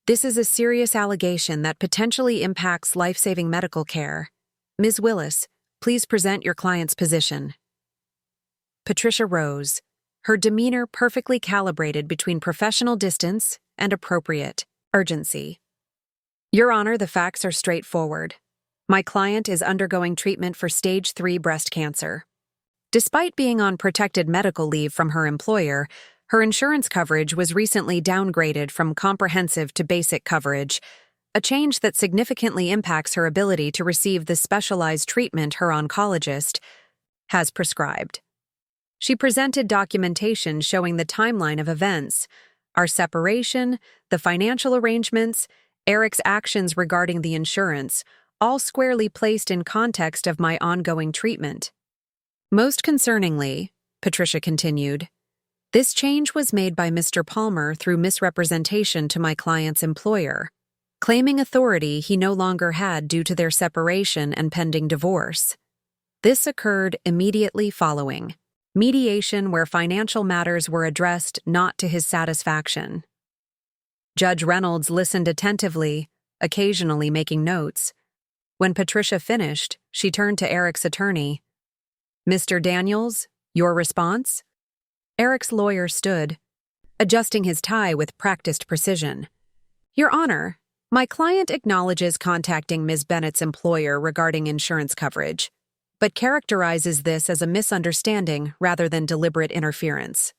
This is a serious allegation that potentially impacts life-saving medical care. Ms. Willis, please present your client's position. Patricia rose, her demeanor perfectly calibrated between professional distance and appropriate urgency. Your Honor, the facts are straightforward. My client is undergoing treatment for stage 3 breast cancer. Despite being on protected medical leave from her employer, her insurance coverage was recently downgraded from comprehensive to basic coverage, a change that significantly impacts her ability to receive the specialized treatment her oncologist has prescribed. She presented documentation showing the timeline of events, our separation, the financial arrangements, Eric's actions regarding the insurance, all squarely placed in context of my ongoing treatment. Most concerningly, Patricia continued, this change was made by Mr. Palmer through misrepresentation to my client's employer, claiming authority he no longer had due to their separation and pending divorce. This occurred immediately following mediation where financial matters were addressed not to his satisfaction. Judge Reynolds listened attentively, occasionally making notes. When Patricia finished, she turned to Eric's attorney. Mr. Daniels, your response? Eric's lawyer stood, adjusting his tie with practiced precision. Your Honor, my client acknowledges contacting Ms. Bennett's employer regarding insurance coverage, but characterizes this as a misunderstanding rather than deliberate interference.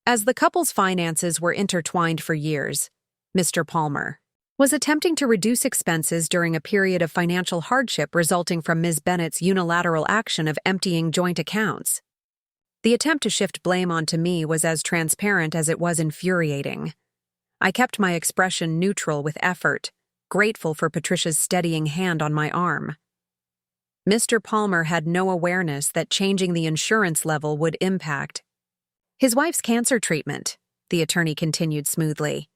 As the couple's finances were intertwined for years, Mr. Palmer was attempting to reduce expenses during a period of financial hardship resulting from Ms. Bennett's unilateral action of emptying joint accounts. The attempt to shift blame onto me was as transparent as it was infuriating. I kept my expression neutral with effort, grateful for Patricia's steadying hand on my arm. Mr. Palmer had no awareness that changing the insurance level would impact his wife's cancer treatment, the attorney continued smoothly.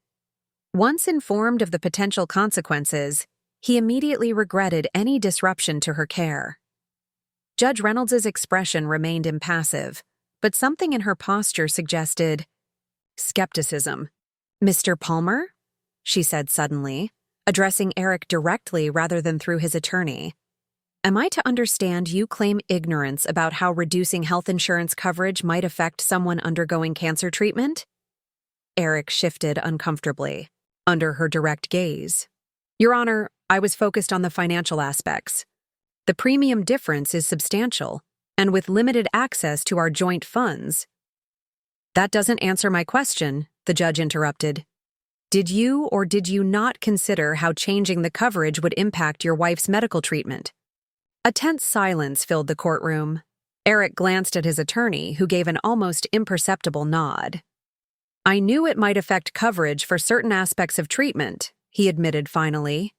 Once informed of the potential consequences, he immediately regretted any disruption to her care. Judge Reynolds's expression remained impassive, but something in her posture suggested skepticism. Mr. Palmer? She said suddenly, addressing Eric directly rather than through his attorney. Am I to understand you claim ignorance about how reducing health insurance coverage might affect someone undergoing cancer treatment? Eric shifted uncomfortably, under her direct gaze. Your Honor, I was focused on the financial aspects. The premium difference is substantial, and with limited access to our joint funds. That doesn't answer my question, the judge interrupted. Did you or did you not consider how changing the coverage would impact your wife's medical treatment? A tense silence filled the courtroom. Eric glanced at his attorney, who gave an almost imperceptible nod. I knew it might affect coverage for certain aspects of treatment, he admitted finally.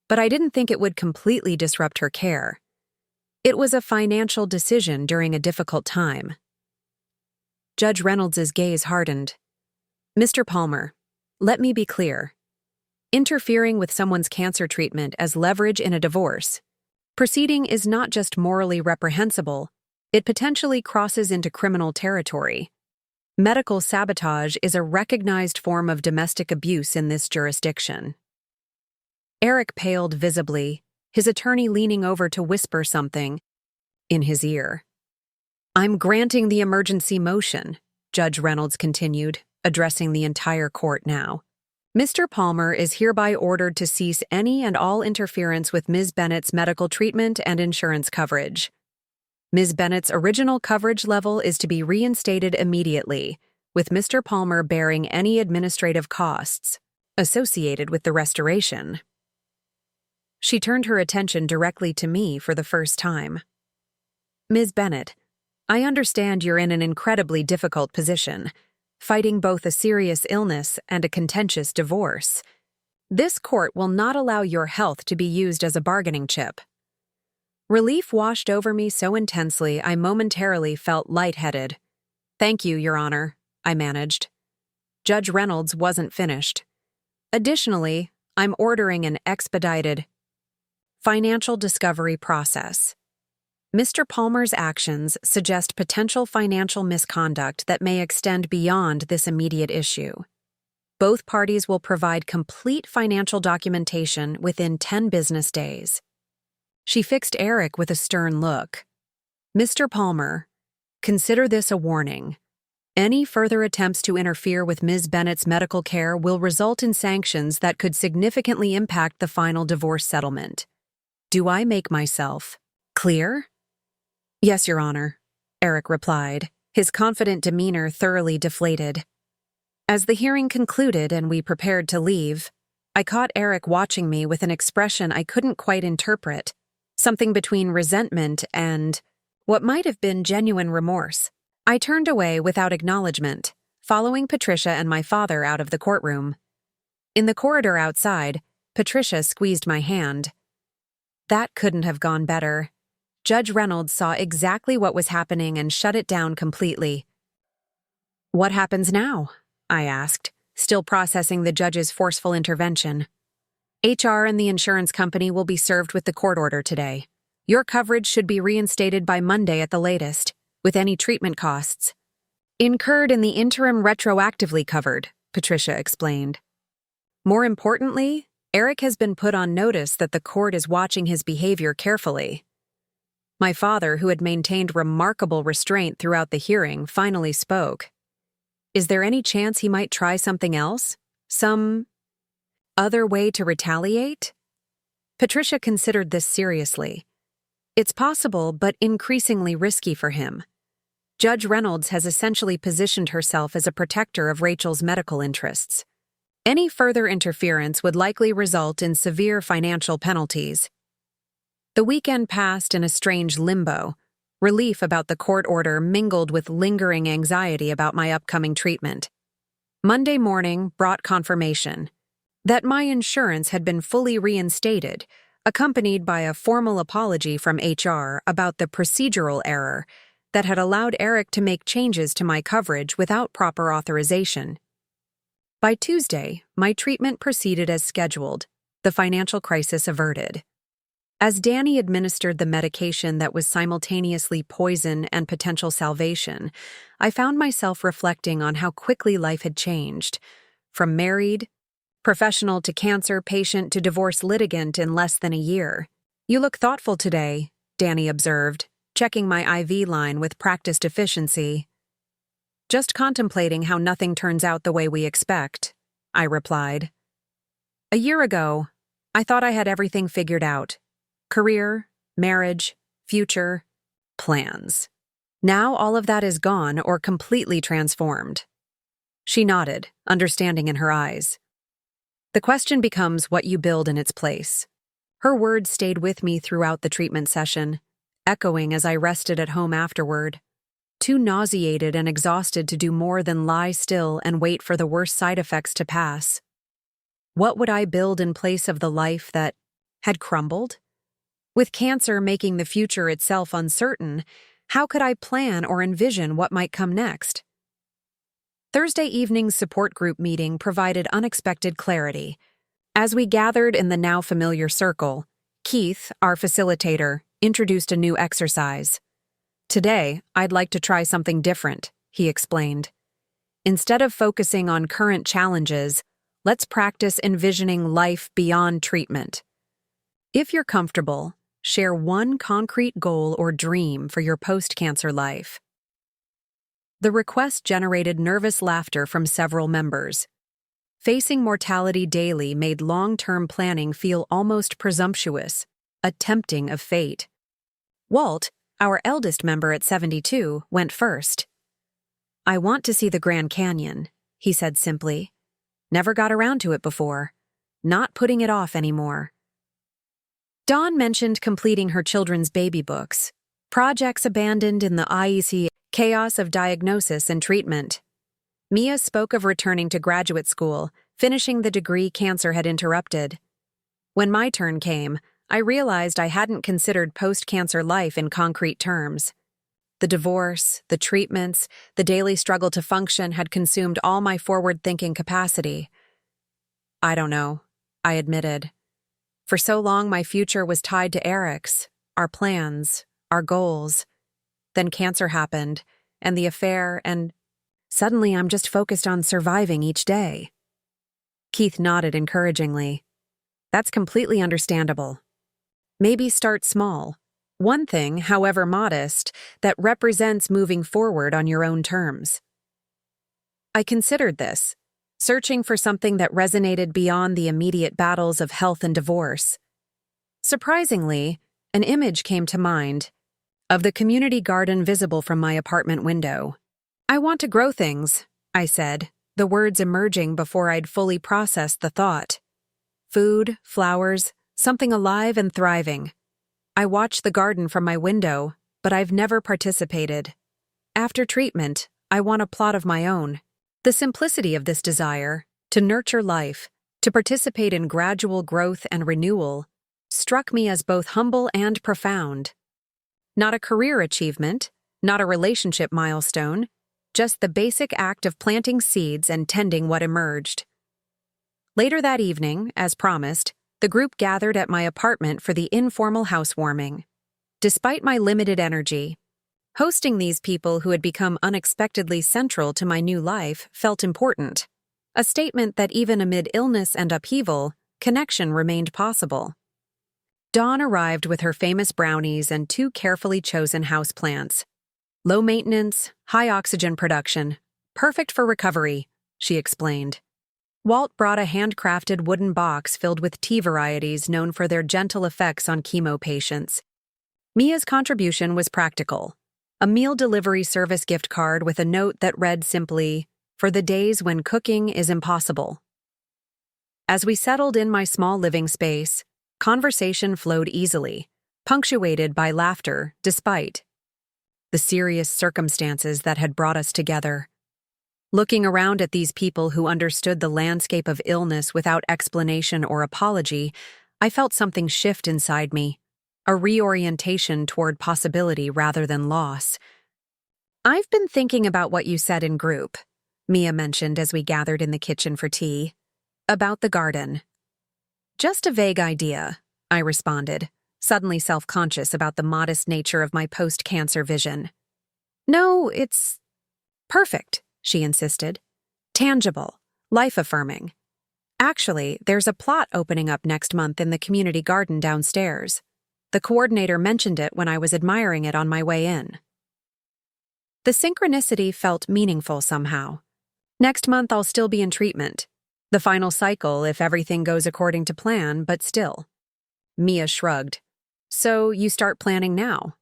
But I didn't think it would completely disrupt her care. It was a financial decision during a difficult time. Judge Reynolds's gaze hardened. Mr. Palmer, let me be clear. Interfering with someone's cancer treatment as leverage in a divorce proceeding is not just morally reprehensible, it potentially crosses into criminal territory. Medical sabotage is a recognized form of domestic abuse in this jurisdiction. Eric paled visibly, his attorney leaning over to whisper something in his ear. I'm granting the emergency motion, Judge Reynolds continued, addressing the entire court now. Mr. Palmer is hereby ordered to cease any and all interference with Ms. Bennett's medical treatment and insurance coverage. Ms. Bennett's original coverage level is to be reinstated immediately, with Mr. Palmer bearing any administrative costs associated with the restoration. She turned her attention directly to me for the first time. Ms. Bennett, I understand you're in an incredibly difficult position, fighting both a serious illness and a contentious divorce. This court will not allow your health to be used as a bargaining chip. Relief washed over me so intensely I momentarily felt lightheaded. Thank you, Your Honor, I managed. Judge Reynolds wasn't finished. Additionally, I'm ordering an expedited financial discovery process. Mr. Palmer's actions suggest potential financial misconduct that may extend beyond this immediate issue. Both parties will provide complete financial documentation within 10 business days. She fixed Eric with a stern look. Mr. Palmer, consider this a warning. Any further attempts to interfere with Ms. Bennett's medical care will result in sanctions that could significantly impact the final divorce settlement. Do I make myself clear? Yes, Your Honor, Eric replied, his confident demeanor thoroughly deflated. As the hearing concluded and we prepared to leave, I caught Eric watching me with an expression I couldn't quite interpret, something between resentment and what might have been genuine remorse. I turned away without acknowledgement, following Patricia and my father out of the courtroom. In the corridor outside, Patricia squeezed my hand. That couldn't have gone better. Judge Reynolds saw exactly what was happening and shut it down completely. What happens now? I asked, still processing the judge's forceful intervention. HR and the insurance company will be served with the court order today. Your coverage should be reinstated by Monday at the latest, with any treatment costs incurred in the interim retroactively covered, Patricia explained. More importantly, Eric has been put on notice that the court is watching his behavior carefully. My father, who had maintained remarkable restraint throughout the hearing, finally spoke. Is there any chance he might try something else? Some other way to retaliate? Patricia considered this seriously. It's possible, but increasingly risky for him. Judge Reynolds has essentially positioned herself as a protector of Rachel's medical interests. Any further interference would likely result in severe financial penalties. The weekend passed in a strange limbo. Relief about the court order mingled with lingering anxiety about my upcoming treatment. Monday morning brought confirmation that my insurance had been fully reinstated, accompanied by a formal apology from HR about the procedural error that had allowed Eric to make changes to my coverage without proper authorization. By Tuesday, my treatment proceeded as scheduled, the financial crisis averted. As Danny administered the medication that was simultaneously poison and potential salvation, I found myself reflecting on how quickly life had changed. From married, professional to cancer patient to divorce litigant in less than a year. You look thoughtful today, Danny observed, checking my IV line with practiced efficiency. Just contemplating how nothing turns out the way we expect, I replied. A year ago, I thought I had everything figured out. Career, marriage, future, plans. Now all of that is gone or completely transformed. She nodded, understanding in her eyes. The question becomes what you build in its place. Her words stayed with me throughout the treatment session, echoing as I rested at home afterward, too nauseated and exhausted to do more than lie still and wait for the worst side effects to pass. What would I build in place of the life that had crumbled? With cancer making the future itself uncertain, how could I plan or envision what might come next? Thursday evening's support group meeting provided unexpected clarity. As we gathered in the now familiar circle, Keith, our facilitator, introduced a new exercise. Today, I'd like to try something different, he explained. Instead of focusing on current challenges, let's practice envisioning life beyond treatment. If you're comfortable, share one concrete goal or dream for your post-cancer life. The request generated nervous laughter from several members. Facing mortality daily made long-term planning feel almost presumptuous, a tempting of fate. Walt, our eldest member at 72, went first. I want to see the Grand Canyon, he said simply. Never got around to it before. Not putting it off anymore. Dawn mentioned completing her children's baby books, projects abandoned in the IEC chaos of diagnosis and treatment. Mia spoke of returning to graduate school, finishing the degree cancer had interrupted. When my turn came, I realized I hadn't considered post-cancer life in concrete terms. The divorce, the treatments, the daily struggle to function had consumed all my forward-thinking capacity. I don't know, I admitted. For so long, my future was tied to Eric's, our plans, our goals. Then cancer happened, and the affair, and suddenly I'm just focused on surviving each day. Keith nodded encouragingly. That's completely understandable. Maybe start small. One thing, however modest, that represents moving forward on your own terms. I considered this, searching for something that resonated beyond the immediate battles of health and divorce. Surprisingly, an image came to mind of the community garden visible from my apartment window. I want to grow things, I said, the words emerging before I'd fully processed the thought. Food, flowers, something alive and thriving. I watch the garden from my window, but I've never participated. After treatment, I want a plot of my own. The simplicity of this desire, to nurture life, to participate in gradual growth and renewal, struck me as both humble and profound. Not a career achievement, not a relationship milestone, just the basic act of planting seeds and tending what emerged. Later that evening, as promised, the group gathered at my apartment for the informal housewarming. Despite my limited energy, hosting these people who had become unexpectedly central to my new life felt important. A statement that even amid illness and upheaval, connection remained possible. Dawn arrived with her famous brownies and 2 carefully chosen houseplants. Low maintenance, high oxygen production, perfect for recovery, she explained. Walt brought a handcrafted wooden box filled with tea varieties known for their gentle effects on chemo patients. Mia's contribution was practical. A meal delivery service gift card with a note that read simply, "For the days when cooking is impossible." As we settled in my small living space, conversation flowed easily, punctuated by laughter despite the serious circumstances that had brought us together. Looking around at these people who understood the landscape of illness without explanation or apology, I felt something shift inside me, a reorientation toward possibility rather than loss. "I've been thinking about what you said in group," Mia mentioned as we gathered in the kitchen for tea. "About the garden." "Just a vague idea," I responded, suddenly self-conscious about the modest nature of my post-cancer vision. "No, it's perfect," she insisted. "Tangible, life-affirming. Actually, there's a plot opening up next month in the community garden downstairs. The coordinator mentioned it when I was admiring it on my way in." The synchronicity felt meaningful somehow. Next month I'll still be in treatment. The final cycle if everything goes according to plan, but still. Mia shrugged. "So you start planning now.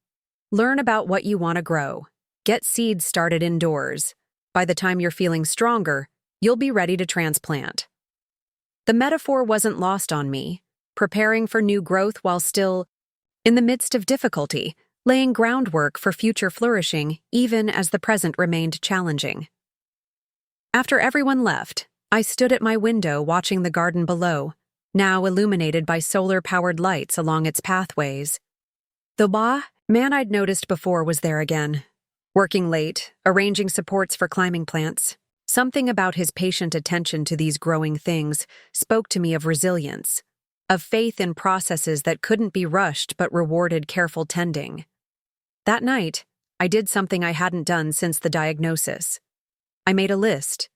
Learn about what you want to grow. Get seeds started indoors. By the time you're feeling stronger, you'll be ready to transplant." The metaphor wasn't lost on me, preparing for new growth while still in the midst of difficulty, laying groundwork for future flourishing even as the present remained challenging. After everyone left, I stood at my window watching the garden below, now illuminated by solar-powered lights along its pathways. The man I'd noticed before was there again, working late, arranging supports for climbing plants. Something about his patient attention to these growing things spoke to me of resilience, of faith in processes that couldn't be rushed but rewarded careful tending. That night, I did something I hadn't done since the diagnosis. I made a list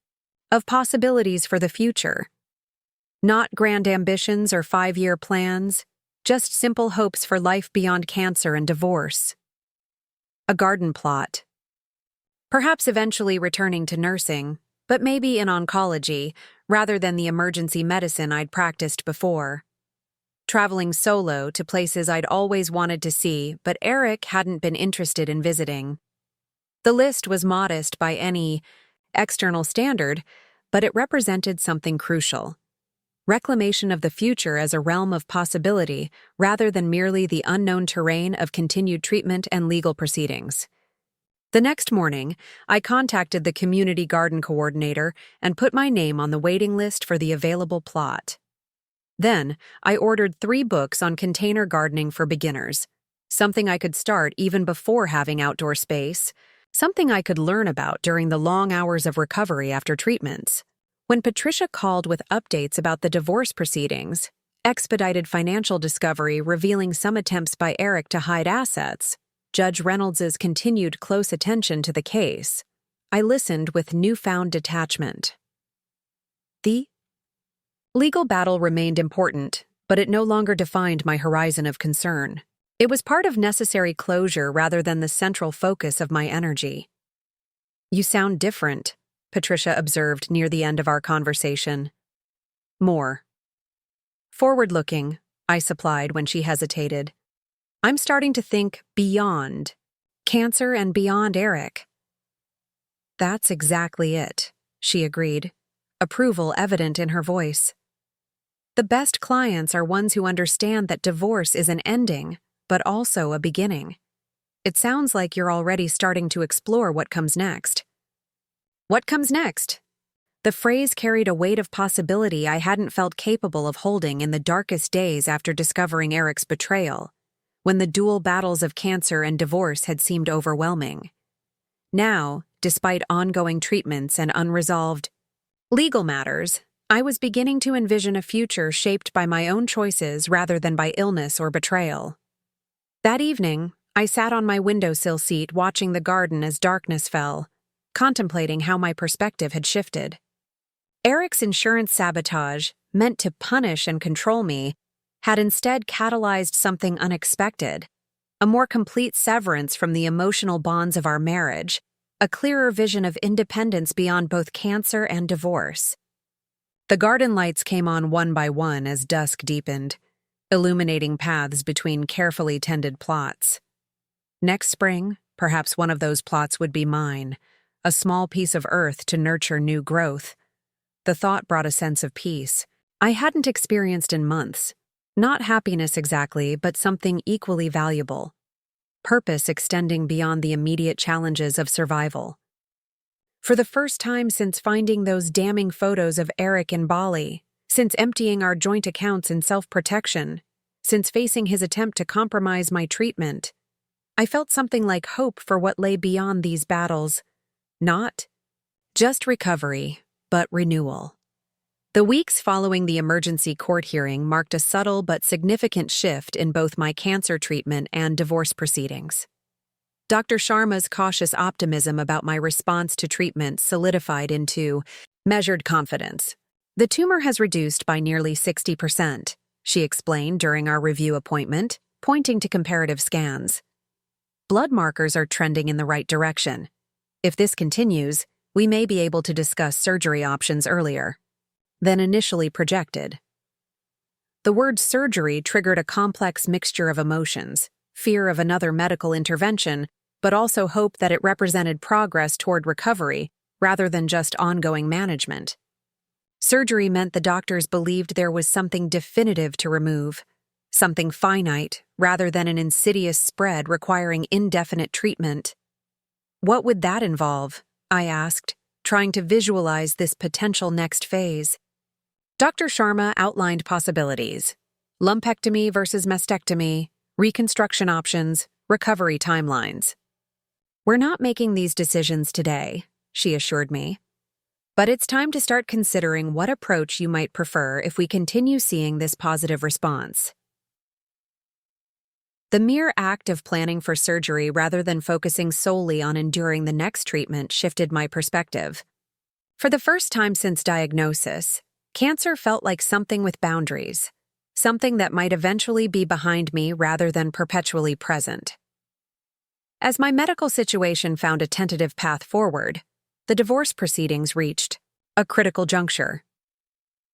of possibilities for the future. Not grand ambitions or 5-year plans, just simple hopes for life beyond cancer and divorce. A garden plot. Perhaps eventually returning to nursing, but maybe in oncology, rather than the emergency medicine I'd practiced before. Traveling solo to places I'd always wanted to see, but Eric hadn't been interested in visiting. The list was modest by any external standard, but it represented something crucial. Reclamation of the future as a realm of possibility rather than merely the unknown terrain of continued treatment and legal proceedings. The next morning, I contacted the community garden coordinator and put my name on the waiting list for the available plot. Then, I ordered 3 books on container gardening for beginners, something I could start even before having outdoor space, something I could learn about during the long hours of recovery after treatments. When Patricia called with updates about the divorce proceedings, expedited financial discovery revealing some attempts by Eric to hide assets, Judge Reynolds's continued close attention to the case, I listened with newfound detachment. The Legal battle remained important, but it no longer defined my horizon of concern. It was part of necessary closure rather than the central focus of my energy. "You sound different," Patricia observed near the end of our conversation. "More forward-looking," I supplied when she hesitated. "I'm starting to think beyond cancer and beyond Eric." "That's exactly it," she agreed, approval evident in her voice. "The best clients are ones who understand that divorce is an ending, but also a beginning. It sounds like you're already starting to explore what comes next." What comes next? The phrase carried a weight of possibility I hadn't felt capable of holding in the darkest days after discovering Eric's betrayal, when the dual battles of cancer and divorce had seemed overwhelming. Now, despite ongoing treatments and unresolved legal matters, I was beginning to envision a future shaped by my own choices rather than by illness or betrayal. That evening, I sat on my windowsill seat watching the garden as darkness fell, contemplating how my perspective had shifted. Eric's insurance sabotage, meant to punish and control me, had instead catalyzed something unexpected, a more complete severance from the emotional bonds of our marriage, a clearer vision of independence beyond both cancer and divorce. The garden lights came on one by one as dusk deepened, illuminating paths between carefully tended plots. Next spring, perhaps one of those plots would be mine, a small piece of earth to nurture new growth. The thought brought a sense of peace I hadn't experienced in months. Not happiness exactly, but something equally valuable. Purpose extending beyond the immediate challenges of survival. For the first time since finding those damning photos of Eric in Bali, since emptying our joint accounts in self-protection, since facing his attempt to compromise my treatment, I felt something like hope for what lay beyond these battles. Not just recovery, but renewal. The weeks following the emergency court hearing marked a subtle but significant shift in both my cancer treatment and divorce proceedings. Dr. Sharma's cautious optimism about my response to treatment solidified into measured confidence. "The tumor has reduced by nearly 60%, she explained during our review appointment, pointing to comparative scans. "Blood markers are trending in the right direction. If this continues, we may be able to discuss surgery options earlier than initially projected." The word surgery triggered a complex mixture of emotions, fear of another medical intervention, but also hope that it represented progress toward recovery rather than just ongoing management. Surgery meant the doctors believed there was something definitive to remove, something finite rather than an insidious spread requiring indefinite treatment. What would that involve? I asked, trying to visualize this potential next phase. Dr. Sharma outlined possibilities: lumpectomy versus mastectomy, reconstruction options, recovery timelines. "We're not making these decisions today," she assured me. "But it's time to start considering what approach you might prefer if we continue seeing this positive response." The mere act of planning for surgery rather than focusing solely on enduring the next treatment shifted my perspective. For the first time since diagnosis, cancer felt like something with boundaries, something that might eventually be behind me rather than perpetually present. As my medical situation found a tentative path forward, the divorce proceedings reached a critical juncture.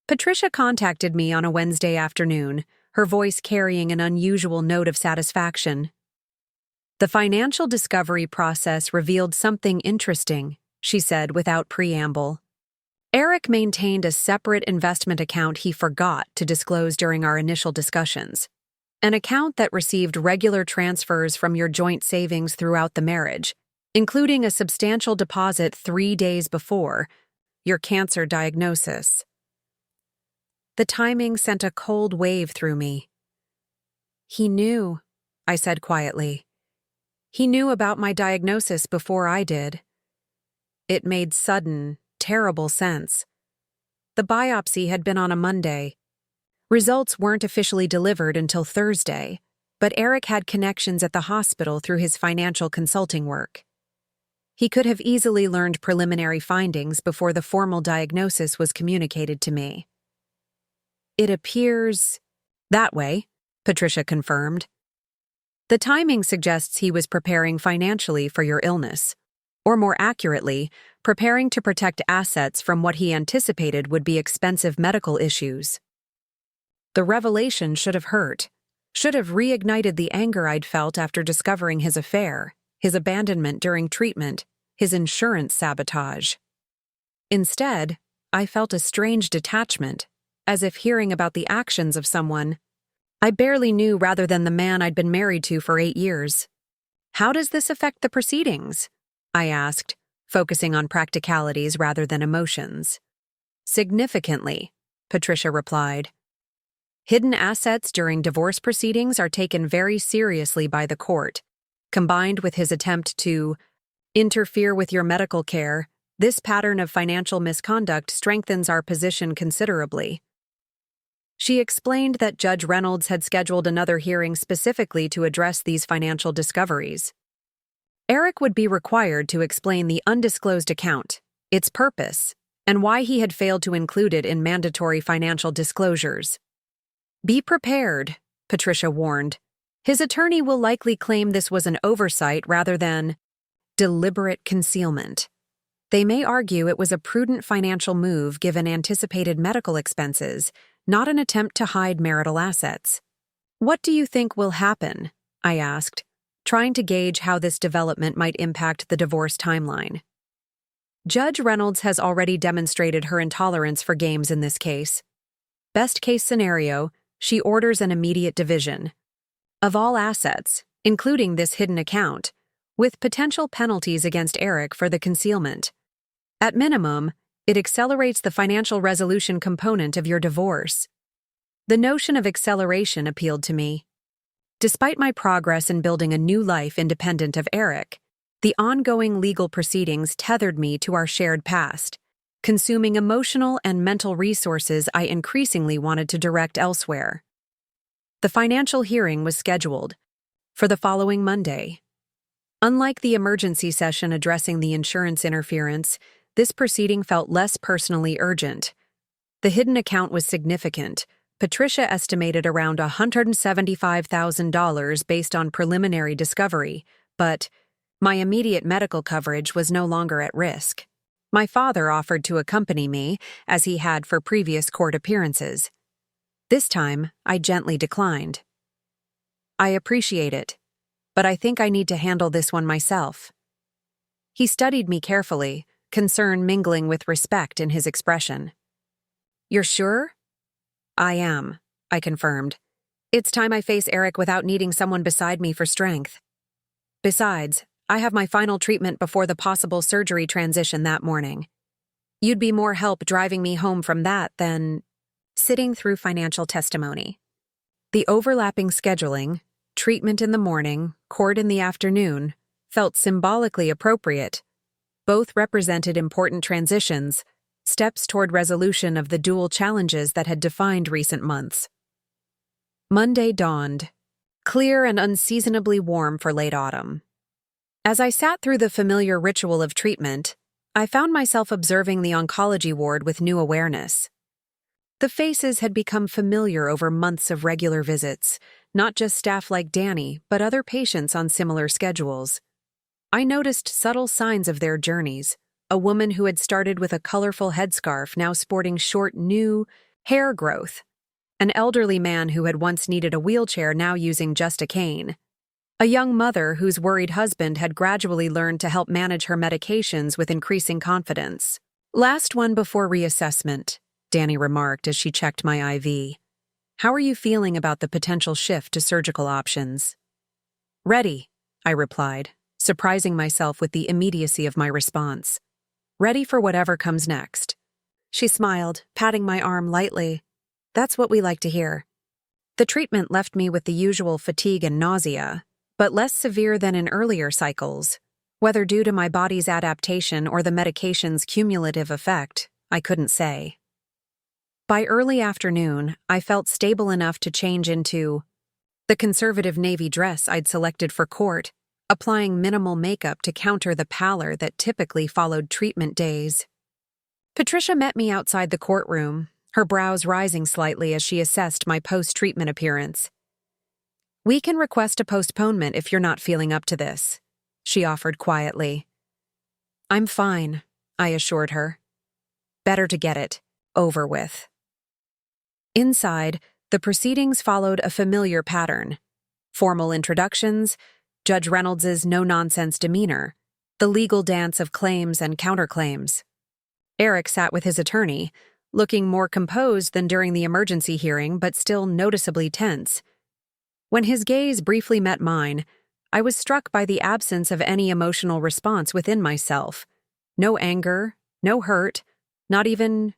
Patricia contacted me on a Wednesday afternoon, her voice carrying an unusual note of satisfaction. "The financial discovery process revealed something interesting," she said without preamble. "Eric maintained a separate investment account he forgot to disclose during our initial discussions. An account that received regular transfers from your joint savings throughout the marriage, including a substantial deposit 3 days before your cancer diagnosis." The timing sent a cold wave through me. "He knew," I said quietly. "He knew about my diagnosis before I did." It made sudden, terrible sense. The biopsy had been on a Monday. Results weren't officially delivered until Thursday, but Eric had connections at the hospital through his financial consulting work. He could have easily learned preliminary findings before the formal diagnosis was communicated to me. It appears that way, Patricia confirmed. The timing suggests he was preparing financially for your illness, or more accurately, preparing to protect assets from what he anticipated would be expensive medical issues. The revelation should have hurt, should have reignited the anger I'd felt after discovering his affair, his abandonment during treatment, his insurance sabotage. Instead, I felt a strange detachment, as if hearing about the actions of someone I barely knew rather than the man I'd been married to for 8 years. How does this affect the proceedings? I asked, focusing on practicalities rather than emotions. Significantly, Patricia replied. Hidden assets during divorce proceedings are taken very seriously by the court. Combined with his attempt to interfere with your medical care, this pattern of financial misconduct strengthens our position considerably. She explained that Judge Reynolds had scheduled another hearing specifically to address these financial discoveries. Eric would be required to explain the undisclosed account, its purpose, and why he had failed to include it in mandatory financial disclosures. Be prepared, Patricia warned. His attorney will likely claim this was an oversight rather than deliberate concealment. They may argue it was a prudent financial move given anticipated medical expenses, not an attempt to hide marital assets. What do you think will happen? I asked, trying to gauge how this development might impact the divorce timeline. Judge Reynolds has already demonstrated her intolerance for games in this case. Best case scenario, she orders an immediate division of all assets, including this hidden account, with potential penalties against Eric for the concealment. At minimum, it accelerates the financial resolution component of your divorce. The notion of acceleration appealed to me. Despite my progress in building a new life independent of Eric, the ongoing legal proceedings tethered me to our shared past, consuming emotional and mental resources I increasingly wanted to direct elsewhere. The financial hearing was scheduled for the following Monday. Unlike the emergency session addressing the insurance interference, this proceeding felt less personally urgent. The hidden account was significant. Patricia estimated around $175,000 based on preliminary discovery, but my immediate medical coverage was no longer at risk. My father offered to accompany me, as he had for previous court appearances. This time, I gently declined. I appreciate it, but I think I need to handle this one myself. He studied me carefully, concern mingling with respect in his expression. You're sure? I am, I confirmed. It's time I face Eric without needing someone beside me for strength. Besides, I have my final treatment before the possible surgery transition that morning. You'd be more help driving me home from that than sitting through financial testimony. The overlapping scheduling, treatment in the morning, court in the afternoon, felt symbolically appropriate. Both represented important transitions, steps toward resolution of the dual challenges that had defined recent months. Monday dawned, clear and unseasonably warm for late autumn. As I sat through the familiar ritual of treatment, I found myself observing the oncology ward with new awareness. The faces had become familiar over months of regular visits, not just staff like Danny, but other patients on similar schedules. I noticed subtle signs of their journeys. A woman who had started with a colorful headscarf now sporting short, new hair growth. An elderly man who had once needed a wheelchair now using just a cane. A young mother whose worried husband had gradually learned to help manage her medications with increasing confidence. Last one before reassessment, Danny remarked as she checked my IV. How are you feeling about the potential shift to surgical options? Ready, I replied, surprising myself with the immediacy of my response. Ready for whatever comes next. She smiled, patting my arm lightly. That's what we like to hear. The treatment left me with the usual fatigue and nausea, but less severe than in earlier cycles. Whether due to my body's adaptation or the medication's cumulative effect, I couldn't say. By early afternoon, I felt stable enough to change into the conservative navy dress I'd selected for court, applying minimal makeup to counter the pallor that typically followed treatment days. Patricia met me outside the courtroom, her brows rising slightly as she assessed my post-treatment appearance. "We can request a postponement if you're not feeling up to this," she offered quietly. "I'm fine," I assured her. Better to get it over with. Inside, the proceedings followed a familiar pattern. Formal introductions, Judge Reynolds's no-nonsense demeanor, the legal dance of claims and counterclaims. Eric sat with his attorney, looking more composed than during the emergency hearing but still noticeably tense. When his gaze briefly met mine, I was struck by the absence of any emotional response within myself. No anger, no hurt, not even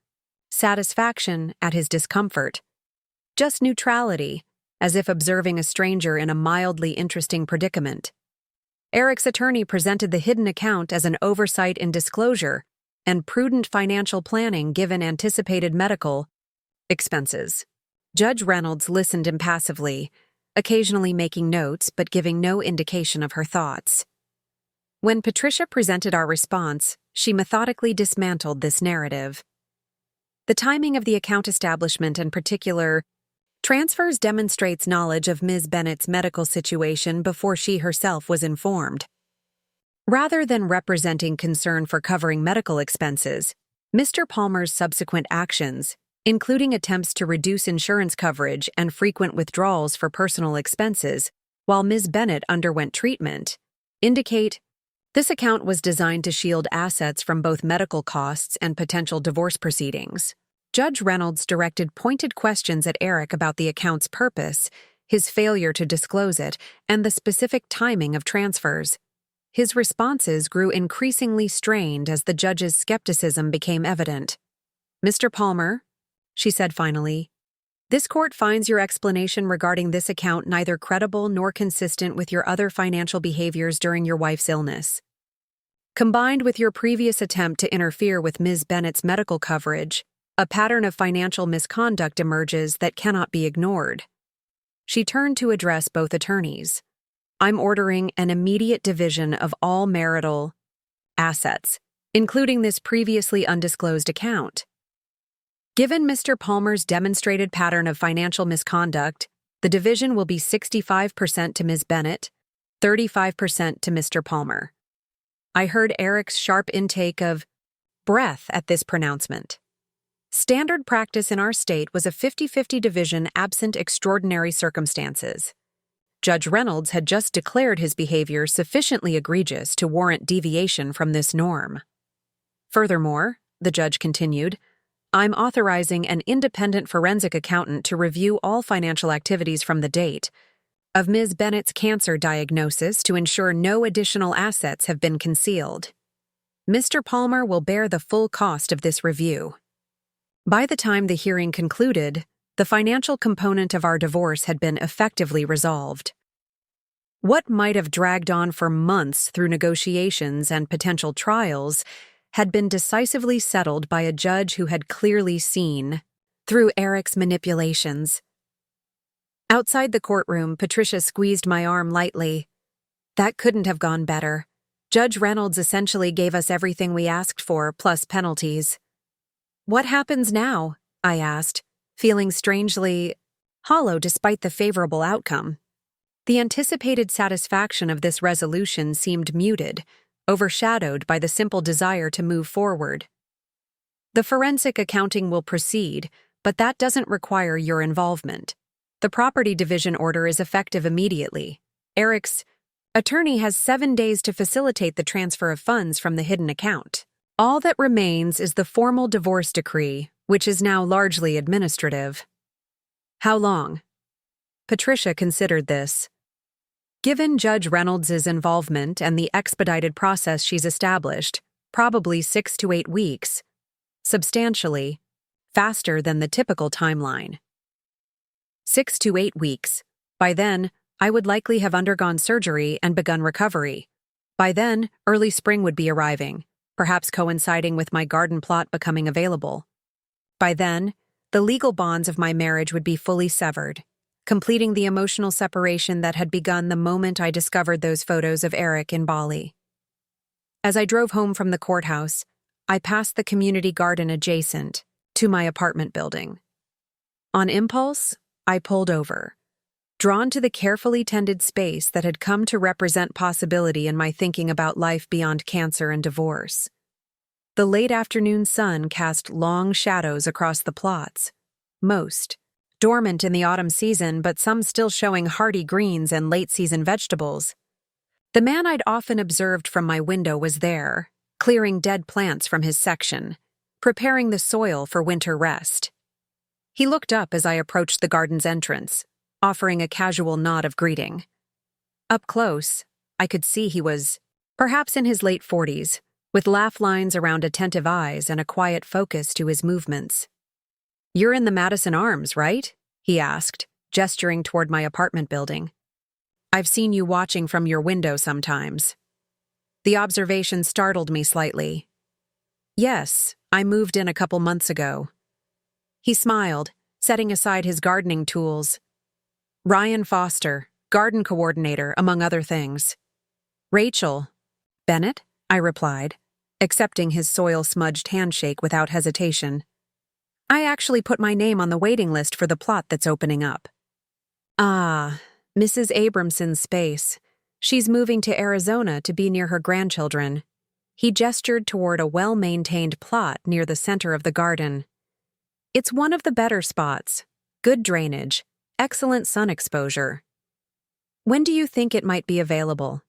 satisfaction at his discomfort. Just neutrality, as if observing a stranger in a mildly interesting predicament. Eric's attorney presented the hidden account as an oversight in disclosure and prudent financial planning given anticipated medical expenses. Judge Reynolds listened impassively, occasionally making notes but giving no indication of her thoughts. When Patricia presented our response, she methodically dismantled this narrative. The timing of the account establishment and particular transfers demonstrates knowledge of Ms. Bennett's medical situation before she herself was informed. Rather than representing concern for covering medical expenses, Mr. Palmer's subsequent actions, including attempts to reduce insurance coverage and frequent withdrawals for personal expenses while Ms. Bennett underwent treatment, indicate this account was designed to shield assets from both medical costs and potential divorce proceedings. Judge Reynolds directed pointed questions at Eric about the account's purpose, his failure to disclose it, and the specific timing of transfers. His responses grew increasingly strained as the judge's skepticism became evident. "Mr. Palmer," she said finally, "this court finds your explanation regarding this account neither credible nor consistent with your other financial behaviors during your wife's illness. Combined with your previous attempt to interfere with Ms. Bennett's medical coverage, a pattern of financial misconduct emerges that cannot be ignored." She turned to address both attorneys. "I'm ordering an immediate division of all marital assets, including this previously undisclosed account. Given Mr. Palmer's demonstrated pattern of financial misconduct, the division will be 65% to Ms. Bennett, 35% to Mr. Palmer." I heard Eric's sharp intake of breath at this pronouncement. Standard practice in our state was a 50-50 division absent extraordinary circumstances. Judge Reynolds had just declared his behavior sufficiently egregious to warrant deviation from this norm. "Furthermore," the judge continued, "I'm authorizing an independent forensic accountant to review all financial activities from the date of Ms. Bennett's cancer diagnosis to ensure no additional assets have been concealed. Mr. Palmer will bear the full cost of this review." By the time the hearing concluded, the financial component of our divorce had been effectively resolved. What might have dragged on for months through negotiations and potential trials had been decisively settled by a judge who had clearly seen through Eric's manipulations. Outside the courtroom, Patricia squeezed my arm lightly. "That couldn't have gone better. Judge Reynolds essentially gave us everything we asked for, plus penalties." "What happens now?" I asked, feeling strangely hollow despite the favorable outcome. The anticipated satisfaction of this resolution seemed muted, overshadowed by the simple desire to move forward. "The forensic accounting will proceed, but that doesn't require your involvement. The property division order is effective immediately. Eric's attorney has 7 days to facilitate the transfer of funds from the hidden account. All that remains is the formal divorce decree, which is now largely administrative." "How long?" Patricia considered this. "Given Judge Reynolds's involvement and the expedited process she's established, probably 6 to 8 weeks. Substantially faster than the typical timeline." 6 to 8 weeks. By then, I would likely have undergone surgery and begun recovery. By then, early spring would be arriving, perhaps coinciding with my garden plot becoming available. By then, the legal bonds of my marriage would be fully severed, completing the emotional separation that had begun the moment I discovered those photos of Eric in Bali. As I drove home from the courthouse, I passed the community garden adjacent to my apartment building. On impulse, I pulled over, drawn to the carefully tended space that had come to represent possibility in my thinking about life beyond cancer and divorce. The late afternoon sun cast long shadows across the plots, most dormant in the autumn season, but some still showing hardy greens and late-season vegetables. The man I'd often observed from my window was there, clearing dead plants from his section, preparing the soil for winter rest. He looked up as I approached the garden's entrance, offering a casual nod of greeting. Up close, I could see he was perhaps in his late 40s, with laugh lines around attentive eyes and a quiet focus to his movements. "You're in the Madison Arms, right?" he asked, gesturing toward my apartment building. "I've seen you watching from your window sometimes." The observation startled me slightly. "Yes, I moved in a couple months ago." He smiled, setting aside his gardening tools. "Ryan Foster, garden coordinator, among other things." "Rachel Bennett?" I replied, accepting his soil-smudged handshake without hesitation. "I actually put my name on the waiting list for the plot that's opening up." "Ah, Mrs. Abramson's space. She's moving to Arizona to be near her grandchildren." He gestured toward a well-maintained plot near the center of the garden. "It's one of the better spots. Good drainage, excellent sun exposure." "When do you think it might be available?"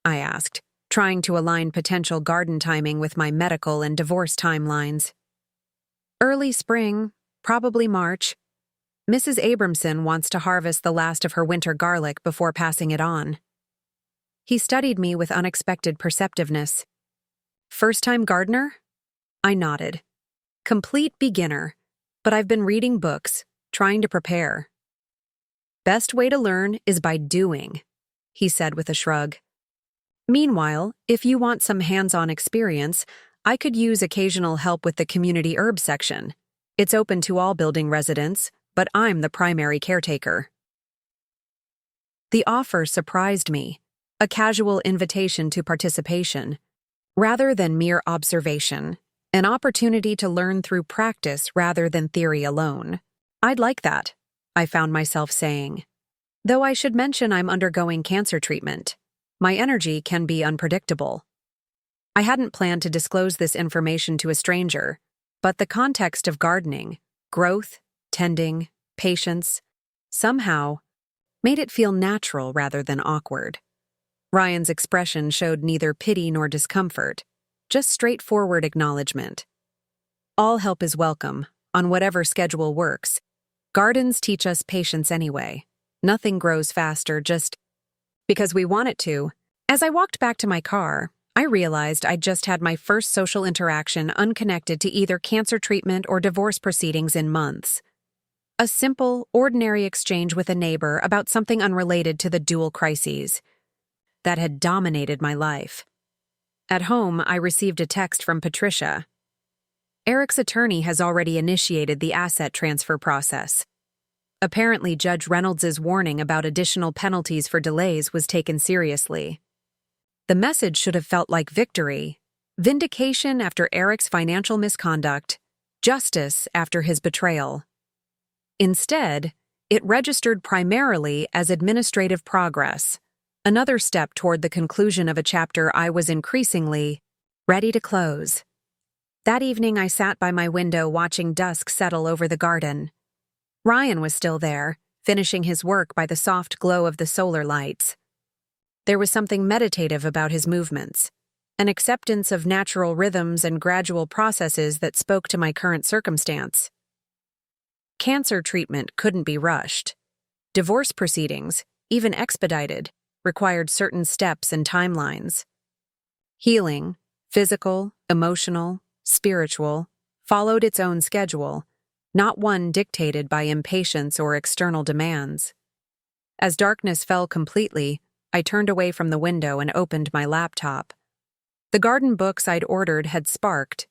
I asked, trying to align potential garden timing with my medical and divorce timelines. "Early spring, probably March. Mrs. Abramson wants to harvest the last of her winter garlic before passing it on." He studied me with unexpected perceptiveness. "First-time gardener?" I nodded. "Complete beginner, but I've been reading books, trying to prepare." "Best way to learn is by doing," he said with a shrug. "Meanwhile, if you want some hands-on experience, I could use occasional help with the community herb section. It's open to all building residents, but I'm the primary caretaker." The offer surprised me, a casual invitation to participation, rather than mere observation, an opportunity to learn through practice rather than theory alone. "I'd like that," I found myself saying. "Though I should mention I'm undergoing cancer treatment. My energy can be unpredictable." I hadn't planned to disclose this information to a stranger, but the context of gardening, growth, tending, patience, somehow made it feel natural rather than awkward. Ryan's expression showed neither pity nor discomfort, just straightforward acknowledgement. "All help is welcome, on whatever schedule works. Gardens teach us patience anyway. Nothing grows faster just because we want it to." As I walked back to my car, I realized I'd just had my first social interaction unconnected to either cancer treatment or divorce proceedings in months. A simple, ordinary exchange with a neighbor about something unrelated to the dual crises that had dominated my life. At home, I received a text from Patricia. "Eric's attorney has already initiated the asset transfer process." Apparently, Judge Reynolds's warning about additional penalties for delays was taken seriously. The message should have felt like victory, vindication after Eric's financial misconduct, justice after his betrayal. Instead, it registered primarily as administrative progress, another step toward the conclusion of a chapter I was increasingly ready to close. That evening, I sat by my window watching dusk settle over the garden. Ryan was still there, finishing his work by the soft glow of the solar lights. There was something meditative about his movements, an acceptance of natural rhythms and gradual processes that spoke to my current circumstance. Cancer treatment couldn't be rushed. Divorce proceedings, even expedited, required certain steps and timelines. Healing, physical, emotional, spiritual, followed its own schedule, not one dictated by impatience or external demands. As darkness fell completely, I turned away from the window and opened my laptop. The garden books I'd ordered had sparked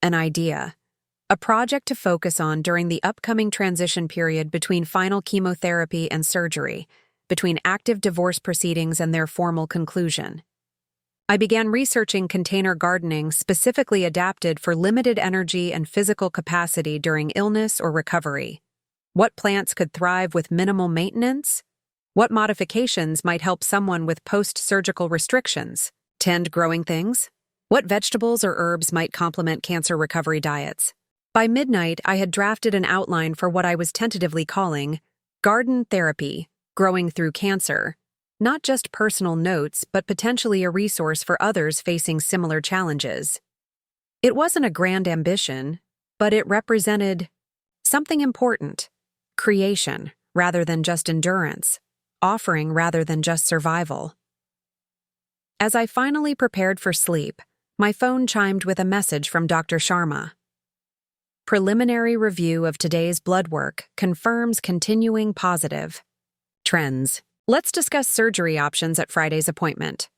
an idea, a project to focus on during the upcoming transition period between final chemotherapy and surgery, between active divorce proceedings and their formal conclusion. I began researching container gardening specifically adapted for limited energy and physical capacity during illness or recovery. What plants could thrive with minimal maintenance? What modifications might help someone with post-surgical restrictions? Tend growing things? What vegetables or herbs might complement cancer recovery diets? By midnight, I had drafted an outline for what I was tentatively calling garden therapy, growing through cancer. Not just personal notes, but potentially a resource for others facing similar challenges. It wasn't a grand ambition, but it represented something important: creation rather than just endurance, offering rather than just survival. As I finally prepared for sleep, my phone chimed with a message from Dr. Sharma. Preliminary review of today's blood work confirms continuing positive trends. Let's discuss surgery options at Friday's appointment.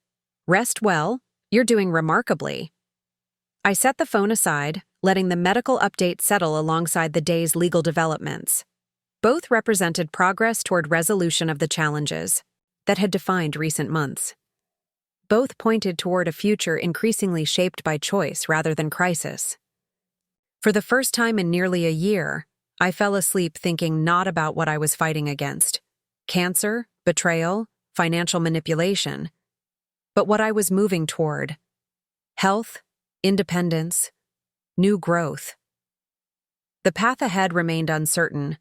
Rest well. You're doing remarkably. I set the phone aside, letting the medical update settle alongside the day's legal developments. Both represented progress toward resolution of the challenges that had defined recent months. Both pointed toward a future increasingly shaped by choice rather than crisis. For the first time in nearly a year, I fell asleep thinking not about what I was fighting against: cancer, betrayal, financial manipulation, but what I was moving toward: health, independence, new growth. The path ahead remained uncertain,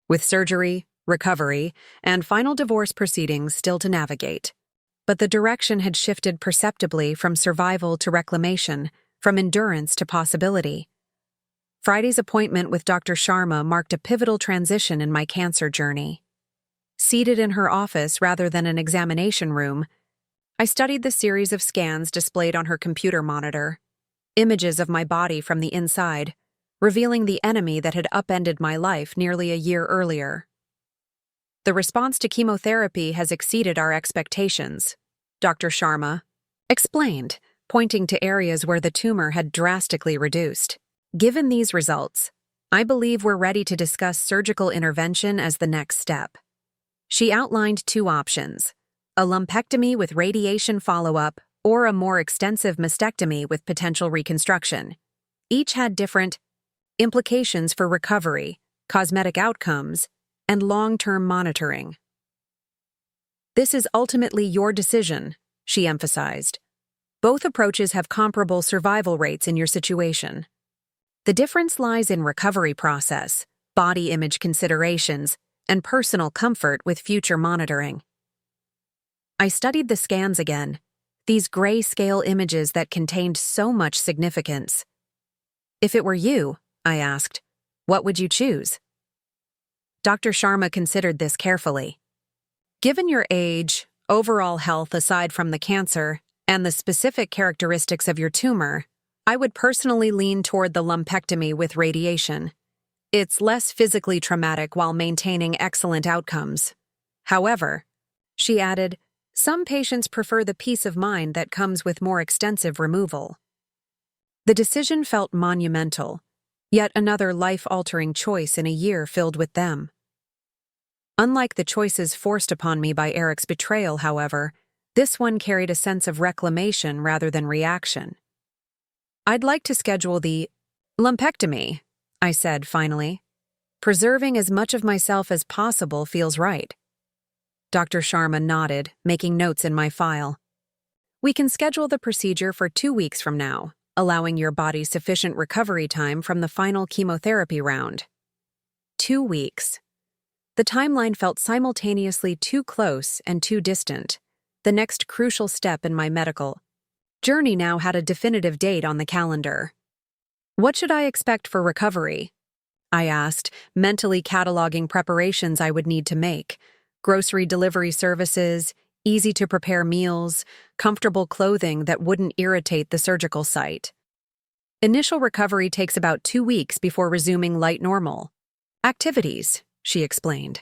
with surgery, recovery, and final divorce proceedings still to navigate. But the direction had shifted perceptibly from survival to reclamation, from endurance to possibility. Friday's appointment with Dr. Sharma marked a pivotal transition in my cancer journey. Seated in her office rather than an examination room, I studied the series of scans displayed on her computer monitor, images of my body from the inside, revealing the enemy that had upended my life nearly a year earlier. The response to chemotherapy has exceeded our expectations, Dr. Sharma explained, pointing to areas where the tumor had drastically reduced. Given these results, I believe we're ready to discuss surgical intervention as the next step. She outlined two options: a lumpectomy with radiation follow-up or a more extensive mastectomy with potential reconstruction. Each had different implications for recovery, cosmetic outcomes, and long-term monitoring. This is ultimately your decision, she emphasized. Both approaches have comparable survival rates in your situation. The difference lies in recovery process, body image considerations, and personal comfort with future monitoring. I studied the scans again, these grayscale images that contained so much significance. If it were you, I asked, what would you choose? Dr. Sharma considered this carefully. Given your age, overall health aside from the cancer, and the specific characteristics of your tumor, I would personally lean toward the lumpectomy with radiation. It's less physically traumatic while maintaining excellent outcomes. However, she added, some patients prefer the peace of mind that comes with more extensive removal. The decision felt monumental, yet another life-altering choice in a year filled with them. Unlike the choices forced upon me by Eric's betrayal, however, this one carried a sense of reclamation rather than reaction. I'd like to schedule the lumpectomy, I said finally. Preserving as much of myself as possible feels right. Dr. Sharma nodded, making notes in my file. We can schedule the procedure for 2 weeks from now, allowing your body sufficient recovery time from the final chemotherapy round. 2 weeks. The timeline felt simultaneously too close and too distant, the next crucial step in my medical journey now had a definitive date on the calendar. What should I expect for recovery? I asked, mentally cataloging preparations I would need to make: grocery delivery services, easy-to-prepare meals, comfortable clothing that wouldn't irritate the surgical site. Initial recovery takes about 2 weeks before resuming light normal activities, she explained.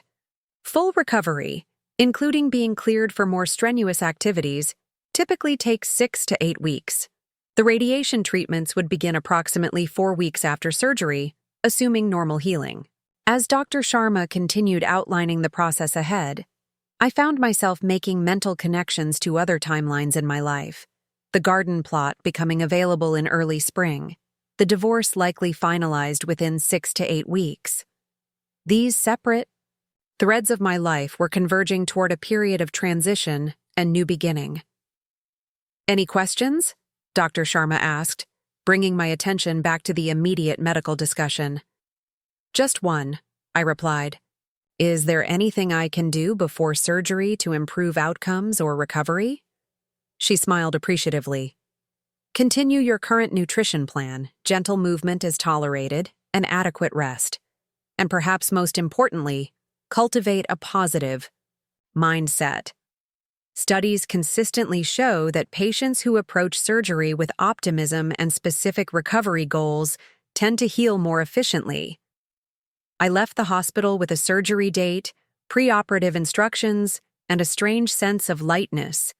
Full recovery, including being cleared for more strenuous activities, typically takes 6 to 8 weeks. The radiation treatments would begin approximately 4 weeks after surgery, assuming normal healing. As Dr. Sharma continued outlining the process ahead, I found myself making mental connections to other timelines in my life. the garden plot becoming available in early spring, the divorce likely finalized within 6 to 8 weeks. These separate threads of my life were converging toward a period of transition and new beginning. "Any questions?" Dr. Sharma asked, bringing my attention back to the immediate medical discussion. "Just one," I replied. "Is there anything I can do before surgery to improve outcomes or recovery?" She smiled appreciatively. "Continue your current nutrition plan, gentle movement is tolerated, and adequate rest. And perhaps most importantly, cultivate a positive mindset. Studies consistently show that patients who approach surgery with optimism and specific recovery goals tend to heal more efficiently." I left the hospital with a surgery date, preoperative instructions, and a strange sense of lightness.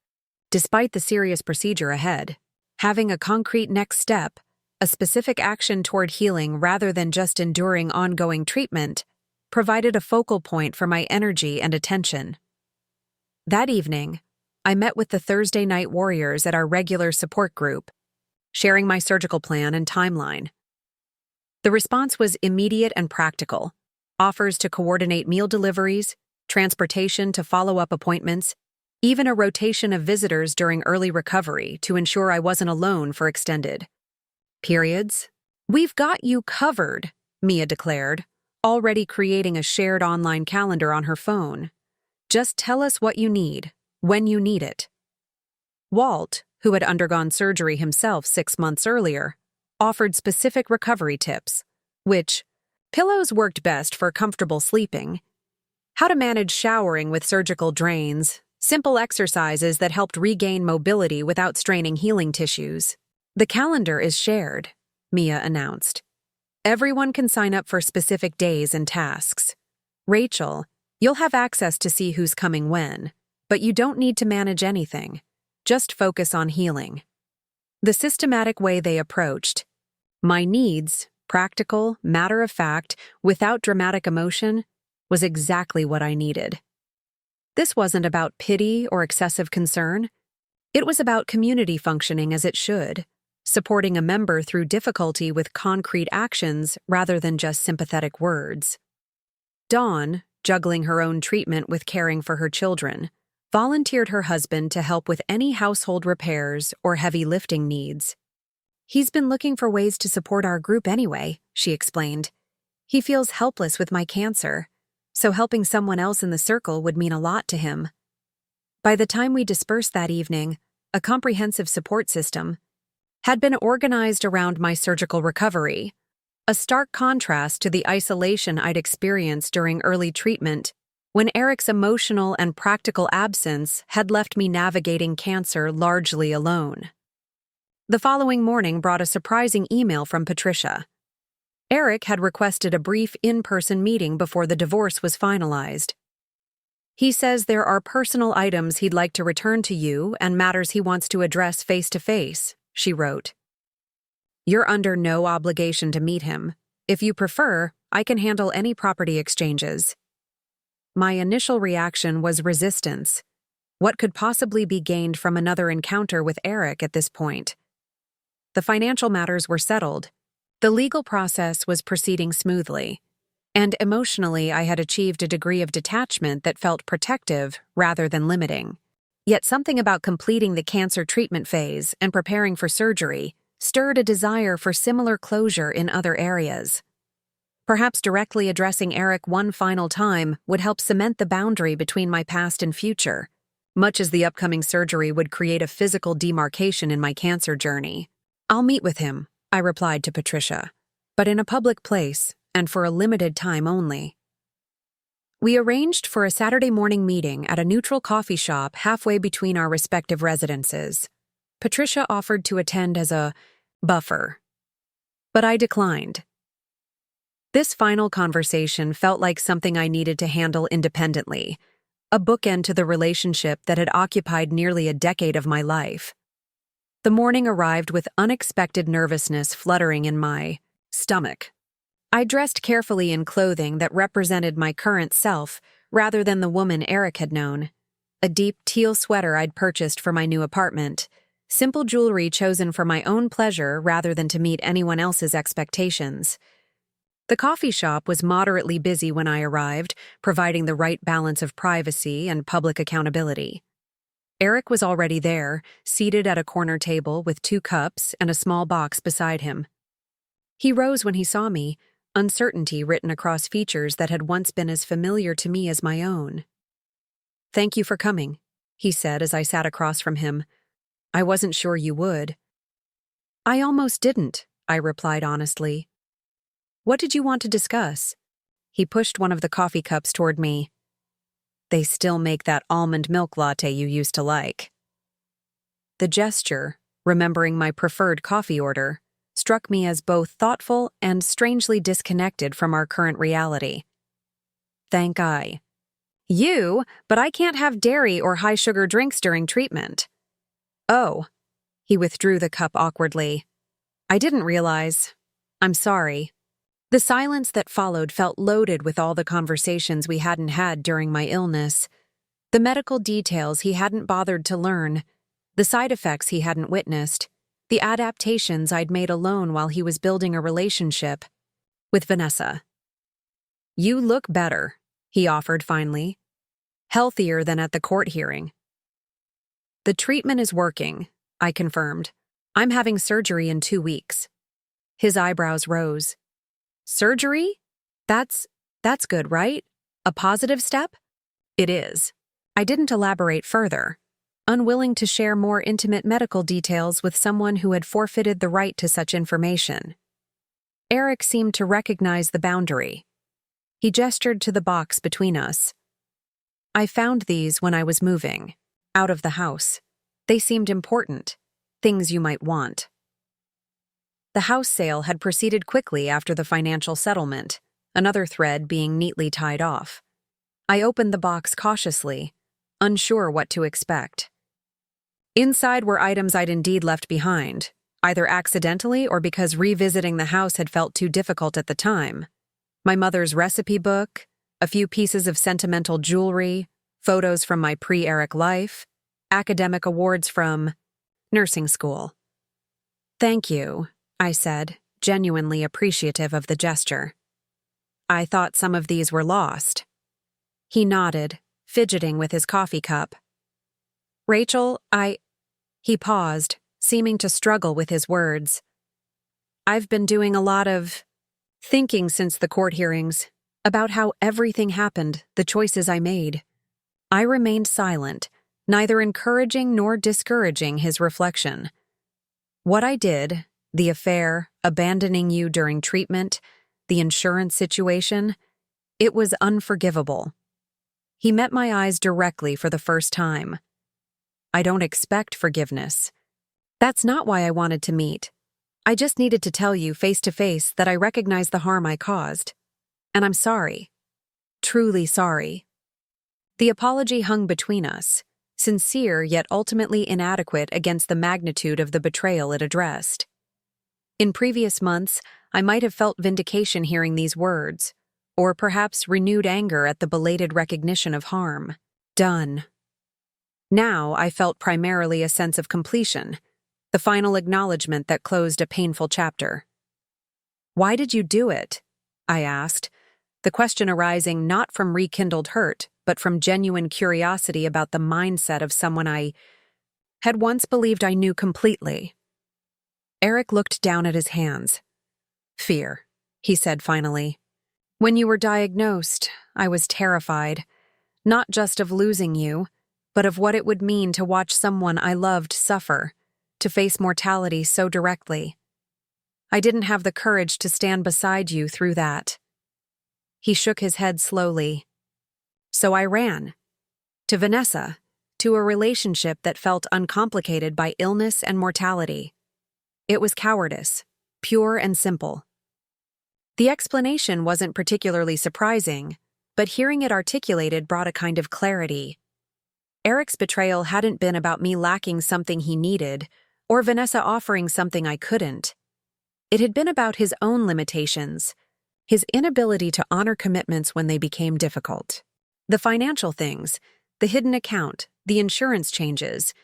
Despite the serious procedure ahead, having a concrete next step, a specific action toward healing rather than just enduring ongoing treatment, provided a focal point for my energy and attention. That evening, I met with the Thursday night warriors at our regular support group, sharing my surgical plan and timeline. The response was immediate and practical: offers to coordinate meal deliveries, transportation to follow-up appointments, even a rotation of visitors during early recovery to ensure I wasn't alone for extended periods. "We've got you covered," Mia declared, already creating a shared online calendar on her phone. "Just tell us what you need, when you need it." Walt, who had undergone surgery himself 6 months earlier, offered specific recovery tips, which pillows worked best for comfortable sleeping, how to manage showering with surgical drains, simple exercises that helped regain mobility without straining healing tissues. "The calendar is shared," Mia announced. "Everyone can sign up for specific days and tasks. Rachel, you'll have access to see who's coming when, but you don't need to manage anything. Just focus on healing." The systematic way they approached my needs, practical, matter-of-fact, without dramatic emotion, was exactly what I needed. This wasn't about pity or excessive concern. It was about community functioning as it should, supporting a member through difficulty with concrete actions rather than just sympathetic words. Dawn, juggling her own treatment with caring for her children, volunteered her husband to help with any household repairs or heavy lifting needs. "He's been looking for ways to support our group anyway," she explained. "He feels helpless with my cancer, so helping someone else in the circle would mean a lot to him." By the time we dispersed that evening, a comprehensive support system had been organized around my surgical recovery, a stark contrast to the isolation I'd experienced during early treatment, when Eric's emotional and practical absence had left me navigating cancer largely alone. The following morning brought a surprising email from Patricia. Eric had requested a brief in-person meeting before the divorce was finalized. "He says there are personal items he'd like to return to you and matters he wants to address face-to-face," she wrote. "You're under no obligation to meet him. If you prefer, I can handle any property exchanges." My initial reaction was resistance. What could possibly be gained from another encounter with Eric at this point? The financial matters were settled. The legal process was proceeding smoothly, and emotionally I had achieved a degree of detachment that felt protective rather than limiting. Yet something about completing the cancer treatment phase and preparing for surgery stirred a desire for similar closure in other areas. Perhaps directly addressing Eric one final time would help cement the boundary between my past and future, much as the upcoming surgery would create a physical demarcation in my cancer journey. "I'll meet with him," I replied to Patricia, "but in a public place and for a limited time only." We arranged for a Saturday morning meeting at a neutral coffee shop halfway between our respective residences. Patricia offered to attend as a buffer, but I declined. This final conversation felt like something I needed to handle independently, a bookend to the relationship that had occupied nearly a decade of my life. The morning arrived with unexpected nervousness fluttering in my stomach. I dressed carefully in clothing that represented my current self rather than the woman Eric had known. A deep teal sweater I'd purchased for my new apartment, Simple jewelry chosen for my own pleasure rather than to meet anyone else's expectations. The coffee shop was moderately busy when I arrived, providing the right balance of privacy and public accountability. Eric was already there, seated at a corner table with 2 cups and a small box beside him. He rose when he saw me, uncertainty written across features that had once been as familiar to me as my own. "Thank you for coming," he said as I sat across from him. "I wasn't sure you would." "I almost didn't," I replied honestly. "What did you want to discuss?" He pushed one of the coffee cups toward me. "They still make that almond milk latte you used to like." The gesture, remembering my preferred coffee order, struck me as both thoughtful and strangely disconnected from our current reality. Thank I. "You, but I can't have dairy or high-sugar drinks during treatment." "Oh." He withdrew the cup awkwardly. "I didn't realize. I'm sorry." The silence that followed felt loaded with all the conversations we hadn't had during my illness, the medical details he hadn't bothered to learn, the side effects he hadn't witnessed, the adaptations I'd made alone while he was building a relationship with Vanessa. "You look better," he offered finally. "Healthier than at the court hearing." "The treatment is working," I confirmed. "I'm having surgery in 2 weeks." His eyebrows rose. "Surgery? That's good, right? A positive step?" "It is." I didn't elaborate further, unwilling to share more intimate medical details with someone who had forfeited the right to such information. Eric seemed to recognize the boundary. He gestured to the box between us. "I found these when I was moving, out of the house. They seemed important, things you might want." The house sale had proceeded quickly after the financial settlement, another thread being neatly tied off. I opened the box cautiously, unsure what to expect. Inside were items I'd indeed left behind, either accidentally or because revisiting the house had felt too difficult at the time. My mother's recipe book, a few pieces of sentimental jewelry, photos from my pre-Eric life, academic awards from nursing school. "Thank you," I said, genuinely appreciative of the gesture. "I thought some of these were lost." He nodded, fidgeting with his coffee cup. "Rachel, He paused, seeming to struggle with his words. "I've been doing a lot of thinking since the court hearings, about how everything happened, the choices I made." I remained silent, neither encouraging nor discouraging his reflection. What I did, the affair, abandoning you during treatment, the insurance situation, it was unforgivable. He met my eyes directly for the first time. "I don't expect forgiveness. That's not why I wanted to meet. I just needed to tell you face to face that I recognize the harm I caused. And I'm sorry. Truly sorry." The apology hung between us, sincere yet ultimately inadequate against the magnitude of the betrayal it addressed. In previous months, I might have felt vindication hearing these words, or perhaps renewed anger at the belated recognition of harm done. Now I felt primarily a sense of completion, the final acknowledgement that closed a painful chapter. "Why did you do it?" I asked, the question arising not from rekindled hurt, but from genuine curiosity about the mindset of someone I had once believed I knew completely. Eric looked down at his hands. "Fear," he said finally. "When you were diagnosed, I was terrified, not just of losing you, but of what it would mean to watch someone I loved suffer, to face mortality so directly. I didn't have the courage to stand beside you through that." He shook his head slowly. "So I ran. To Vanessa, to a relationship that felt uncomplicated by illness and mortality. It was cowardice, pure and simple." The explanation wasn't particularly surprising, but hearing it articulated brought a kind of clarity. Eric's betrayal hadn't been about me lacking something he needed, or Vanessa offering something I couldn't. It had been about his own limitations, his inability to honor commitments when they became difficult. The financial things, the hidden account, the insurance changes,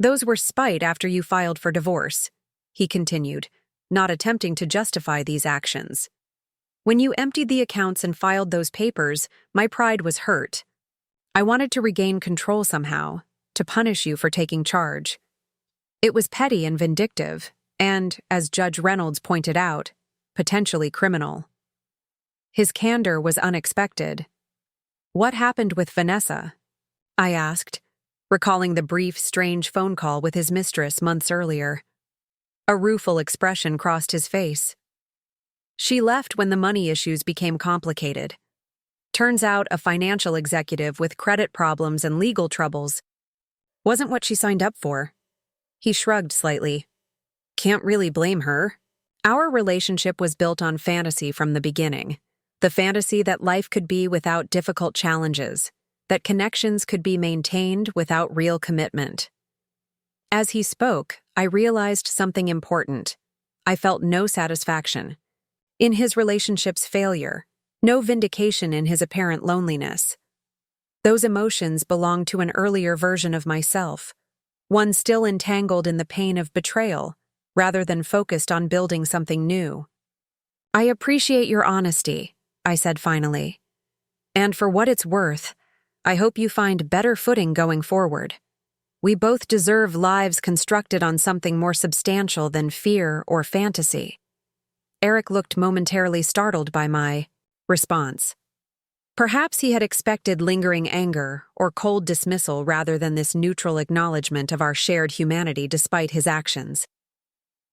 Those were spite after you filed for divorce, he continued, not attempting to justify these actions. When you emptied the accounts and filed those papers, my pride was hurt. I wanted to regain control somehow, to punish you for taking charge. It was petty and vindictive, and, as Judge Reynolds pointed out, potentially criminal. His candor was unexpected. What happened with Vanessa? I asked, recalling the brief, strange phone call with his mistress months earlier. A rueful expression crossed his face. She left when the money issues became complicated. Turns out a financial executive with credit problems and legal troubles wasn't what she signed up for. He shrugged slightly. Can't really blame her. Our relationship was built on fantasy from the beginning. The fantasy that life could be without difficult challenges, that connections could be maintained without real commitment. As he spoke, I realized something important. I felt no satisfaction in his relationship's failure, no vindication in his apparent loneliness. Those emotions belonged to an earlier version of myself, one still entangled in the pain of betrayal, rather than focused on building something new. I appreciate your honesty, I said finally. And for what it's worth, I hope you find better footing going forward. We both deserve lives constructed on something more substantial than fear or fantasy. Eric looked momentarily startled by my response. Perhaps he had expected lingering anger or cold dismissal rather than this neutral acknowledgement of our shared humanity despite his actions.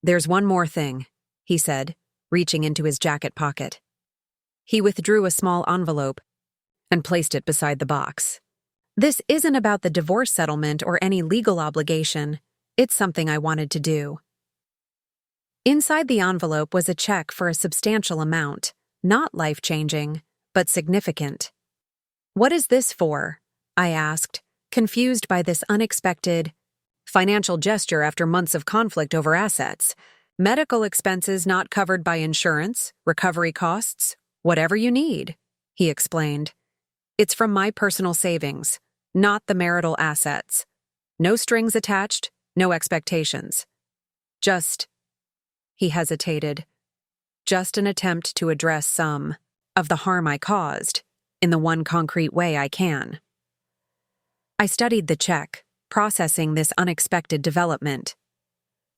There's one more thing, he said, reaching into his jacket pocket. He withdrew a small envelope and placed it beside the box. This isn't about the divorce settlement or any legal obligation. It's something I wanted to do. Inside the envelope was a check for a substantial amount, not life-changing, but significant. What is this for? I asked, confused by this unexpected financial gesture after months of conflict over assets. Medical expenses not covered by insurance, recovery costs, whatever you need, he explained. It's from my personal savings, not the marital assets. No strings attached, no expectations. He hesitated. Just an attempt to address some of the harm I caused in the one concrete way I can. I studied the check, processing this unexpected development.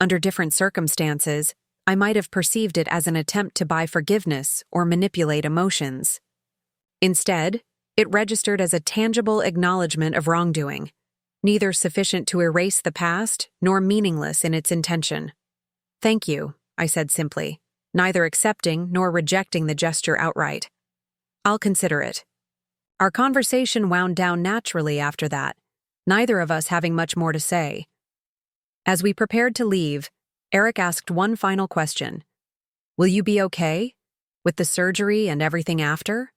Under different circumstances, I might have perceived it as an attempt to buy forgiveness or manipulate emotions. Instead, it registered as a tangible acknowledgement of wrongdoing, neither sufficient to erase the past nor meaningless in its intention. Thank you, I said simply, neither accepting nor rejecting the gesture outright. I'll consider it. Our conversation wound down naturally after that, neither of us having much more to say. As we prepared to leave, Eric asked one final question. Will you be okay? With the surgery and everything after?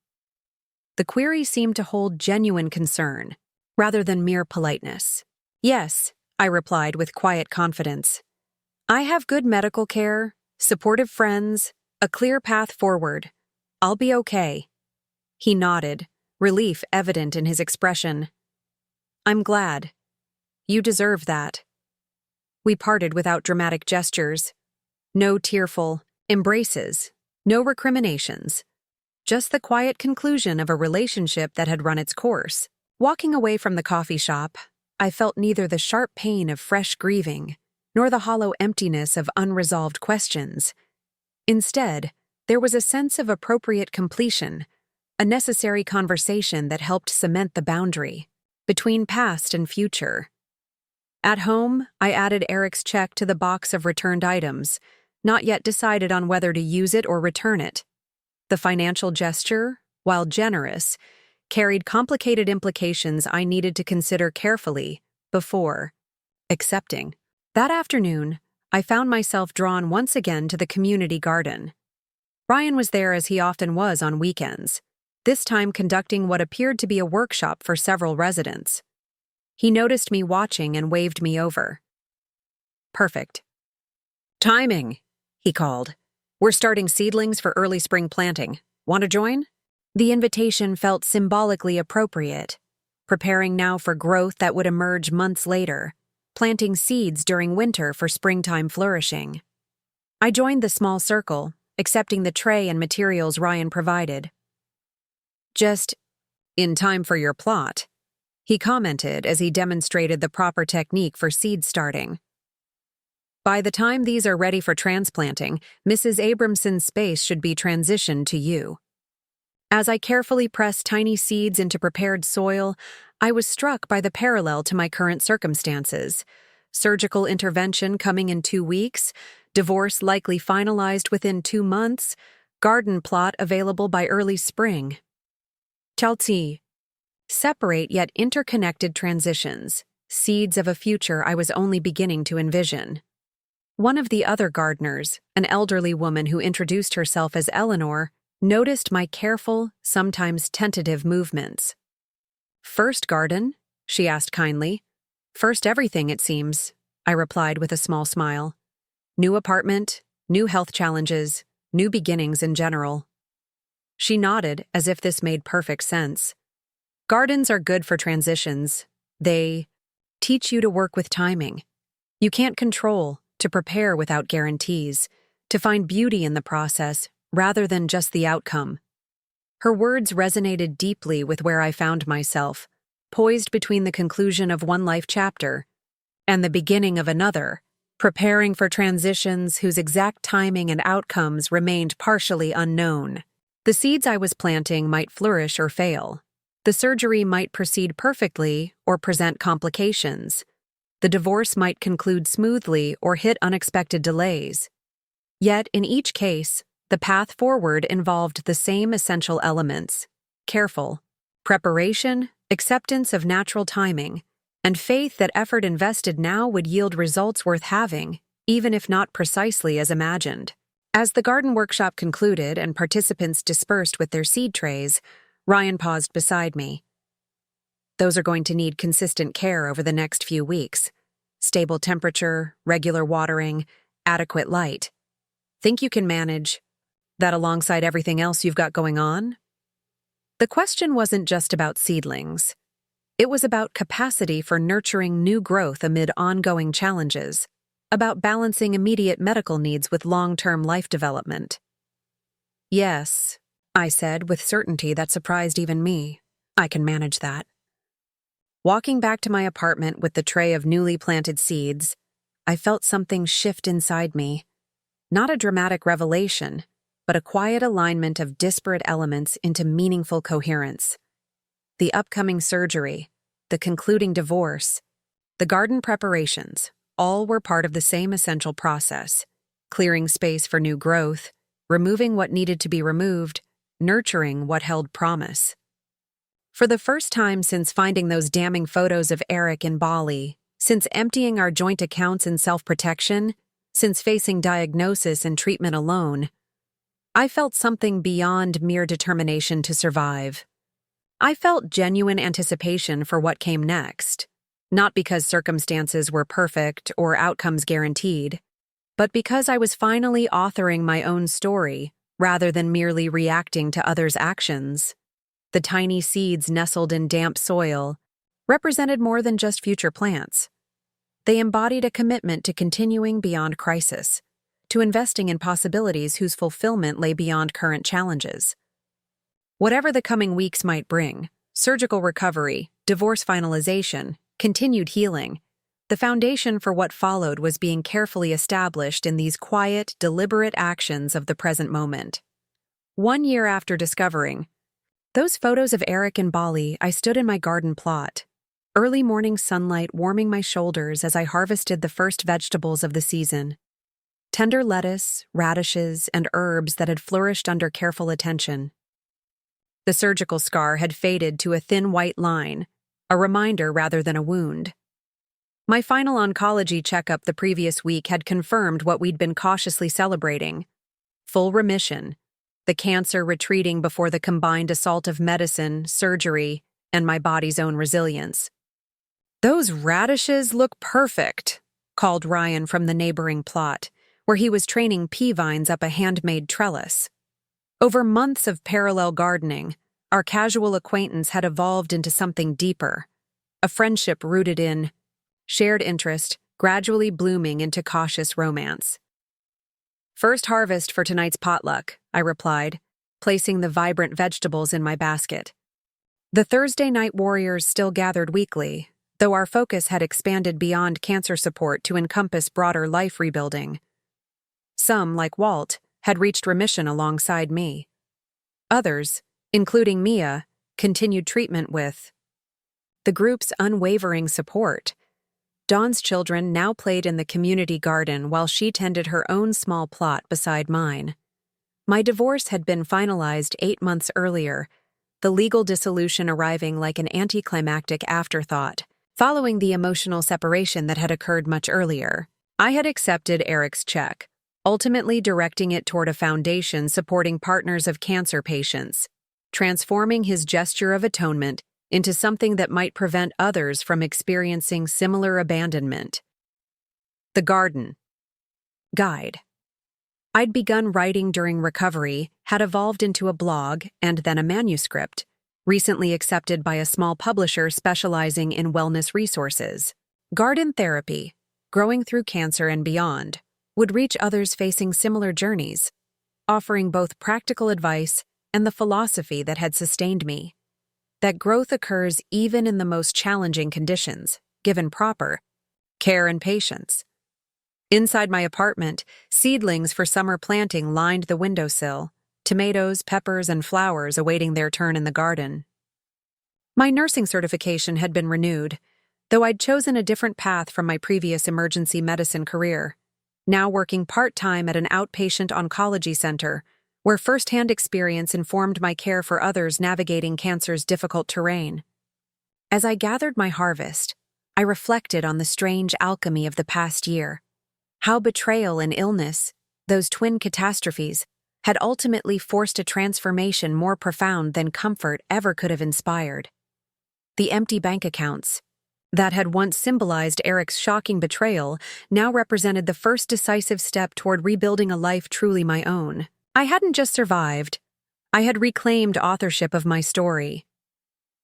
The query seemed to hold genuine concern, rather than mere politeness. Yes, I replied with quiet confidence. I have good medical care, supportive friends, a clear path forward. I'll be okay. He nodded, relief evident in his expression. I'm glad. You deserve that. We parted without dramatic gestures. No tearful embraces, no recriminations. Just the quiet conclusion of a relationship that had run its course. Walking away from the coffee shop, I felt neither the sharp pain of fresh grieving nor the hollow emptiness of unresolved questions. Instead, there was a sense of appropriate completion, a necessary conversation that helped cement the boundary between past and future. At home, I added Eric's check to the box of returned items, not yet decided on whether to use it or return it. The financial gesture, while generous, carried complicated implications I needed to consider carefully before accepting. That afternoon, I found myself drawn once again to the community garden. Ryan was there as he often was on weekends, this time conducting what appeared to be a workshop for several residents. He noticed me watching and waved me over. Perfect. Timing, he called. We're starting seedlings for early spring planting. Want to join? The invitation felt symbolically appropriate, preparing now for growth that would emerge months later. planting seeds during winter for springtime flourishing. I joined the small circle, accepting the tray and materials Ryan provided. "Just in time for your plot," he commented as he demonstrated the proper technique for seed starting. "By the time these are ready for transplanting, Mrs. Abramson's space should be transitioned to you." As I carefully pressed tiny seeds into prepared soil, I was struck by the parallel to my current circumstances. Surgical intervention coming in 2 weeks, divorce likely finalized within 2 months, garden plot available by early spring. Chelsea. Separate yet interconnected transitions, seeds of a future I was only beginning to envision. One of the other gardeners, an elderly woman who introduced herself as Eleanor, noticed my careful, sometimes tentative movements. "First garden?" she asked kindly. "First everything, it seems," I replied with a small smile. "New apartment, new health challenges, new beginnings in general." She nodded as if this made perfect sense. Gardens are good for transitions. They teach you to work with timing. You can't control, to prepare without guarantees, to find beauty in the process rather than just the outcome. Her words resonated deeply with where I found myself, poised between the conclusion of one life chapter and the beginning of another, preparing for transitions whose exact timing and outcomes remained partially unknown. The seeds I was planting might flourish or fail. The surgery might proceed perfectly or present complications. The divorce might conclude smoothly or hit unexpected delays. Yet, in each case, the path forward involved the same essential elements: careful preparation, acceptance of natural timing, and faith that effort invested now would yield results worth having, even if not precisely as imagined. As the garden workshop concluded and participants dispersed with their seed trays, Ryan paused beside me. "Those are going to need consistent care over the next few weeks. Stable temperature, regular watering, adequate light. Think you can manage that alongside everything else you've got going on?" The question wasn't just about seedlings. It was about capacity for nurturing new growth amid ongoing challenges, about balancing immediate medical needs with long-term life development. "Yes," I said with certainty that surprised even me. "I can manage that." Walking back to my apartment with the tray of newly planted seeds, I felt something shift inside me. Not a dramatic revelation, but a quiet alignment of disparate elements into meaningful coherence. The upcoming surgery, the concluding divorce, the garden preparations, all were part of the same essential process: clearing space for new growth, removing what needed to be removed, nurturing what held promise. For the first time since finding those damning photos of Eric in Bali, since emptying our joint accounts in self-protection, since facing diagnosis and treatment alone, I felt something beyond mere determination to survive. I felt genuine anticipation for what came next, not because circumstances were perfect or outcomes guaranteed, but because I was finally authoring my own story rather than merely reacting to others' actions. The tiny seeds nestled in damp soil represented more than just future plants. They embodied a commitment to continuing beyond crisis, to investing in possibilities whose fulfillment lay beyond current challenges. Whatever the coming weeks might bring, surgical recovery, divorce finalization, continued healing, the foundation for what followed was being carefully established in these quiet, deliberate actions of the present moment. 1 year after discovering those photos of Eric in Bali, I stood in my garden plot, early morning sunlight warming my shoulders as I harvested the first vegetables of the season. Tender lettuce, radishes, and herbs that had flourished under careful attention. The surgical scar had faded to a thin white line, a reminder rather than a wound. My final oncology checkup the previous week had confirmed what we'd been cautiously celebrating: full remission, the cancer retreating before the combined assault of medicine, surgery, and my body's own resilience. "Those radishes look perfect," called Ryan from the neighboring plot, where he was training pea vines up a handmade trellis. Over months of parallel gardening, our casual acquaintance had evolved into something deeper, a friendship rooted in shared interest, gradually blooming into cautious romance. "First harvest for tonight's potluck," I replied, placing the vibrant vegetables in my basket. The Thursday night warriors still gathered weekly, though our focus had expanded beyond cancer support to encompass broader life rebuilding. Some, like Walt, had reached remission alongside me. Others, including Mia, continued treatment with the group's unwavering support. Dawn's children now played in the community garden while she tended her own small plot beside mine. My divorce had been finalized 8 months earlier, the legal dissolution arriving like an anticlimactic afterthought. Following the emotional separation that had occurred much earlier, I had accepted Eric's check, ultimately directing it toward a foundation supporting partners of cancer patients, transforming his gesture of atonement into something that might prevent others from experiencing similar abandonment. The Garden Guide. I'd begun writing during recovery, had evolved into a blog and then a manuscript, recently accepted by a small publisher specializing in wellness resources. Garden Therapy, Growing Through Cancer and Beyond, would reach others facing similar journeys, offering both practical advice and the philosophy that had sustained me. That growth occurs even in the most challenging conditions, given proper care and patience. Inside my apartment, seedlings for summer planting lined the windowsill, tomatoes, peppers, and flowers awaiting their turn in the garden. My nursing certification had been renewed, though I'd chosen a different path from my previous emergency medicine career, now working part-time at an outpatient oncology center, where first-hand experience informed my care for others navigating cancer's difficult terrain. As I gathered my harvest, I reflected on the strange alchemy of the past year, how betrayal and illness, those twin catastrophes, had ultimately forced a transformation more profound than comfort ever could have inspired. The empty bank accounts, that had once symbolized Eric's shocking betrayal, now represented the first decisive step toward rebuilding a life truly my own. I hadn't just survived, I had reclaimed authorship of my story.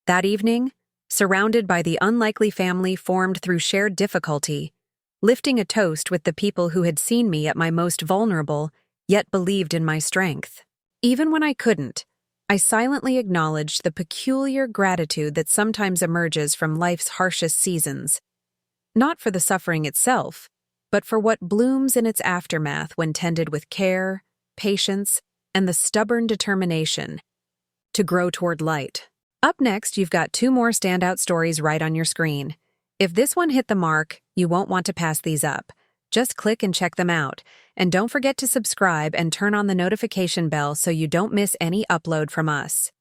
That evening, surrounded by the unlikely family formed through shared difficulty, lifting a toast with the people who had seen me at my most vulnerable, yet believed in my strength. Even when I couldn't, I silently acknowledged the peculiar gratitude that sometimes emerges from life's harshest seasons. Not for the suffering itself, but for what blooms in its aftermath when tended with care, patience, and the stubborn determination to grow toward light. Up next, you've got 2 more standout stories right on your screen. If this one hit the mark, you won't want to pass these up. Just click and check them out. And don't forget to subscribe and turn on the notification bell so you don't miss any upload from us.